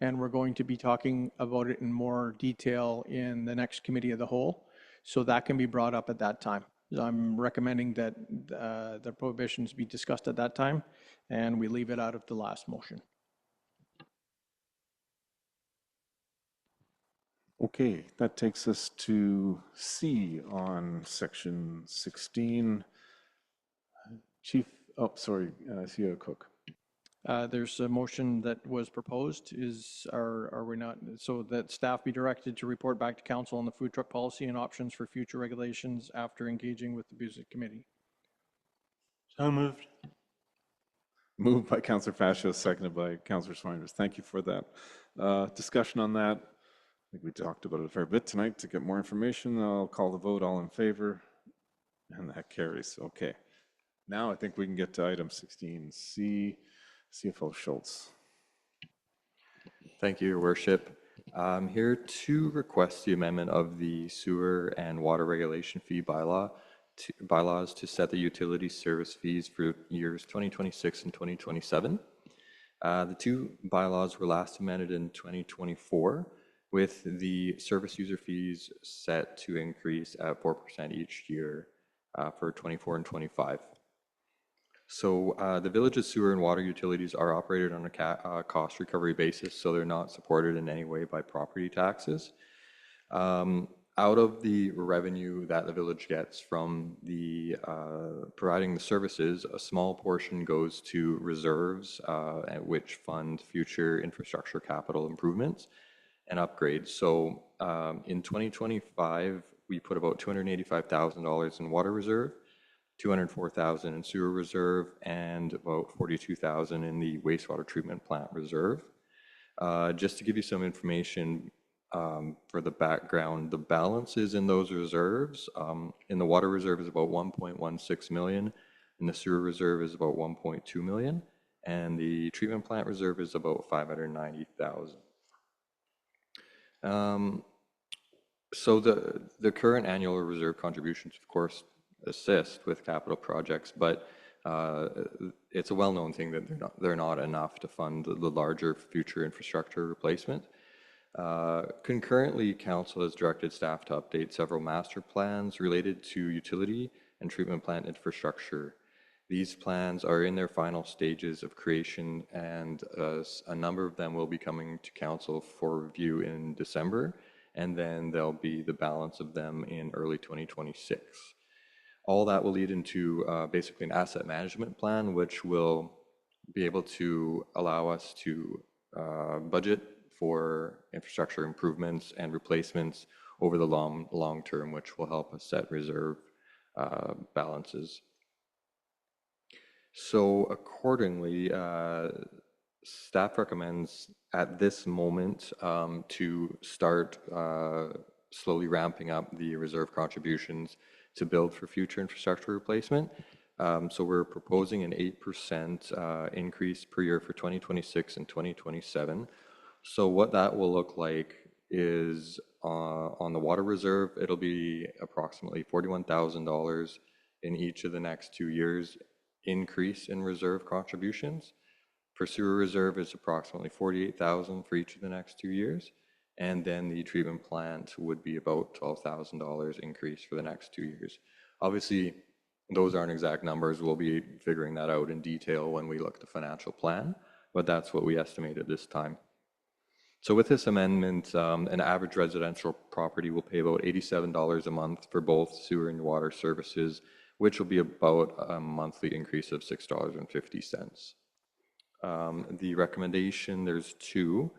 and we're going to be talking about it in more detail in the next committee of the whole. So that can be brought up at that time. I'm recommending that the prohibitions be discussed at that time, and we leave it out of the last motion. Okay, that takes us to C on section 16. Chief, oh, sorry, CAO Cook. There's a motion that was proposed. Are we not, so that staff be directed to report back to council on the food truck policy and options for future regulations after engaging with the business committee. So moved. Moved by Councillor Fascio, seconded by Councillor Swinban. Thank you for that. Discussion on that. I think we talked about it a fair bit tonight. To get more information, I'll call the vote. All in favor, and that carries. Okay. Now I think we can get to item 16C. CFO Schultz. Thank you, Your Worship. I'm here to request the amendment of the sewer and water regulation fee bylaws to set the utility service fees for years 2026 and 2027. The two bylaws were last amended in 2024, with the service user fees set to increase at 4% each year for 24 and 25. So the village's sewer and water utilities are operated on a cost recovery basis, so they're not supported in any way by property taxes. Out of the revenue that the village gets from the providing the services, a small portion goes to reserves, which fund future infrastructure capital improvements and upgrades. So in 2025, we put about $285,000 in water reserve, $204,000 in sewer reserve, and about $42,000 in the wastewater treatment plant reserve. Just to give you some information for the background, the balances in those reserves, in the water reserve is about 1.16 million, and the sewer reserve is about 1.2 million, and the treatment plant reserve is about 590,000. So the current annual reserve contributions, of course, assist with capital projects, but it's a well-known thing that they're not enough to fund the larger future infrastructure replacement. Concurrently, council has directed staff to update several master plans related to utility and treatment plant infrastructure. These plans are in their final stages of creation, and a number of them will be coming to council for review in December. and then there'll be the balance of them in early 2026. All that will lead into basically an asset management plan, which will be able to allow us to budget for infrastructure improvements and replacements over the long term, which will help us set reserve balances. So accordingly, staff recommends at this moment to start slowly ramping up the reserve contributions to build for future infrastructure replacement. So we're proposing an 8% increase per year for 2026 and 2027. So what that will look like is on the water reserve, it'll be approximately $41,000 in each of the next 2 years increase in reserve contributions. For sewer reserve, it's approximately $48,000 for each of the next 2 years. And then the treatment plant would be about $12,000 increase for the next 2 years. Obviously, those aren't exact numbers. We'll be figuring that out in detail when we look at the financial plan, but that's what we estimate at this time. So with this amendment, an average residential property will pay about $87 a month for both sewer and water services, which will be about a monthly increase of $6.50. The recommendation, there's two.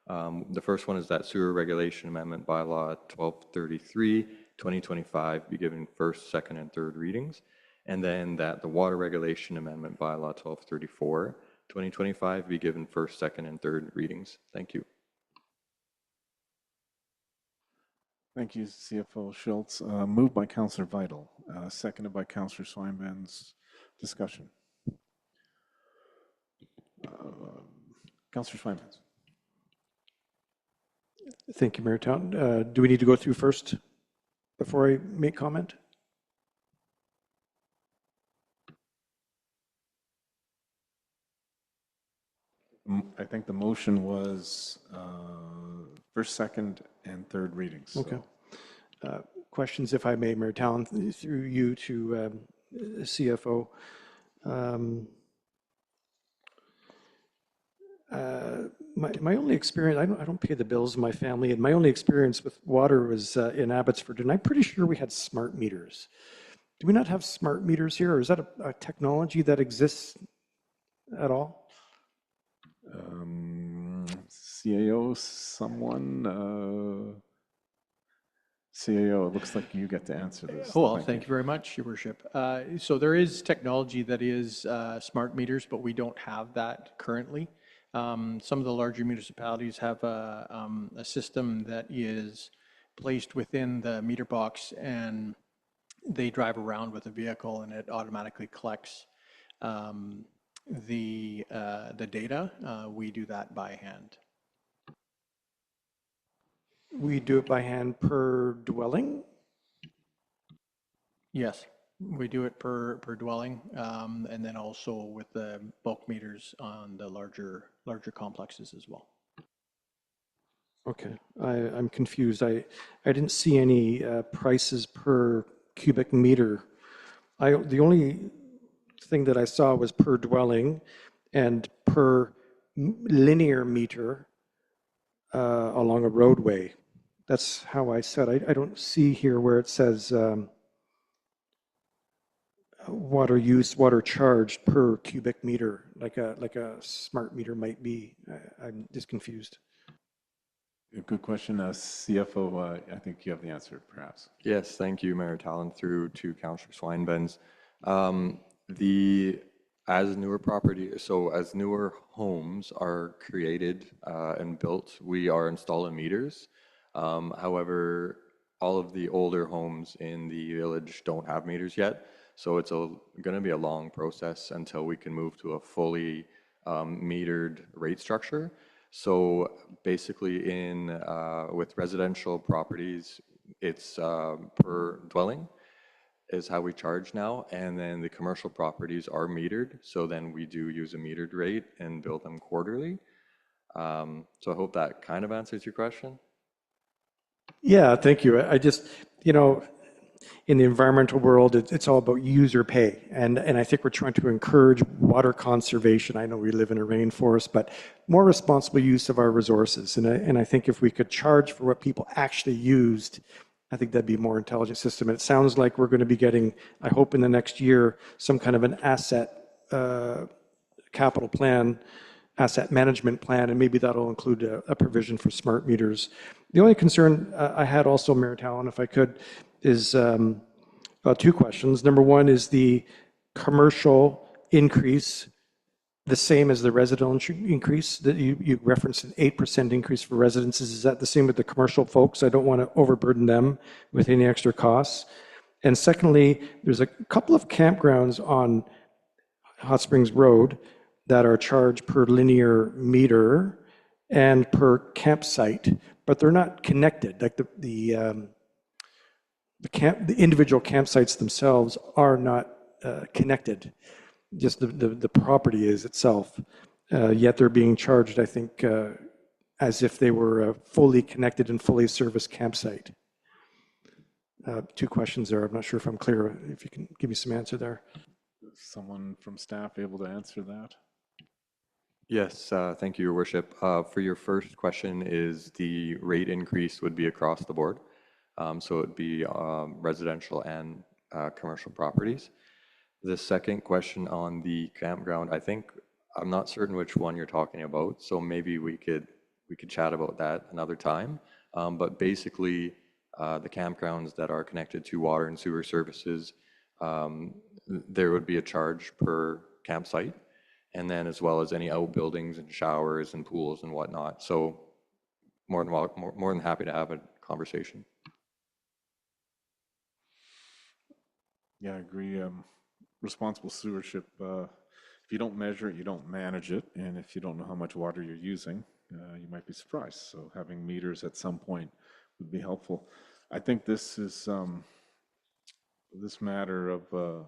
The first one is that Sewer Regulation Amendment Bylaw 1233, 2025 be given first, second, and third readings. And then that the Water Regulation Amendment Bylaw 1234, 2025 be given first, second, and third readings. Thank you. Thank you, CFO Schultz. Moved by Councillor Vital, seconded by Councillor Swineben's. Discussion. Councillor Swineben's. Thank you, Mayor Town. Do we need to go through first before I make comment? I think the motion was first, second, and third readings. Okay. Questions, if I may, Mayor Town, through you to CFO. My only experience, I don't pay the bills in my family, and my only experience with water was in Abbotsford, and I'm pretty sure we had smart meters. Do we not have smart meters here, or is that a technology that exists at all? CAO, someone? CAO, it looks like you get to answer this. Well, thank you very much, Your Worship. So there is technology that is smart meters, but we don't have that currently. Some of the larger municipalities have a system that is placed within the meter box, and they drive around with a vehicle, and it automatically collects the data. We do that by hand. We do it by hand per dwelling? Yes, we do it per dwelling, and then also with the bulk meters on the larger complexes as well. Okay, I'm confused. I didn't see any prices per cubic meter. The only thing that I saw was per dwelling and per linear meter along a roadway. That's how I said. I don't see here where it says water use, water charged per cubic meter, like a smart meter might be. I'm just confused. Good question. CFO, I think you have the answer, perhaps. Yes, thank you, Mayor Talon, through to Councillor Swineben's. As newer homes are created and built, we are installing meters. However, all of the older homes in the village don't have meters yet, so it's going to be a long process until we can move to a fully metered rate structure. So basically, with residential properties, it's per dwelling is how we charge now, and then the commercial properties are metered, so then we do use a metered rate and bill them quarterly. So I hope that kind of answers your question. Yeah, thank you. I just, in the environmental world, it's all about user pay. And I think we're trying to encourage water conservation. I know we live in a rainforest, but more responsible use of our resources. And I think if we could charge for what people actually used, I think that'd be a more intelligent system. And it sounds like we're going to be getting, I hope in the next year, some kind of an asset capital plan, asset management plan, and maybe that'll include a provision for smart meters. The only concern I had also, Mayor Tallon, if I could, is two questions. Number one, is the commercial increase the same as the residential increase? That you referenced an 8% increase for residences. Is that the same with the commercial folks? I don't want to overburden them with any extra costs. And secondly, there's a couple of campgrounds on Hot Springs Road that are charged per linear meter and per campsite, but they're not connected. Like the individual campsites themselves are not connected. Just the property is itself. Yet they're being charged, I think, as if they were a fully connected and fully serviced campsite. Two questions there. I'm not sure if I'm clear. If you can give me some answer there. Someone from staff able to answer that? Yes, thank you, Your Worship. For your first question, is the rate increase would be across the board. So it would be residential and commercial properties. The second question on the campground, I'm not certain which one you're talking about, so maybe we could chat about that another time. But basically, the campgrounds that are connected to water and sewer services, there would be a charge per campsite, and then as well as any outbuildings and showers and pools and whatnot. So more than happy to have a conversation. Yeah, I agree. Responsible stewardship, if you don't measure it, you don't manage it. And if you don't know how much water you're using, you might be surprised. So having meters at some point would be helpful. I think this is this matter of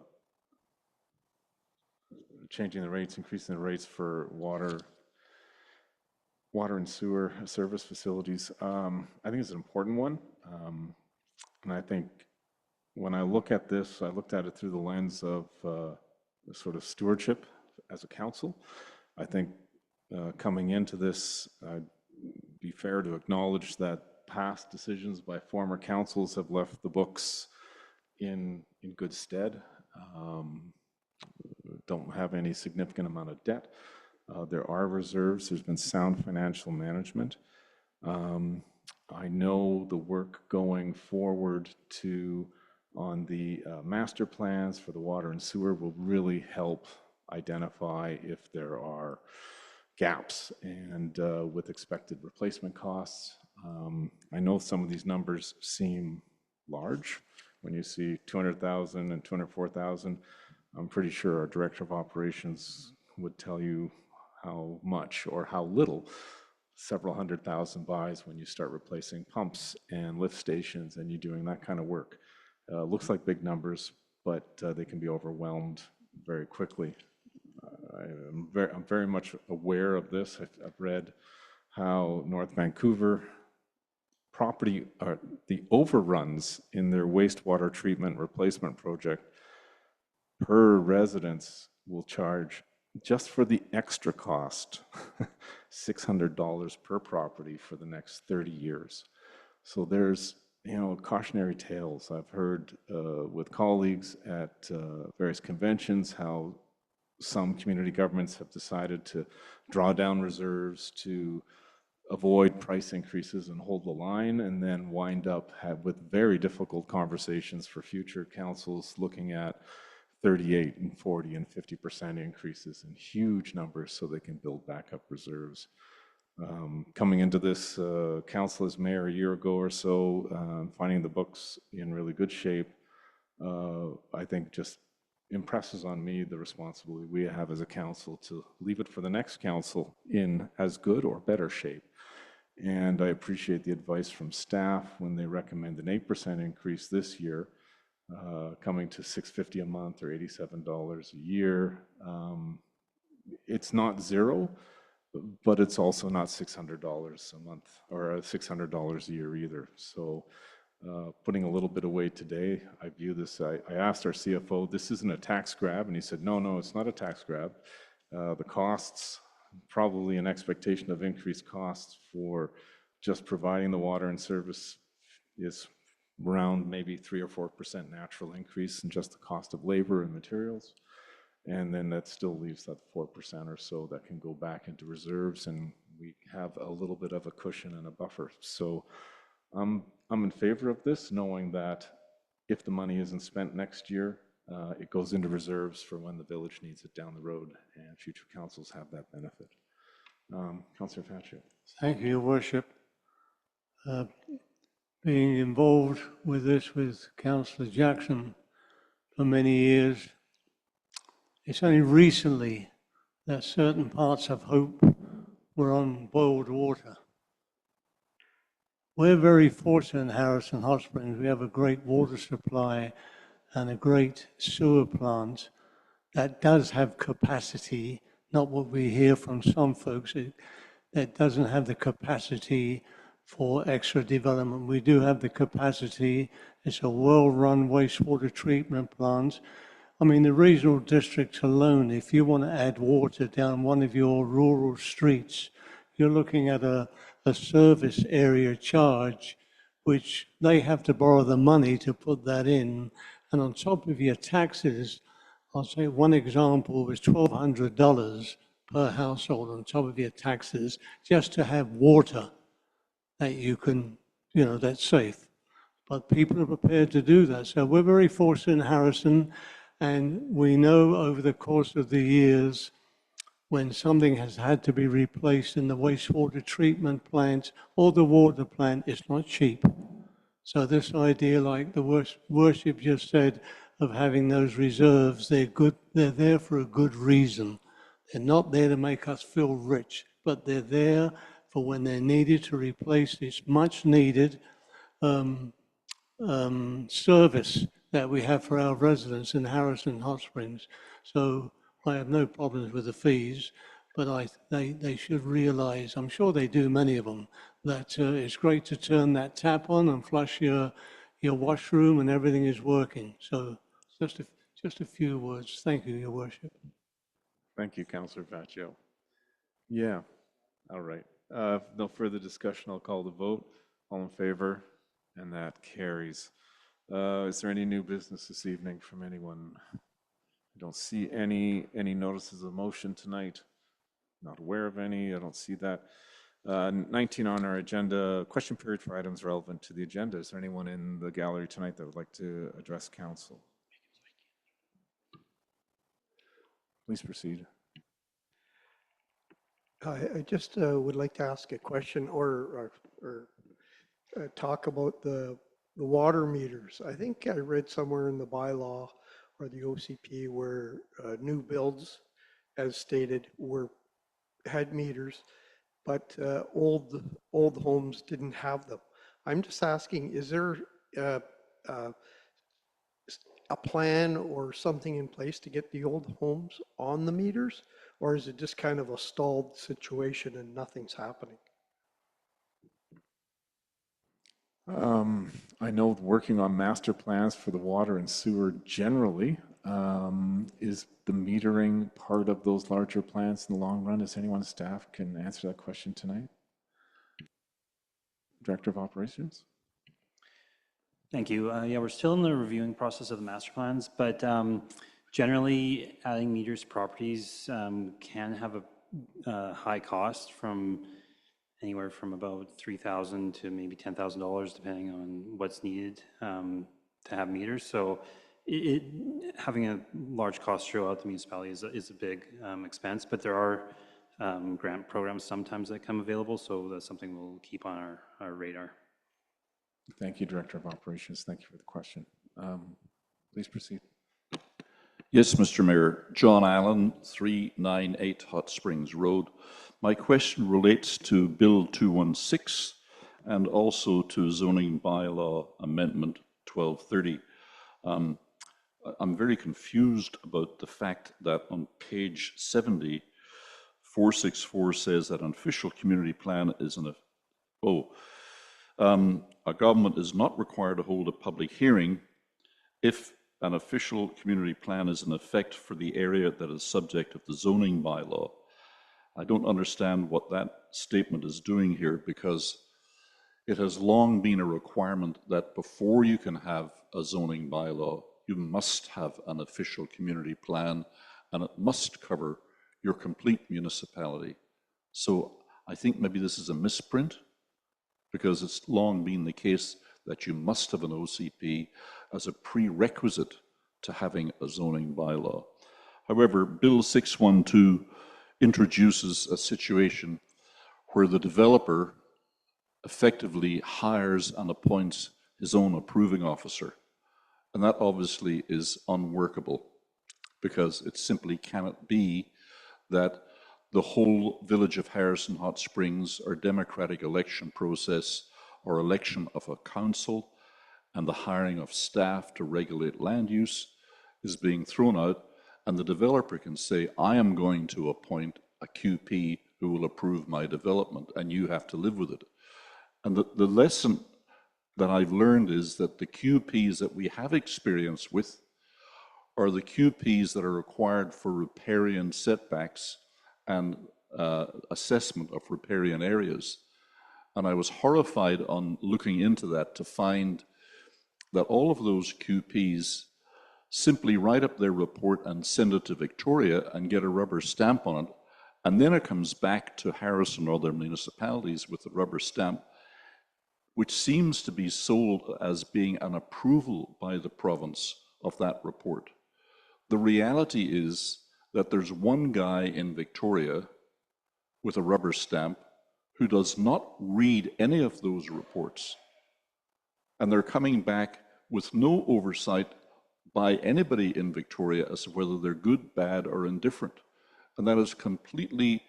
changing the rates, increasing the rates for water and sewer service facilities. I think it's an important one. And I think when I look at this, I looked at it through the lens of sort of stewardship as a council. I think coming into this, I'd be fair to acknowledge that past decisions by former councils have left the books in good stead. Don't have any significant amount of debt. There are reserves. There's been sound financial management. I know the work going forward on the master plans for the water and sewer will really help identify if there are gaps and with expected replacement costs. I know some of these numbers seem large. When you see 200,000 and 204,000, I'm pretty sure our director of operations would tell you how much or how little several hundred thousand buys when you start replacing pumps and lift stations and you're doing that kind of work. Looks like big numbers, but they can be overwhelmed very quickly. I'm very much aware of this. I've read how North Vancouver property, the overruns in their wastewater treatment replacement project per residence will charge, just for the extra cost, $600 per property for the next 30 years. So there's, cautionary tales. I've heard with colleagues at various conventions how some community governments have decided to draw down reserves to avoid price increases and hold the line, and then wind up with very difficult conversations for future councils looking at 38 and 40 and 50% increases in huge numbers so they can build backup reserves. Coming into this council as mayor a year ago or so, finding the books in really good shape, I think just impresses on me the responsibility we have as a council to leave it for the next council in as good or better shape. And I appreciate the advice from staff when they recommend an 8% increase this year, coming to $650 a month or $87 a year. It's not zero, but it's also not $600 a month or $600 a year either. So putting a little bit away today. I view this, I asked our CFO, this isn't a tax grab, and he said, no, it's not a tax grab. The costs, probably an expectation of increased costs for just providing the water and service is around maybe 3 or 4% natural increase in just the cost of labor and materials. And then that still leaves that 4% or so that can go back into reserves, and we have a little bit of a cushion and a buffer. So I'm in favor of this, knowing that if the money isn't spent next year, it goes into reserves for when the village needs it down the road, and future councils have that benefit. Councillor Faccio. Thank you, Your Worship. Being involved with this with Councillor Jackson for many years, it's only recently that certain parts of Hope were on boiled water. We're very fortunate in Harrison Hot Springs. We have a great water supply and a great sewer plant that does have capacity, not what we hear from some folks, that doesn't have the capacity for extra development. We do have the capacity. It's a well-run wastewater treatment plant. I mean, the regional districts alone, if you want to add water down one of your rural streets, you're looking at a service area charge, which they have to borrow the money to put that in. And on top of your taxes, I'll say one example was $1,200 per household on top of your taxes just to have water that you can, that's safe. But people are prepared to do that. So we're very fortunate in Harrison, and we know over the course of the years when something has had to be replaced in the wastewater treatment plant or the water plant, it's not cheap. So this idea, like the worship just said, of having those reserves, they're good. They're there for a good reason. They're not there to make us feel rich, but they're there for when they're needed to replace this much needed service that we have for our residents in Harrison Hot Springs. So I have no problems with the fees, but they should realize, I'm sure they do, many of them, that it's great to turn that tap on and flush your washroom and everything is working. So just a few words. Thank you, Your Worship. Thank you, Councillor Faccio. Yeah, all right. No further discussion. I'll call the vote. All in favor? And that carries. Is there any new business this evening from anyone? I don't see any notices of motion tonight. Not aware of any. I don't see that. 19 on our agenda, question period for items relevant to the agenda. Is there anyone in the gallery tonight that would like to address council? Please proceed. I just would like to ask a question or talk about the water meters. I think I read somewhere in the bylaw or the OCP where new builds, as stated, had meters, but old homes didn't have them. I'm just asking, is there a plan or something in place to get the old homes on the meters? Or is it just kind of a stalled situation and nothing's happening? I know working on master plans for the water and sewer generally, is the metering part of those larger plans in the long run? Is anyone on staff can answer that question tonight? Director of Operations? Thank you. Yeah, we're still in the reviewing process of the master plans, but generally adding meters to properties can have a high cost from anywhere from about $3,000 to maybe $10,000, depending on what's needed to have meters. So having a large cost throughout the municipality is a big expense, but there are grant programs sometimes that come available, so that's something we'll keep on our radar. Thank you, Director of Operations. Thank you for the question. Please proceed. Yes, Mr. Mayor. John Allen, 398 Hot Springs Road. My question relates to Bill 216 and also to Zoning Bylaw Amendment 1230. I'm very confused about the fact that on page 70, 464 says that an official community plan is A government is not required to hold a public hearing if an official community plan is in effect for the area that is subject of the zoning bylaw. I don't understand what that statement is doing here, because it has long been a requirement that before you can have a zoning bylaw, you must have an official community plan, and it must cover your complete municipality. So I think maybe this is a misprint, because it's long been the case that you must have an OCP as a prerequisite to having a zoning bylaw. However, Bill 612 introduces a situation where the developer effectively hires and appoints his own approving officer. And that obviously is unworkable, because it simply cannot be that the whole village of Harrison Hot Springs or democratic election process or election of a council and the hiring of staff to regulate land use is being thrown out, and the developer can say, I am going to appoint a QP who will approve my development, and you have to live with it. And the lesson that I've learned is that the QPs that we have experience with are the QPs that are required for riparian setbacks and assessment of riparian areas. And I was horrified on looking into that to find that all of those QPs simply write up their report and send it to Victoria and get a rubber stamp on it. And then it comes back to Harrison or other municipalities with the rubber stamp, which seems to be sold as being an approval by the province of that report. The reality is that there's one guy in Victoria with a rubber stamp who does not read any of those reports. And they're coming back with no oversight by anybody in Victoria as to whether they're good, bad, or indifferent. And that is completely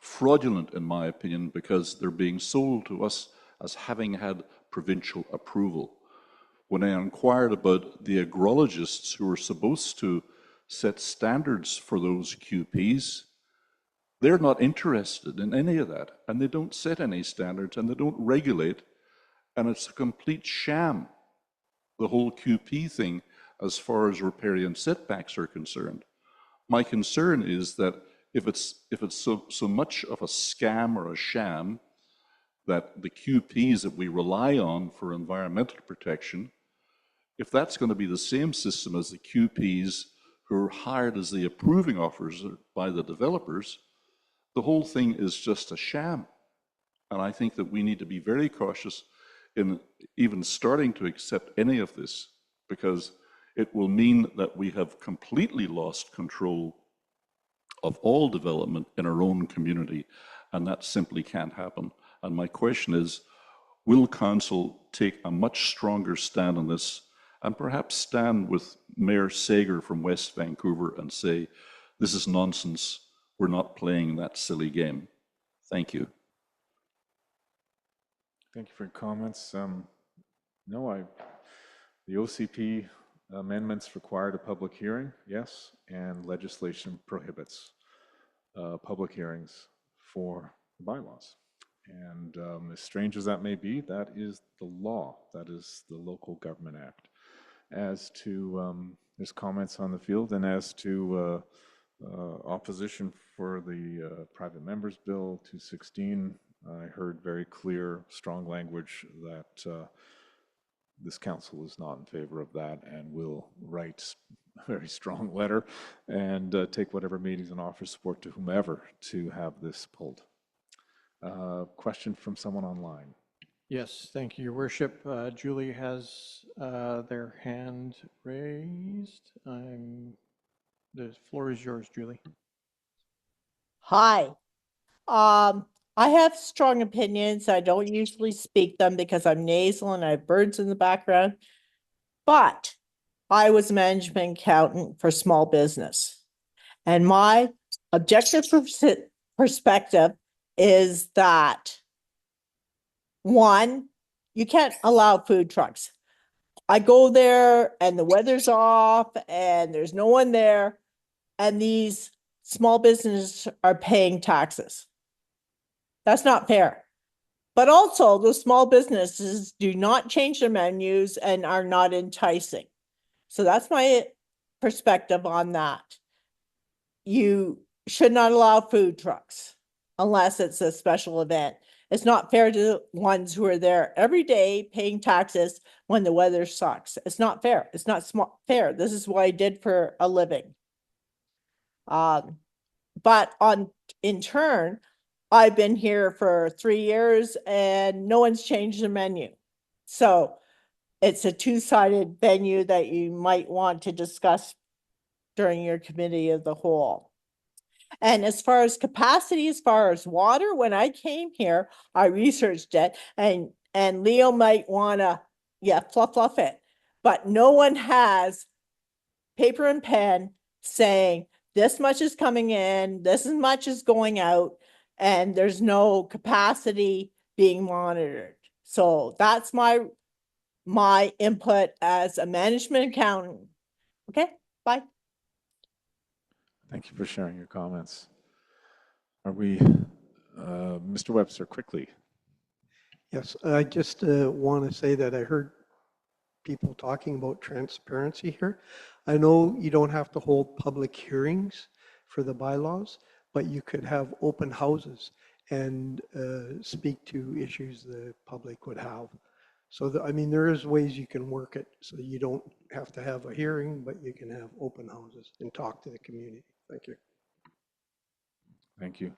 fraudulent, in my opinion, because they're being sold to us as having had provincial approval. When I inquired about the agrologists who are supposed to set standards for those QPs, they're not interested in any of that, and they don't set any standards, and they don't regulate, and it's a complete sham, the whole QP thing, as far as riparian setbacks are concerned. My concern is that if it's so much of a scam or a sham, that the QPs that we rely on for environmental protection, if that's going to be the same system as the QPs who are hired as the approving officers by the developers, the whole thing is just a sham. And I think that we need to be very cautious in even starting to accept any of this, because it will mean that we have completely lost control of all development in our own community, and that simply can't happen. And my question is, will Council take a much stronger stand on this, and perhaps stand with Mayor Sager from West Vancouver and say, this is nonsense, we're not playing that silly game? Thank you. Thank you for your comments. No, the OCP amendments required a public hearing, yes, and legislation prohibits public hearings for bylaws. And as strange as that may be, that is the law. That is the Local Government Act. As to, there's comments on the field, and as to opposition for the Private Members Bill 216, I heard very clear, strong language that this council is not in favor of that and will write a very strong letter and take whatever meetings and offer support to whomever to have this pulled. Question from someone online. Yes, thank you, Your Worship. Julie has their hand raised. The floor is yours, Julie. Hi. I have strong opinions. I don't usually speak them because I'm nasal and I have birds in the background. But I was a management accountant for small business. And my objective perspective is that, one, you can't allow food trucks. I go there and the weather's off and there's no one there, and these small businesses are paying taxes. That's not fair. But also, the small businesses do not change their menus and are not enticing. So that's my perspective on that. You should not allow food trucks unless it's a special event. It's not fair to the ones who are there every day paying taxes when the weather sucks. It's not fair. It's not fair. This is what I did for a living. But in turn, I've been here for 3 years and no one's changed the menu. So it's a two-sided venue that you might want to discuss during your committee of the whole. And as far as capacity, as far as water, when I came here, I researched it, and Leo might wanna, fluff it. But no one has paper and pen saying this much is coming in, this much is going out, and there's no capacity being monitored. So that's my input as a management accountant. Okay, bye. Thank you for sharing your comments. Are we, Mr. Webster, quickly? Yes, I just want to say that I heard people talking about transparency here. I know you don't have to hold public hearings for the bylaws, but you could have open houses and speak to issues the public would have. So, I mean, there is ways you can work it so you don't have to have a hearing, but you can have open houses and talk to the community. Thank you. Thank you.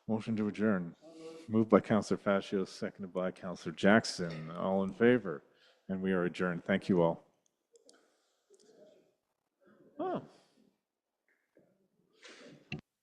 Motion to adjourn. Moved by Councillor Fascio, seconded by Councillor Jackson. All in favor? And we are adjourned. Thank you all. Oh.